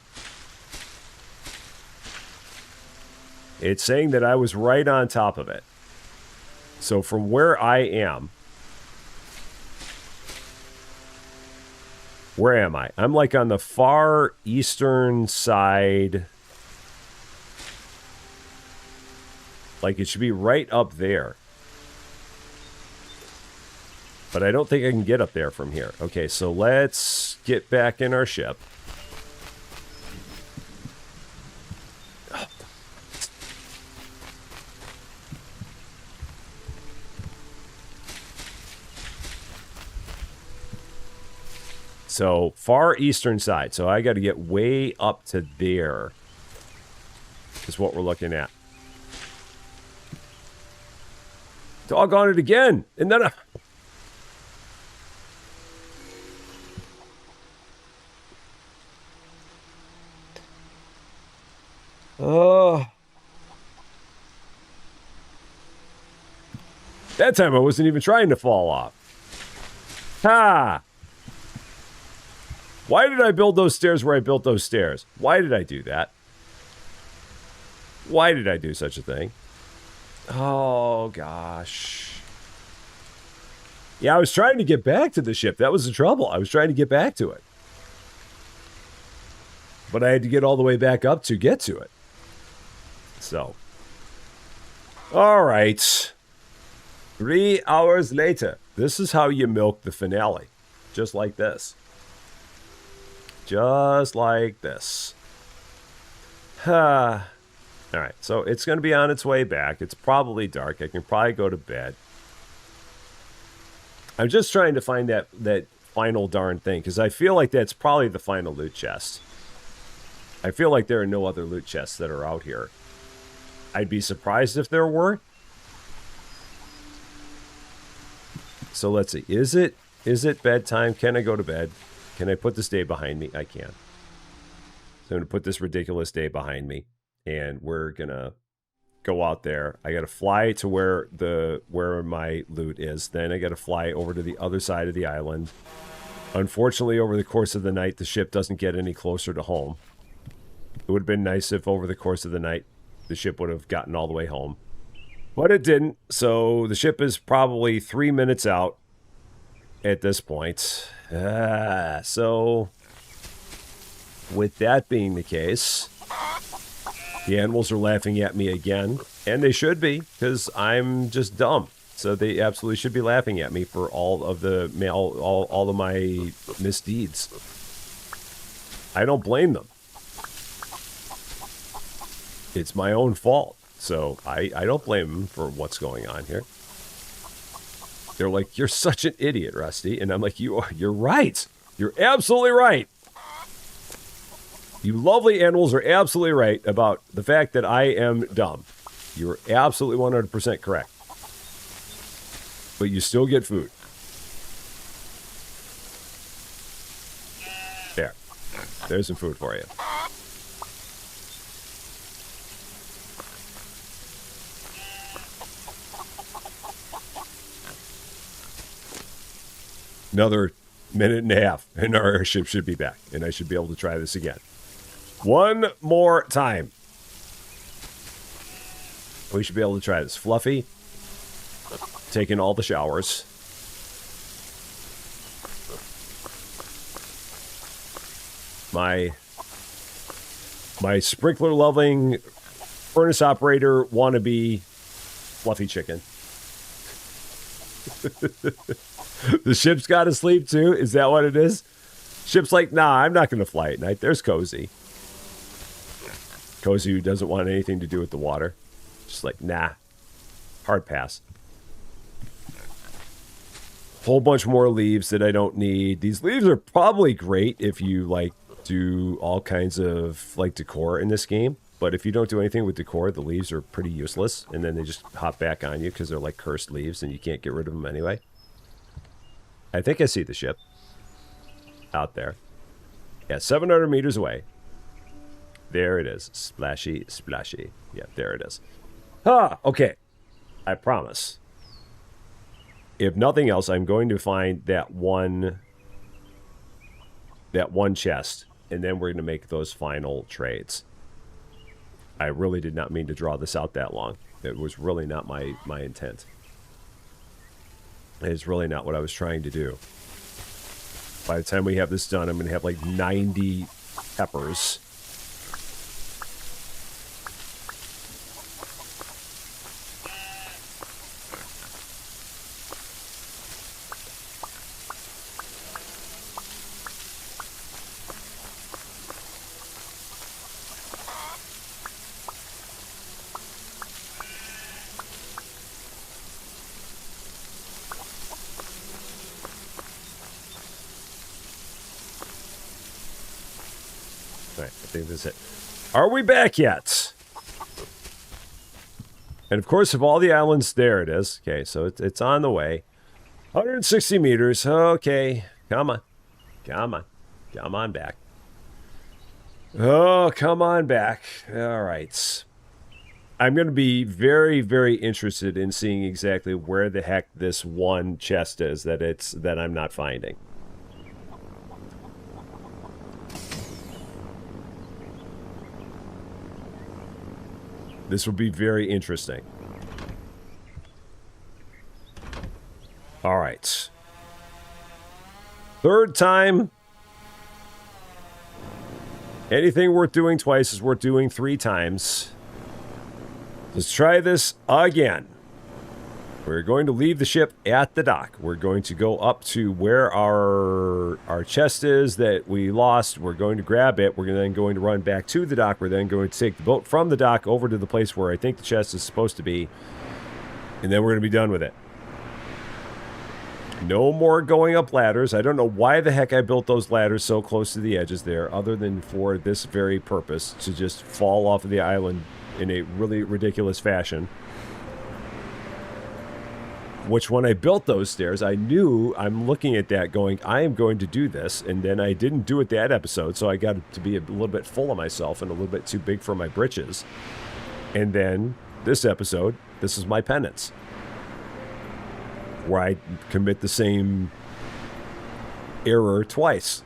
It's saying that I was right on top of it. So from where I am... Where am I? I'm like on the far eastern side. Like it should be right up there. But I don't think I can get up there from here. Okay, so let's get back in our ship. So, far eastern side. So, I got to get way up to there. Is what we're looking at. Doggone it again. And then... That time I wasn't even trying to fall off. Ha! Why did I build those stairs where I built those stairs? Why did I do that? Why did I do such a thing? Oh, gosh. Yeah, I was trying to get back to the ship. That was the trouble. I was trying to get back to it. But I had to get all the way back up to get to it. So. All right. 3 hours later. This is how you milk the finale. Just like this. Just like this. All right, so it's going to be on its way back. It's probably dark. I can probably go to bed. I'm just trying to find that final darn thing, because I feel like that's probably the final loot chest. I feel like there are no other loot chests that are out here. I'd be surprised if there were. So let's see. Is it bedtime? Can I go to bed? Can I put this day behind me? I can. So I'm going to put this ridiculous day behind me. And we're going to go out there. I got to fly to where my loot is. Then I got to fly over to the other side of the island. Unfortunately, over the course of the night, the ship doesn't get any closer to home. It would have been nice if over the course of the night, the ship would have gotten all the way home. But it didn't. So the ship is probably 3 minutes out at this point. So with that being the case, the animals are laughing at me again. And they should be, because I'm just dumb. So they absolutely should be laughing at me for all of my misdeeds. I don't blame them. It's my own fault. So I don't blame them for what's going on here. They're like, you're such an idiot, Rusty. And I'm like, you're right. You're absolutely right. You lovely animals are absolutely right about the fact that I am dumb. You're absolutely 100% correct. But you still get food. There. There's some food for you. Another minute and a half, and our airship should be back, and I should be able to try this again. One more time. We should be able to try this. Fluffy, taking all the showers. My sprinkler-loving furnace operator wannabe Fluffy chicken. The ship's got to sleep too? Is that what it is? Ship's like, nah, I'm not going to fly at night. There's Cozy. Cozy, who doesn't want anything to do with the water. Just like, nah. Hard pass. Whole bunch more leaves that I don't need. These leaves are probably great if you, like, do all kinds of, like, decor in this game. But if you don't do anything with decor, the leaves are pretty useless. And then they just hop back on you because they're, like, cursed leaves and you can't get rid of them anyway. I think I see the ship out there. Yeah, 700 meters away. There it is. Splashy, splashy. Yeah, there it is. Okay. I promise. If nothing else, I'm going to find that one chest, and then we're going to make those final trades. I really did not mean to draw this out that long. It was really not my intent. It's really not what I was trying to do. By the time we have this done, I'm going to have like 90 peppers. I think that's it. Are we back yet? And of course, of all the islands, there it is. Okay, so it's on the way. 160 meters. Okay, come on. Come on. Come on back. Oh, come on back. All right. I'm going to be very, very interested in seeing exactly where the heck this one chest is that I'm not finding. This will be very interesting. All right. Third time. Anything worth doing twice is worth doing 3 times. Let's try this again. We're going to leave the ship at the dock. We're going to go up to where our chest is that we lost. We're going to grab it. We're then going to run back to the dock. We're then going to take the boat from the dock over to the place where I think the chest is supposed to be. And then we're going to be done with it. No more going up ladders. I don't know why the heck I built those ladders so close to the edges there, other than for this very purpose, to just fall off of the island in a really ridiculous fashion. Which, when I built those stairs, I knew, I'm looking at that going, I am going to do this, and then I didn't do it that episode, so I got to be a little bit full of myself and a little bit too big for my britches. And then, this episode, this is my penance. Where I commit the same error twice.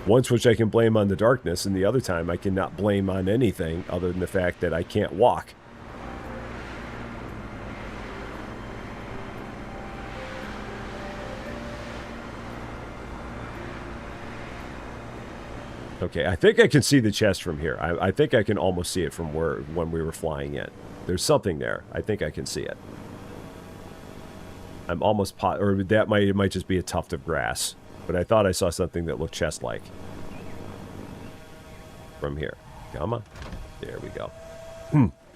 Once which I can blame on the darkness, and the other time I cannot blame on anything other than the fact that I can't walk. Okay, I think I can see the chest from here. I think I can almost see it from when we were flying in. There's something there. I think I can see it. I'm almost or it might just be a tuft of grass. But I thought I saw something that looked chest-like. From here. Come on. There we go.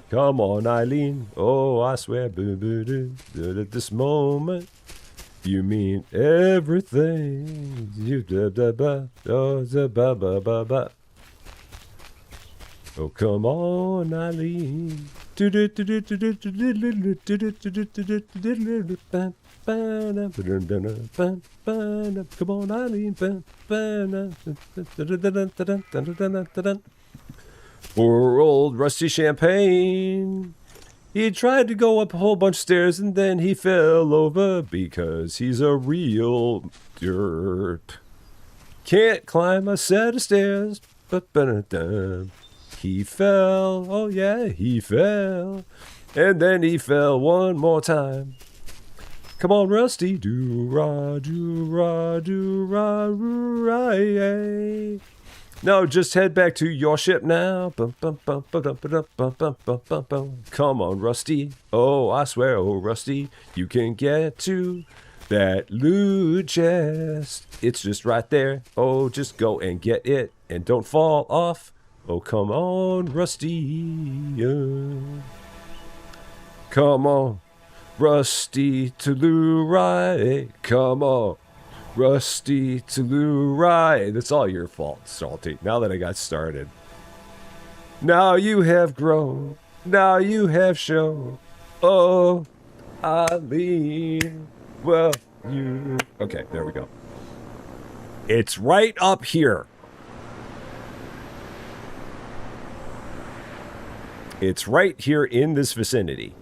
Come on, Eileen. Oh, I swear, that at this moment, you mean everything. You oh, come on, Eileen. Come on, Eileen. Poor old Rusty Champaign. He tried to go up a whole bunch of stairs and then he fell over because he's a real dirt. Can't climb a set of stairs. He fell. Oh yeah, he fell. And then he fell one more time. Come on, Rusty. Do-ra, do-ra, do-ra, do-ra. No, just head back to your ship now. Come on, Rusty. Oh, I swear, oh, Rusty, you can get to that loot chest. It's just right there. Oh, just go and get it and don't fall off. Oh, come on, Rusty. Come on, Rusty to Lurai. Come on. Rusty to Lurai. That's all your fault, Salty. Now that I got started. Now you have grown. Now you have shown. Oh, Eileen. Well, you... Okay, there we go. It's right up here. It's right here in this vicinity.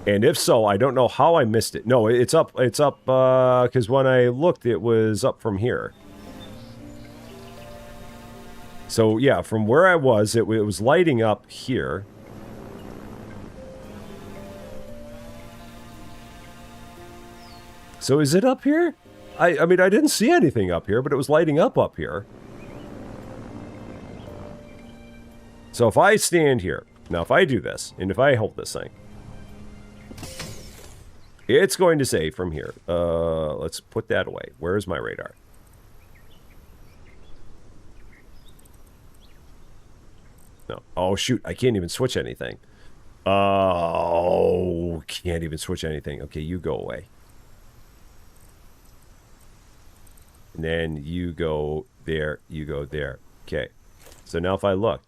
And if so, I don't know how I missed it. No, it's up, because when I looked, it was up from here. So, yeah, from where I was, it was lighting up here. So is it up here? I mean, I didn't see anything up here, but it was lighting up here. So if I stand here, now if I do this, and if I hold this thing, it's going to say from here, let's put that away. Where is my radar? No. Oh, shoot. I can't even switch anything. Oh, can't even switch anything. Okay, you go away. And then you go there, you go there. Okay. So now if I look.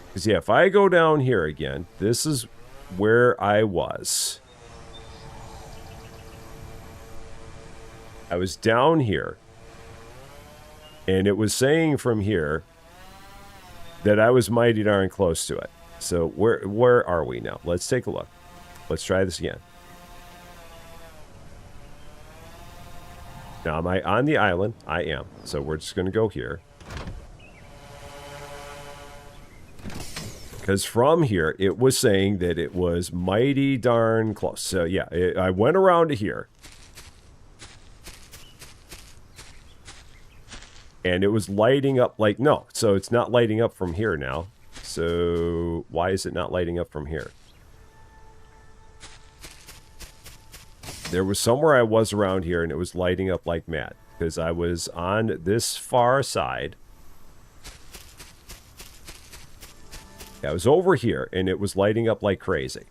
Because, yeah, if I go down here again, this is where I was. I was down here. And it was saying from here that I was mighty darn close to it. So where are we now? Let's take a look. Let's try this again. Now, am I on the island? I am. So we're just going to go here. Because from here, it was saying that it was mighty darn close. So yeah, I went around to here. And it was lighting up like, no. So it's not lighting up from here now. So why is it not lighting up from here? There was somewhere I was around here and it was lighting up like mad. Because I was on this far side. I was over here, and it was lighting up like crazy.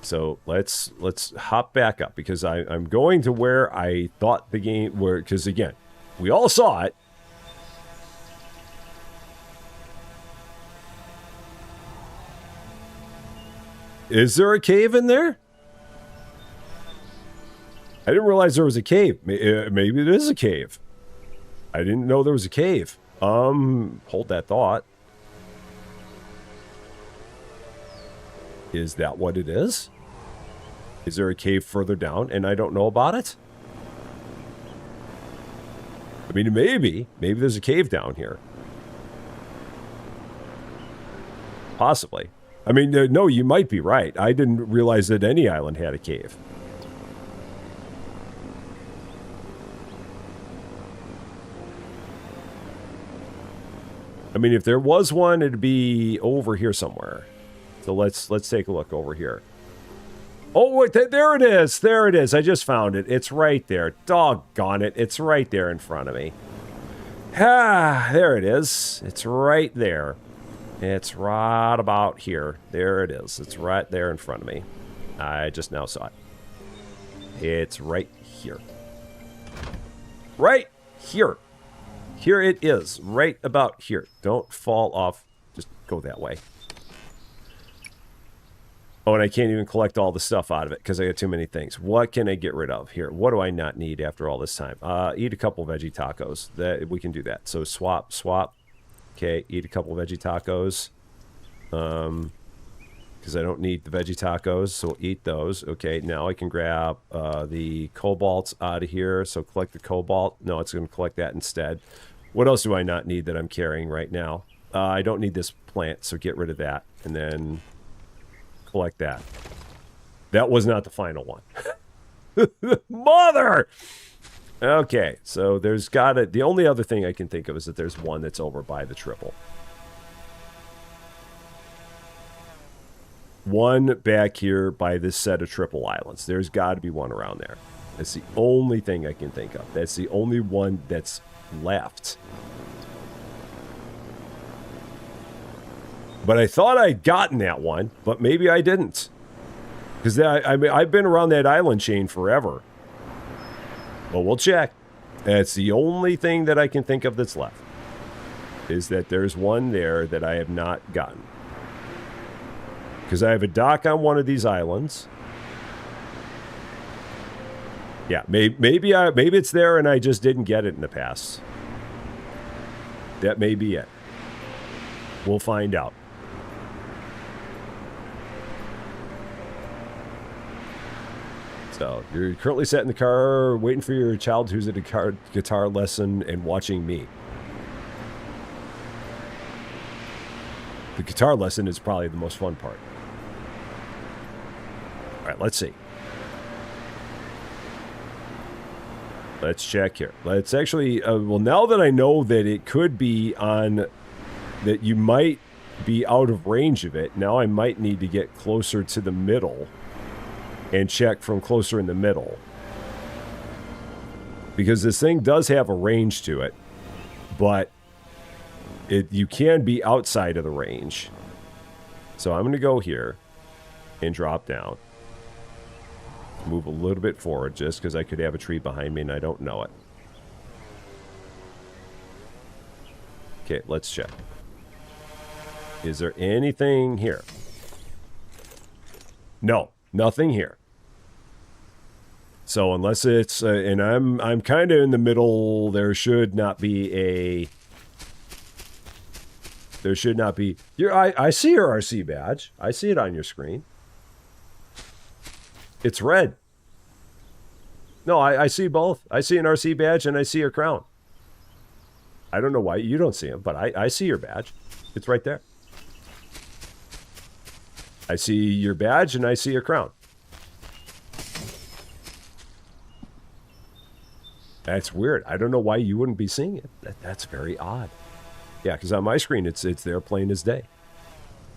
So let's hop back up, because I'm going to where I thought the game were, because again, we all saw it. Is there a cave in there? I didn't realize there was a cave. Maybe it is a cave. I didn't know there was a cave. Hold that thought. Is that what it is? Is there a cave further down and I don't know about it? I mean, maybe there's a cave down here. Possibly. I mean, no, you might be right. I didn't realize that any island had a cave. I mean, if there was one, it'd be over here somewhere. So let's take a look over here. Oh, wait, there it is. There it is. I just found it. It's right there. Doggone it. It's right there in front of me. Ah, there it is. It's right there. It's right about here. There it is. It's right there in front of me. I just now saw it. It's right here. Right here. Here it is, right about here. Don't fall off. Just go that way. Oh, and I can't even collect all the stuff out of it because I got too many things. What can I get rid of here? What do I not need after all this time? Eat a couple veggie tacos. That we can do that. So swap. Okay, eat a couple veggie tacos. Because I don't need the veggie tacos, so we'll eat those. Okay, now I can grab the cobalts out of here. So collect the cobalt. No, it's going to collect that instead. What else do I not need that I'm carrying right now? I don't need this plant, so get rid of that. And then collect that. That was not the final one. Mother! Okay, so there's gotta... The only other thing I can think of is that there's one that's over by the triple. One back here by this set of triple islands. There's got to be one around there. That's the only thing I can think of. That's the only one that's left. But I thought I'd gotten that one, but maybe I didn't. Because I mean, I've been around that island chain forever. Well, we'll check. That's the only thing that I can think of that's left. Is that there's one there that I have not gotten. Because I have a dock on one of these islands. Yeah, maybe it's there and I just didn't get it in the past. That may be it. We'll find out. So, you're currently sat in the car waiting for your child who's at a guitar lesson and watching me. The guitar lesson is probably the most fun part. All right, let's see. Let's check here. Let's actually, well, now that I know that it could be on, that you might be out of range of it, now I might need to get closer to the middle and check from closer in the middle. Because this thing does have a range to it, but you can be outside of the range. So I'm going to go here and drop down. Move a little bit forward just because I could have a tree behind me and I don't know it. Okay, let's check. Is there anything here? No, nothing here. So unless it's, and I'm kind of in the middle, there should not be. I see your RC badge. I see it on your screen. It's red. No, I see both. I see an RC badge and I see a crown. I don't know why you don't see him, but I see your badge. It's right there. I see your badge and I see your crown. That's weird. I don't know why you wouldn't be seeing it. That's very odd. Yeah, because on my screen, it's there plain as day.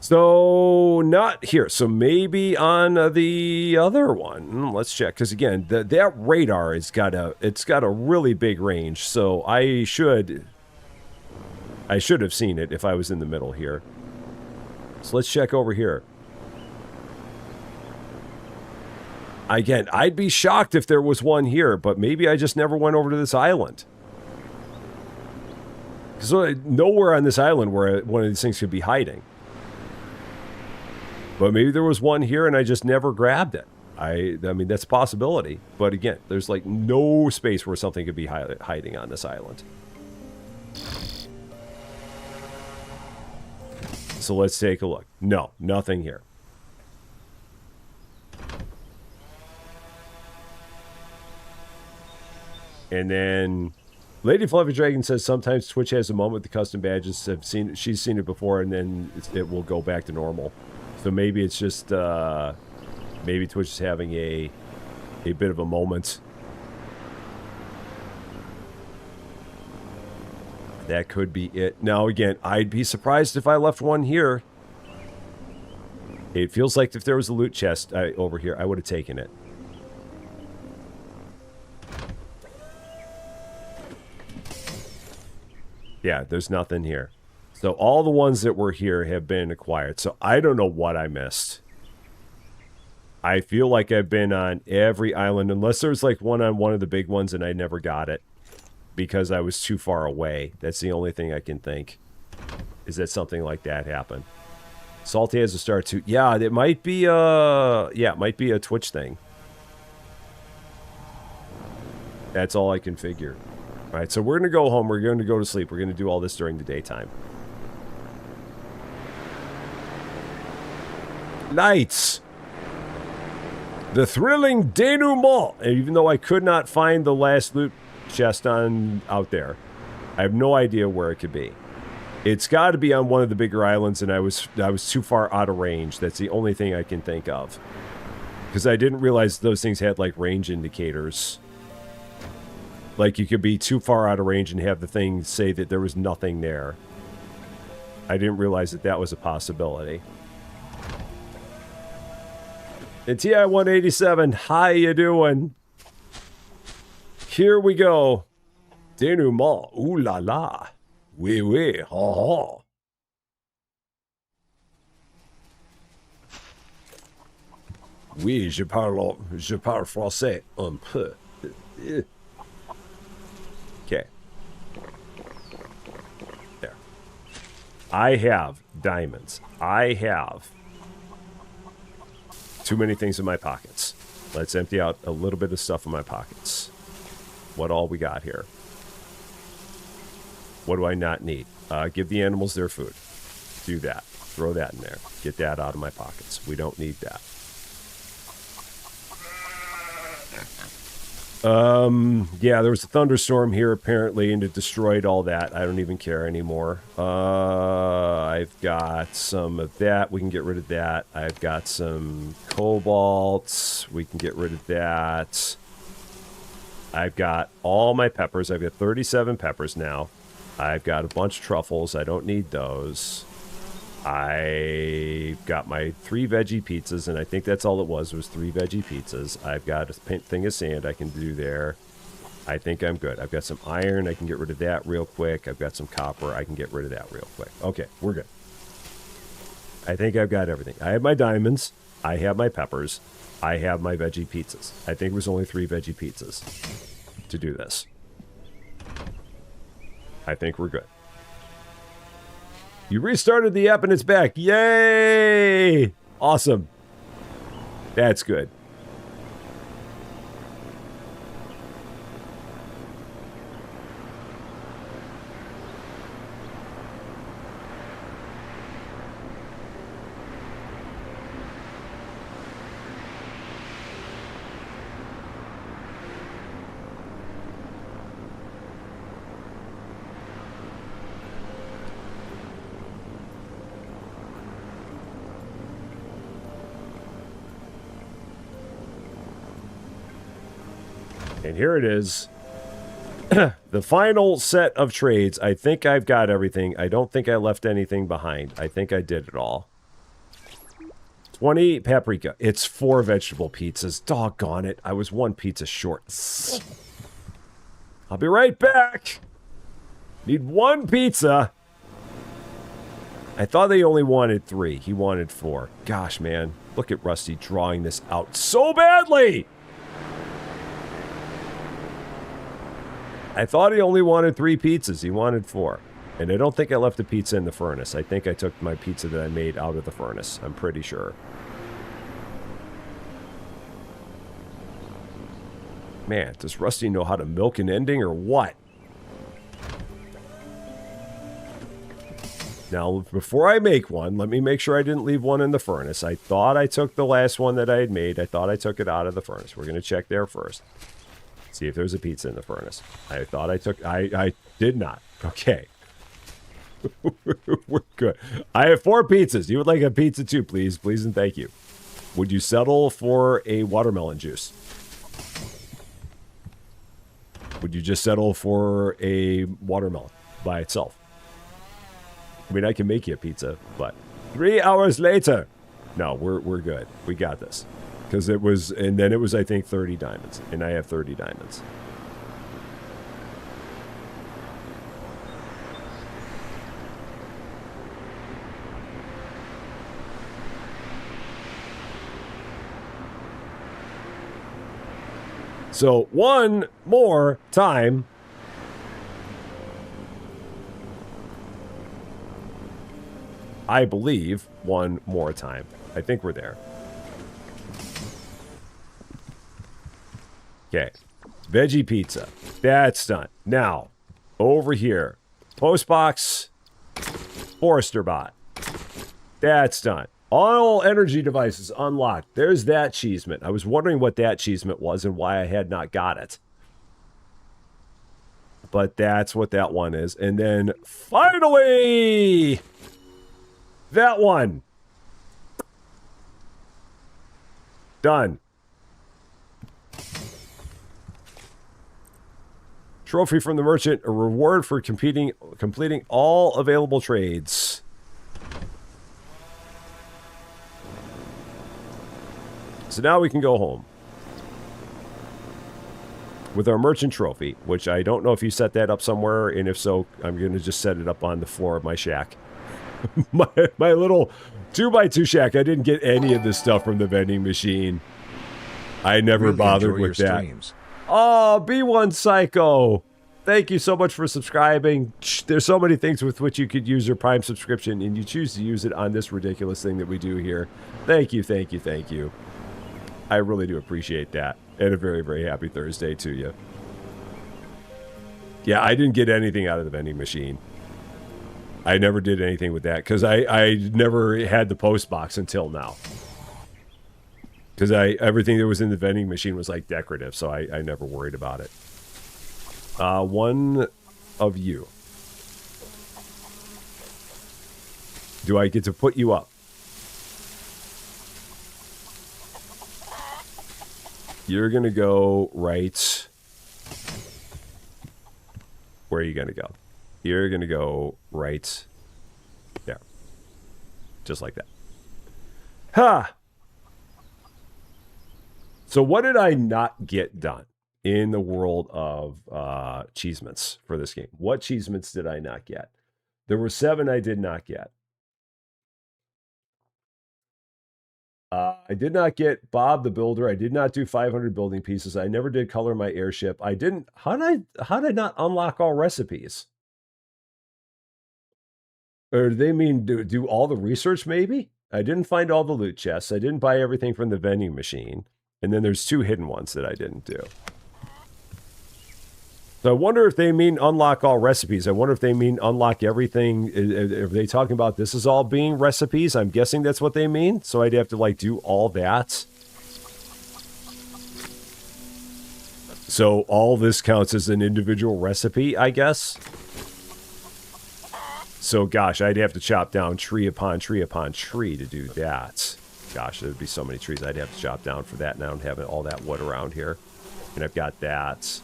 So, not here. So, maybe on the other one. Let's check. Because, again, that radar it's got a really big range. So, I should have seen it if I was in the middle here. So, let's check over here. Again, I'd be shocked if there was one here, but maybe I just never went over to this island. Because nowhere on this island where one of these things could be hiding. But maybe there was one here and I just never grabbed it. I mean, that's a possibility. But again, there's like no space where something could be hiding on this island. So let's take a look. No, nothing here. And then Lady Fluffy Dragon says sometimes Twitch has a moment with the custom badges. She's seen it before, and then it will go back to normal. So maybe it's just maybe Twitch is having a bit of a moment. That could be it. Now again, I'd be surprised if I left one here. It feels like if there was a loot chest over here, I would have taken it. Yeah, there's nothing here. So all the ones that were here have been acquired. So I don't know what I missed. I feel like I've been on every island, unless there's like one on one of the big ones and I never got it because I was too far away. That's the only thing I can think, is that something like that happened. Salty has a star too. Yeah, it might be it might be a Twitch thing. That's all I can figure. All right, so we're going to go home. We're going to go to sleep. We're going to do all this during the daytime. Nights. The thrilling denouement. Even though I could not find the last loot chest out there, I have no idea where it could be. It's got to be on one of the bigger islands, and I was too far out of range. That's the only thing I can think of. Because I didn't realize those things had, like, range indicators. Like, you could be too far out of range and have the thing say that there was nothing there. I didn't realize that that was a possibility. And TI-187, how you doing? Here we go. Denouement. Ooh la la. Oui, oui. Ha ha. Oui, je parle français un peu. Okay. There. I have diamonds. I have too many things in my pockets. Let's empty out a little bit of stuff in my pockets. What all we got here? What do I not need? Give the animals their food. Do that. Throw that in there. Get that out of my pockets. We don't need that. Yeah, there was a thunderstorm here apparently, and it destroyed all that. I don't even care anymore. I've got some of that. We can get rid of that. I've got some cobalt. We can get rid of that. I've got all my peppers. I've got 37 peppers now. I've got a bunch of truffles. I don't need those. I've got my 3 veggie pizzas, and I think that's all it was 3 veggie pizzas. I've got a thing of sand I can do there. I think I'm good. I've got some iron. I can get rid of that real quick. I've got some copper. I can get rid of that real quick. Okay, we're good. I think I've got everything. I have my diamonds. I have my peppers. I have my veggie pizzas. I think it was only 3 veggie pizzas to do this. I think we're good. You restarted the app and it's back. Yay! Awesome. That's good. And here it is. The final set of trades. I think I've got everything. I don't think I left anything behind. I think I did it all. 20 paprika. It's 4 vegetable pizzas. Doggone it. I was 1 pizza short. I'll be right back. Need 1 pizza. I thought they only wanted 3. He wanted 4. Gosh, man. Look at Rusty drawing this out so badly. I thought he only wanted 3 pizzas. He wanted 4. And I don't think I left the pizza in the furnace. I think I took my pizza that I made out of the furnace. I'm pretty sure. Man, does Rusty know how to milk an ending or what? Now, before I make one, let me make sure I didn't leave one in the furnace. I thought I took the last one that I had made. I thought I took it out of the furnace. We're going to check there first. See if there's a pizza in the furnace. I thought I took... I did not. Okay. We're good. I have 4 pizzas. You would like a pizza too, please. Please and thank you. Would you settle for a watermelon juice? Would you just settle for a watermelon by itself? I mean, I can make you a pizza, but 3 hours later. No, we're good. We got this. Because it was, and then it was, I think, 30 diamonds. And I have 30 diamonds. So, one more time. I believe one more time. I think we're there. Okay. Veggie pizza. That's done. Now, over here. Postbox. Forester bot. That's done. All energy devices unlocked. There's that achievement. I was wondering what that achievement was and why I had not got it. But that's what that one is. And then, finally, that one. Done. Trophy from the merchant. A reward for completing all available trades. So now we can go home with our merchant trophy, which I don't know if you set that up somewhere, and if so, I'm going to just set it up on the floor of my shack. my little 2x2 shack. I didn't get any of this stuff from the vending machine. I never bothered with that. Streams. Oh, B1 Psycho. Thank you so much for subscribing. There's so many things with which you could use your Prime subscription, and you choose to use it on this ridiculous thing that we do here. Thank you, thank you, thank you. I really do appreciate that. And a very, very happy Thursday to you. Yeah, I didn't get anything out of the vending machine. I never did anything with that because I never had the post box until now. Because everything that was in the vending machine was like decorative, so I never worried about it. One of you. Do I get to put you up? You're going to go right... Where are you going to go? You're going to go right there. Just like that. Ha! So what did I not get done in the world of achievements for this game? What achievements did I not get? There were 7 I did not get. I did not get Bob the Builder. I did not do 500 building pieces. I never did color my airship. I didn't... How did I not unlock all recipes? Or do they mean do all the research, maybe? I didn't find all the loot chests. I didn't buy everything from the vending machine. And then there's 2 hidden ones that I didn't do. So I wonder if they mean unlock all recipes. I wonder if they mean unlock everything. Are they talking about this is all being recipes? I'm guessing that's what they mean. So I'd have to like do all that. So all this counts as an individual recipe, I guess. So gosh, I'd have to chop down tree upon tree upon tree to do that. Gosh, there'd be so many trees I'd have to chop down for that. And I don't have all that wood around here. And I've got that.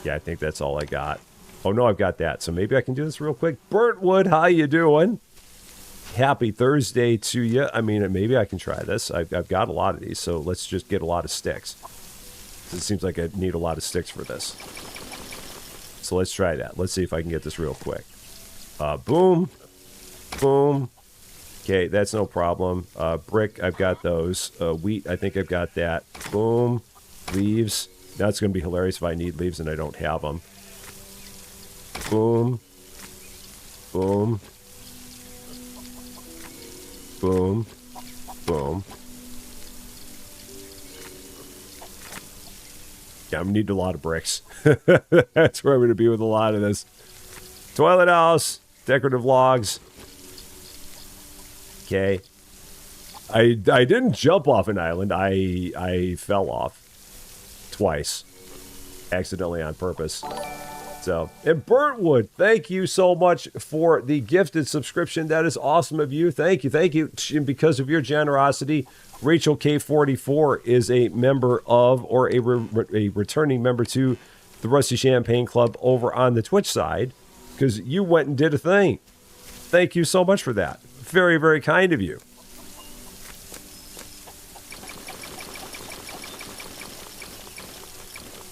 Yeah, I think that's all I got. Oh, no, I've got that. So maybe I can do this real quick. Burntwood, how you doing? Happy Thursday to you. I mean, maybe I can try this. I've got a lot of these, so let's just get a lot of sticks. It seems like I need a lot of sticks for this. So let's try that. Let's see if I can get this real quick. Boom. Boom. Okay, that's no problem. Brick, I've got those. Wheat, I think I've got that. Boom. Leaves. Now it's going to be hilarious if I need leaves and I don't have them. Boom. Boom. Boom. Boom. Yeah, I'm going to need a lot of bricks. That's where I'm going to be with a lot of this. Toilet house. Decorative logs. Okay. I didn't jump off an island. I fell off. Twice. Accidentally on purpose. So, and Burntwood, thank you so much for the gifted subscription. That is awesome of you. Thank you, thank you. And because of your generosity, Rachel K44 is a member of, or a returning member to the Rusty Champagne Club over on the Twitch side, because you went and did a thing. Thank you so much for that. Very, very kind of you.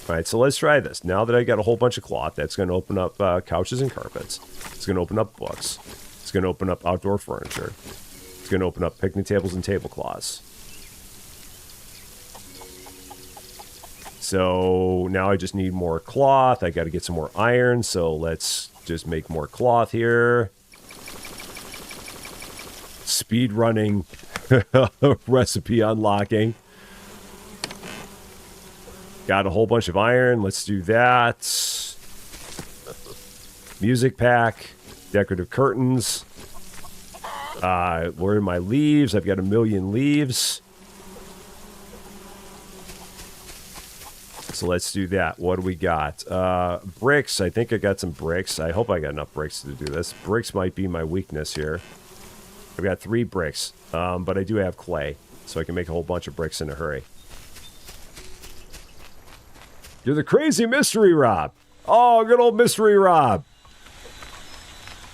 All right, so let's try this. Now that I got a whole bunch of cloth, that's going to open up couches and carpets. It's going to open up books. It's going to open up outdoor furniture. It's going to open up picnic tables and tablecloths. So now I just need more cloth. I got to get some more iron, so let's just make more cloth here. Speed running recipe unlocking. Got a whole bunch of iron. Let's do that. Music pack. Decorative curtains. Where are my leaves? I've got 1,000,000 leaves. So let's do that. What do we got? Bricks. I think I got some bricks. I hope I got enough bricks to do this. Bricks might be my weakness here. I've got 3 bricks. But I do have clay. So I can make a whole bunch of bricks in a hurry. You're the crazy Mystery Rob. Oh, good old Mystery Rob.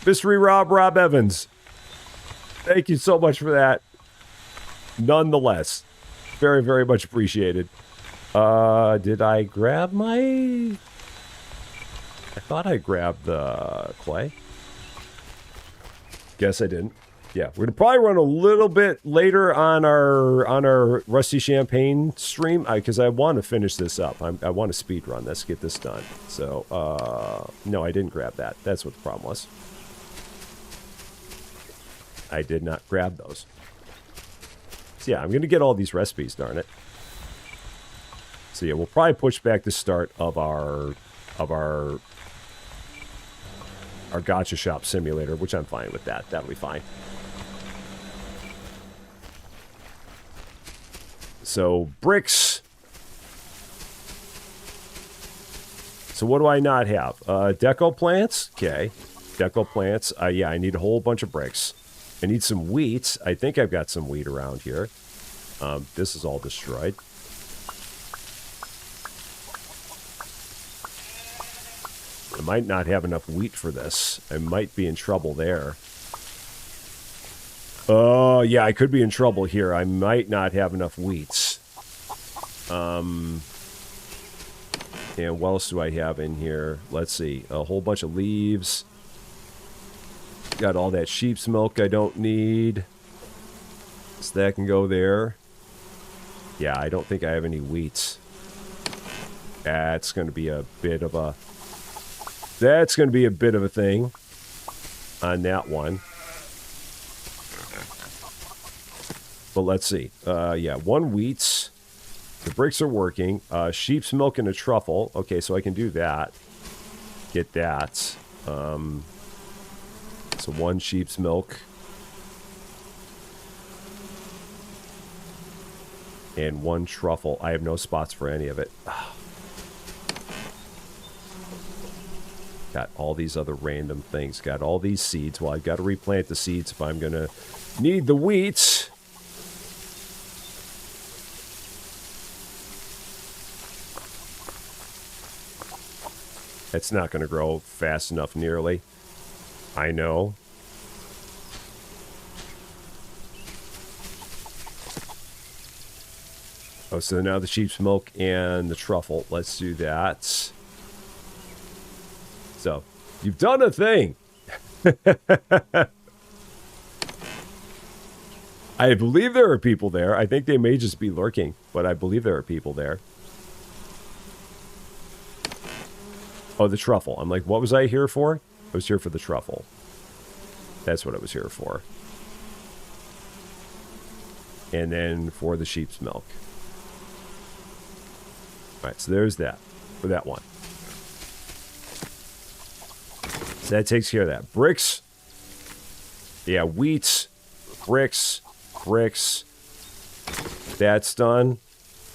Mystery Rob Evans. Thank you so much for that. Nonetheless, very, very much appreciated. Did I grab my... I thought I grabbed the clay. Guess I didn't. Yeah, we're gonna probably run a little bit later on our Rusty Champagne stream because I want to finish this up. I want to speed run this, get this done. So, no, I didn't grab that. That's what the problem was. I did not grab those. So yeah, I'm gonna get all these recipes, darn it. So yeah, we'll probably push back the start of our gacha shop simulator, which I'm fine with that. That'll be fine. So, bricks. So what do I not have? Deco plants. Okay. Deco plants. Yeah, I need a whole bunch of bricks. I need some wheat. I think I've got some wheat around here. This is all destroyed. I might not have enough wheat for this. I might be in trouble there. Oh, yeah, I could be in trouble here. I might not have enough wheats. And what else do I have in here? Let's see. A whole bunch of leaves. Got all that sheep's milk I don't need. So that can go there. Yeah, I don't think I have any wheats. That's going to be a bit of a... That's going to be a bit of a thing on that one. But let's see. Yeah, 1 wheats. The bricks are working. Sheep's milk and a truffle. Okay, so I can do that. Get that. So 1 sheep's milk. And 1 truffle. I have no spots for any of it. Got all these other random things. Got all these seeds. Well, I've got to replant the seeds if I'm going to need the wheat. It's not going to grow fast enough nearly. I know. Oh, so now the sheep's milk and the truffle. Let's do that. So, you've done a thing. I believe there are people there. I think they may just be lurking, but I believe there are people there. Oh, the truffle. I'm like, what was I here for? I was here for the truffle. That's what I was here for. And then for the sheep's milk. All right, so there's that for that one. So that takes care of that. Bricks. Yeah, wheat, bricks, bricks. That's done.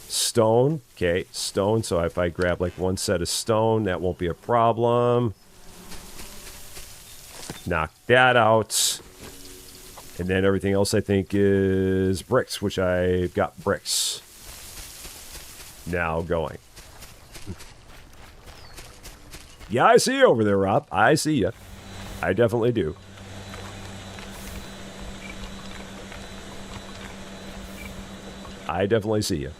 Stone. Okay, stone. So if I grab like one set of stone, that won't be a problem. Knock that out. And then everything else I think is bricks, which I've got bricks. Now going. Yeah, I see you over there, Rob. I see you. I definitely do. I definitely see you.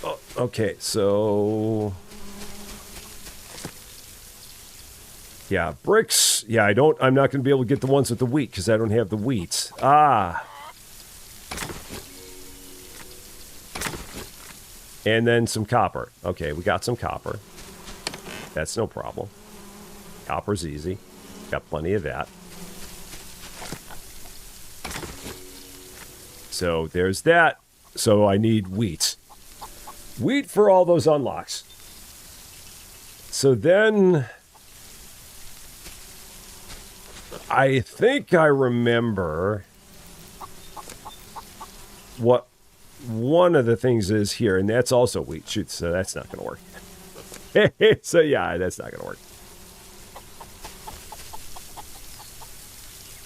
Oh, okay, so... yeah, bricks. Yeah, I'm not going to be able to get the ones with the wheat because I don't have the wheat. Ah. And then some copper. Okay, we got some copper. That's no problem. Copper's easy. Got plenty of that. So there's that. So I need wheat. Wheat for all those unlocks. So then... I think I remember what one of the things is here, and that's also wheat. Shoot, so that's not going to work. So yeah, that's not going to work.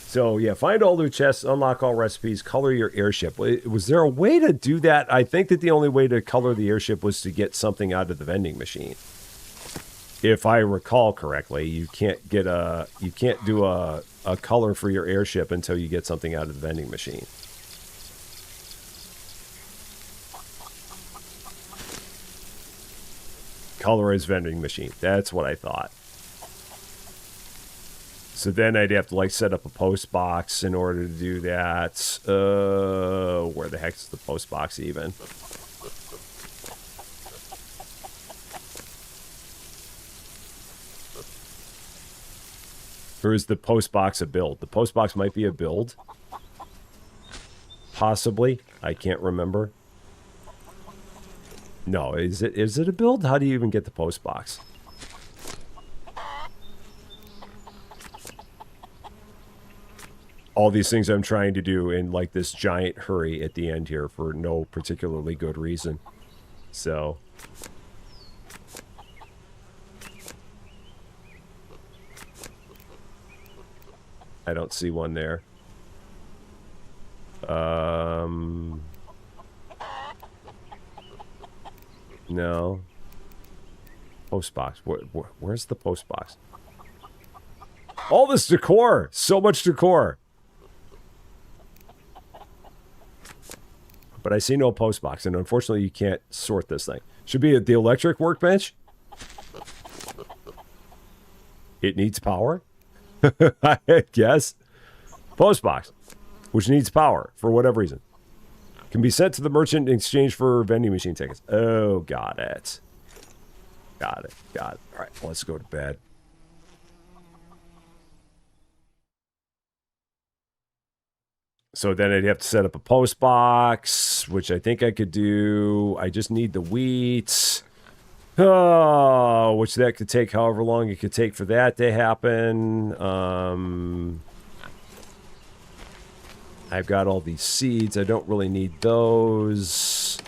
So yeah, find all their chests, unlock all recipes, color your airship. Was there a way to do that? I think that the only way to color the airship was to get something out of the vending machine. If I recall correctly, you can't do a color for your airship until you get something out of the vending machine. Color is vending machine. That's what I thought. So then I'd have to like set up a post box in order to do that. Where the heck is the post box even? Or is the post box a build? The post box might be a build. Possibly. I can't remember. No, is it a build? How do you even get the post box? All these things I'm trying to do in like this giant hurry at the end here for no particularly good reason. So... I don't see one there. No. Post box. Where's the post box? All this decor! So much decor! But I see no post box, and unfortunately you can't sort this thing. Should be at the electric workbench. It needs power? I guess. Post box, which needs power for whatever reason, can be sent to the merchant in exchange for vending machine tickets. Oh, got it. Got it. Got it. All right, let's go to bed. So then I'd have to set up a post box, which I think I could do. I just need the wheat. Oh, which that could take however long it could take for that to happen. I've got all these seeds. I don't really need those.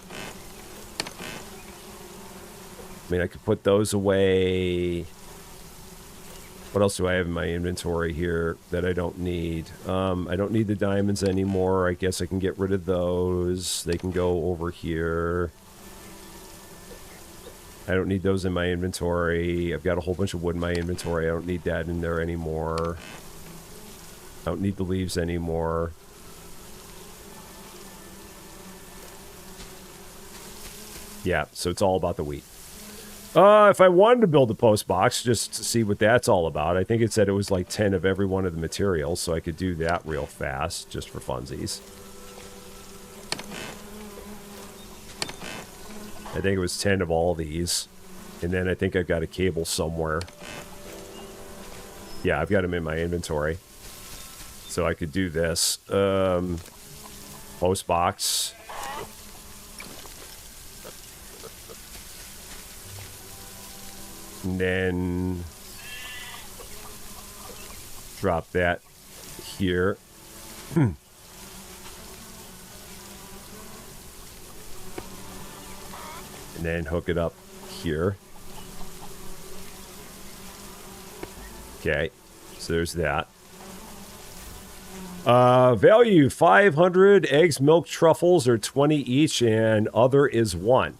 I mean, I could put those away. What else do I have in my inventory here that I don't need? I don't need the diamonds anymore. I guess I can get rid of those. They can go over here. I don't need those in my inventory. I've got a whole bunch of wood in my inventory. I don't need that in there anymore. I don't need the leaves anymore. Yeah, so it's all about the wheat. If I wanted to build a post box, just to see what that's all about, I think it said it was like 10 of every one of the materials, so I could do that real fast, just for funsies. I think it was 10 of all these. And then I think I've got a cable somewhere. Yeah, I've got them in my inventory. So I could do this. Post box. And then drop that here. And then hook it up here. Okay, so there's that. Value 500 eggs, milk, truffles are 20 each, and other is 1.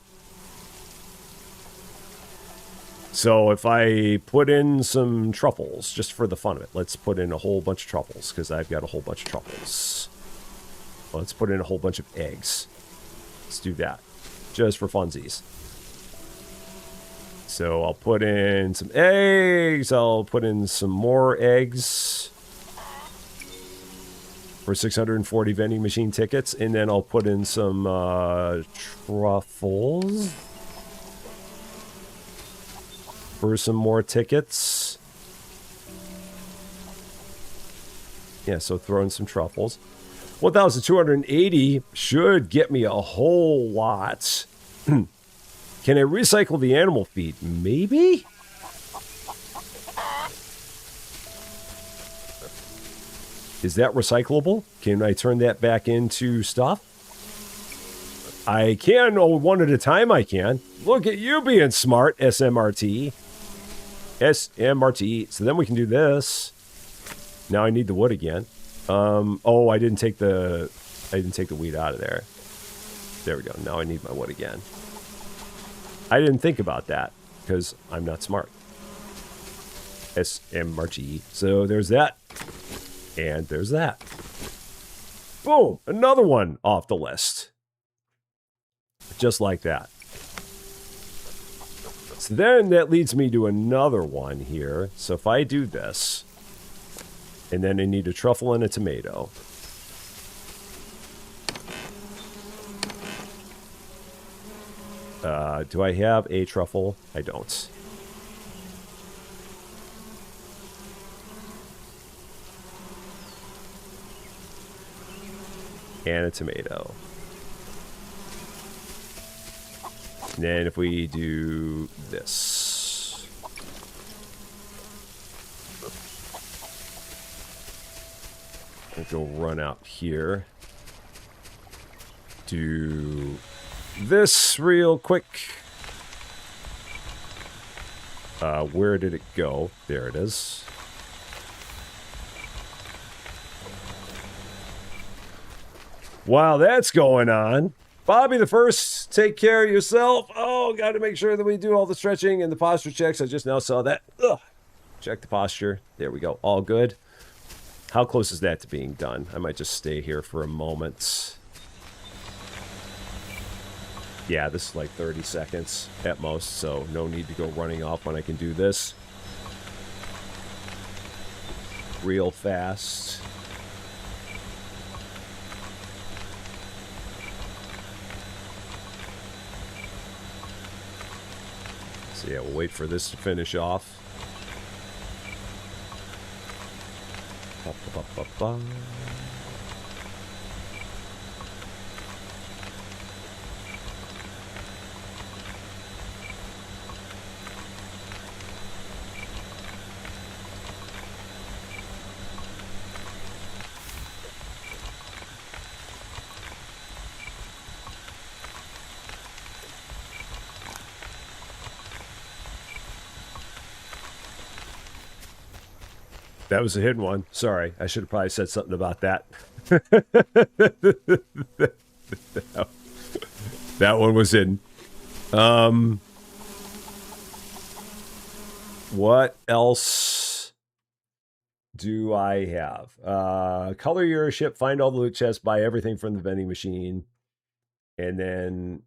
So if I put in some truffles, just for the fun of it, let's put in a whole bunch of truffles, because I've got a whole bunch of truffles. Let's put in a whole bunch of eggs. Let's do that, just for funsies. So I'll put in some eggs. I'll put in some more eggs for 640 vending machine tickets. And then I'll put in some truffles for some more tickets. Yeah, so throw in some truffles. 1,280 should get me a whole lot. Can I recycle the animal feed? Maybe? Is that recyclable? Can I turn that back into stuff? I can. Oh, one at a time I can. Look at you being smart, SMRT. SMRT. So then we can do this. Now I need the wood again. Oh, I didn't take the wheat out of there. There we go. Now I need my wood again. I didn't think about that because I'm not smart. SMRT. So there's that. And there's that. Boom! Another one off the list. Just like that. So then that leads me to another one here. So if I do this, and then I need a truffle and a tomato. Do I have a truffle? I don't. And a tomato. And then if we do this. We'll go run out here. Do this real quick. Where did it go? There it is. While that's going on, Bobby the First, take care of yourself. Oh, got to make sure that we do all the stretching and the posture checks. I just now saw that. Ugh. Check the posture. There we go. All good. How close is that to being done? I might just stay here for a moment. Yeah, this is like 30 seconds at most, so no need to go running off when I can do this real fast. So yeah, we'll wait for this to finish off. Ba, ba, ba, ba. That was a hidden one. Sorry, I should have probably said something about that. That one was hidden. What else do I have? Color your airship, find all the loot chests, buy everything from the vending machine, and then...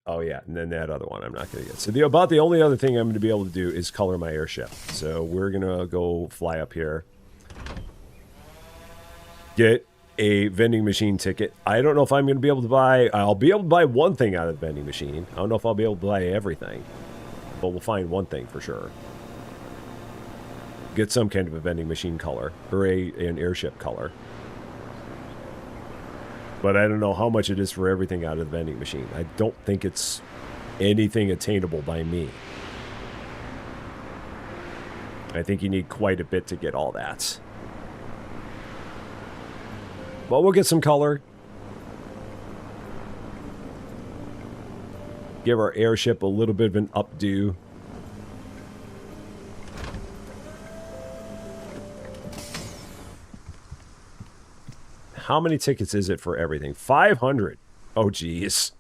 Oh, yeah, and then that other one I'm not going to get. So about the only other thing I'm going to be able to do is color my airship. So we're going to go fly up here. Get a vending machine ticket. I don't know if I'm going to be able to buy... I'll be able to buy one thing out of the vending machine. I don't know if I'll be able to buy everything. But we'll find one thing for sure. Get some kind of a vending machine color. Or an airship color. But I don't know how much it is for everything out of the vending machine. I don't think it's anything attainable by me. I think you need quite a bit to get all that. But we'll get some color. Give our airship a little bit of an updo. How many tickets is it for everything? 500. Oh, geez.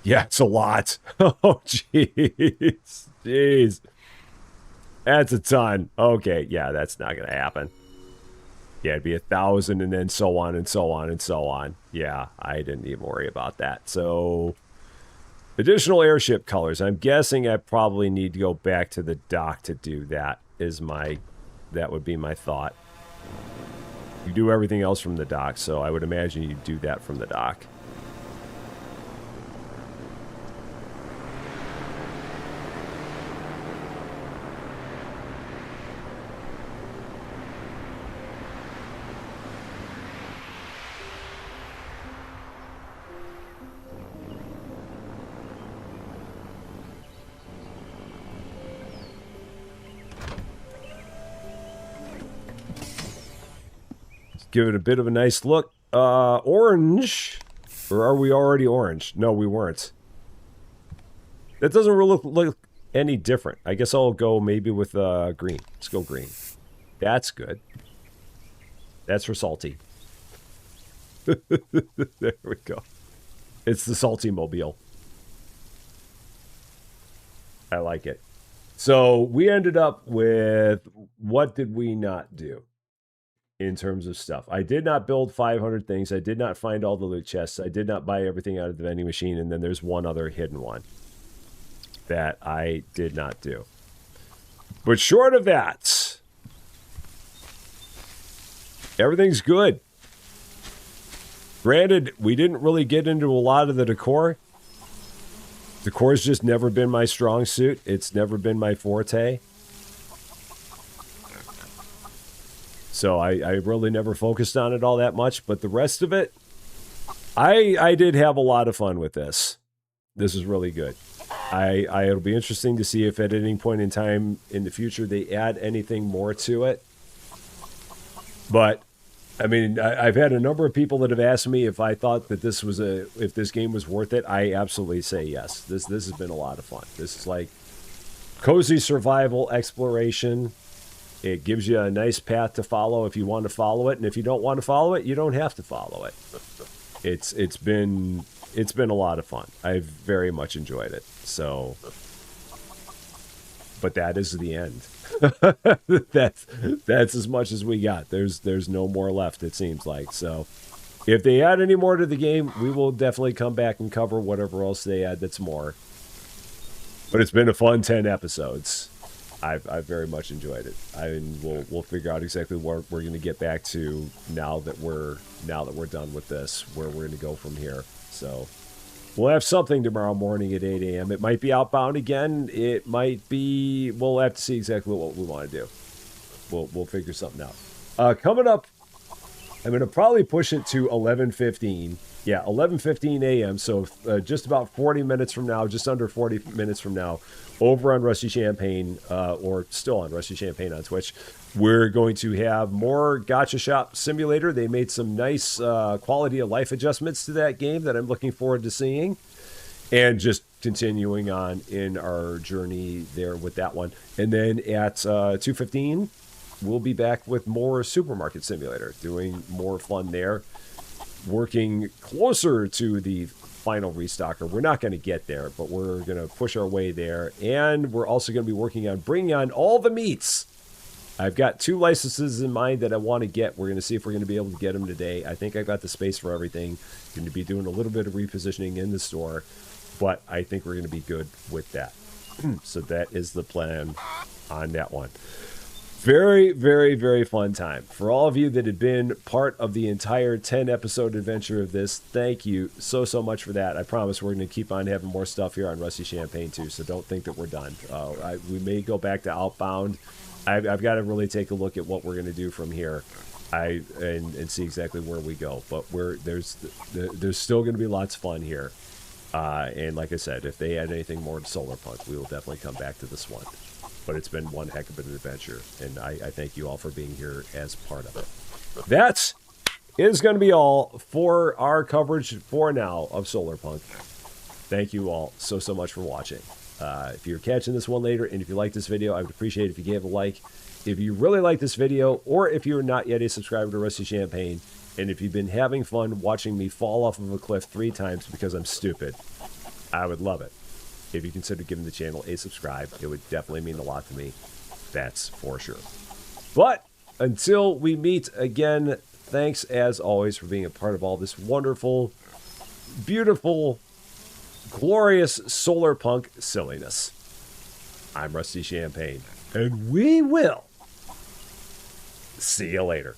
Yeah, it's a lot. Oh, geez. Jeez. That's a ton. Okay, yeah, that's not going to happen. Yeah, it'd be 1,000 and then so on and so on and so on. Yeah, I didn't even worry about that. So, additional airship colors. I'm guessing I probably need to go back to the dock to do that. That would be my thought. You do everything else from the dock, so I would imagine you do that from the dock. Give it a bit of a nice look. Orange. Or are we already orange? No, we weren't. That doesn't really look any different. I guess I'll go maybe with green. Let's go green. That's good. That's for salty. There we go. It's the salty mobile. I like it. So we ended up with, what did we not do? In terms of stuff, I did not build 500 things. I did not find all the loot chests. I did not buy everything out of the vending machine. And then there's one other hidden one that I did not do. But short of that, everything's good. Granted, we didn't really get into a lot of the decor. Decor's just never been my strong suit. It's never been my forte. So I really never focused on it all that much, but the rest of it, I did have a lot of fun with this. This is really good. It'll be interesting to see if at any point in time in the future they add anything more to it. But I mean, I've had a number of people that have asked me if I thought that if this game was worth it. I absolutely say yes. This has been a lot of fun. This is like cozy survival exploration. It gives you a nice path to follow if you want to follow it, and if you don't want to follow it, you don't have to follow it. It's been a lot of fun. I've very much enjoyed it. So, but that is the end. that's as much as we got. There's no more left, it seems like. So, if they add any more to the game, we will definitely come back and cover whatever else they add that's more. But it's been a fun 10 episodes. I've very much enjoyed it. We'll figure out exactly what we're going to get back to now that we're done with this, where we're going to go from here. So we'll have something tomorrow morning at 8 a.m. It might be Outbound again. It might be. We'll have to see exactly what we want to do. We'll figure something out. Coming up, I'm going to probably push it to 11:15. Yeah, 11:15 a.m. So just about 40 minutes from now, just under 40 minutes from now, over on Rusty Champaign, or still on Rusty Champaign on Twitch, we're going to have more Gacha Shop Simulator. They made some nice quality of life adjustments to that game that I'm looking forward to seeing. And just continuing on in our journey there with that one. And then at 2:15, we'll be back with more Supermarket Simulator, doing more fun there, working closer to the final restocker. We're not going to get there, but we're going to push our way there. And we're also going to be working on bringing on all the meats. I've got 2 licenses in mind that I want to get. We're going to see if we're going to be able to get them today. I think I got the space for everything. Going to be doing a little bit of repositioning in the store, but I think we're going to be good with that. So that is the plan on that one. Very, very, very fun time. For all of you that have been part of the entire 10-episode adventure of this, thank you so, so much for that. I promise we're going to keep on having more stuff here on Rusty Champaign too, so don't think that we're done. We may go back to Outbound. I've got to really take a look at what we're going to do from here and see exactly where we go. But there's still going to be lots of fun here. And like I said, if they add anything more to Solarpunk, we will definitely come back to this one. But it's been one heck of an adventure, and I thank you all for being here as part of it. That is going to be all for our coverage for now of Solarpunk. Thank you all so, so much for watching. If you're catching this one later, and if you like this video, I would appreciate it if you gave a like. If you really like this video, or if you're not yet a subscriber to Rusty Champaign, and if you've been having fun watching me fall off of a cliff 3 times because I'm stupid, I would love it if you consider giving the channel a subscribe. It would definitely mean a lot to me. That's for sure. But until we meet again, thanks as always for being a part of all this wonderful, beautiful, glorious Solarpunk silliness. I'm Rusty Champaign, and we will see you later.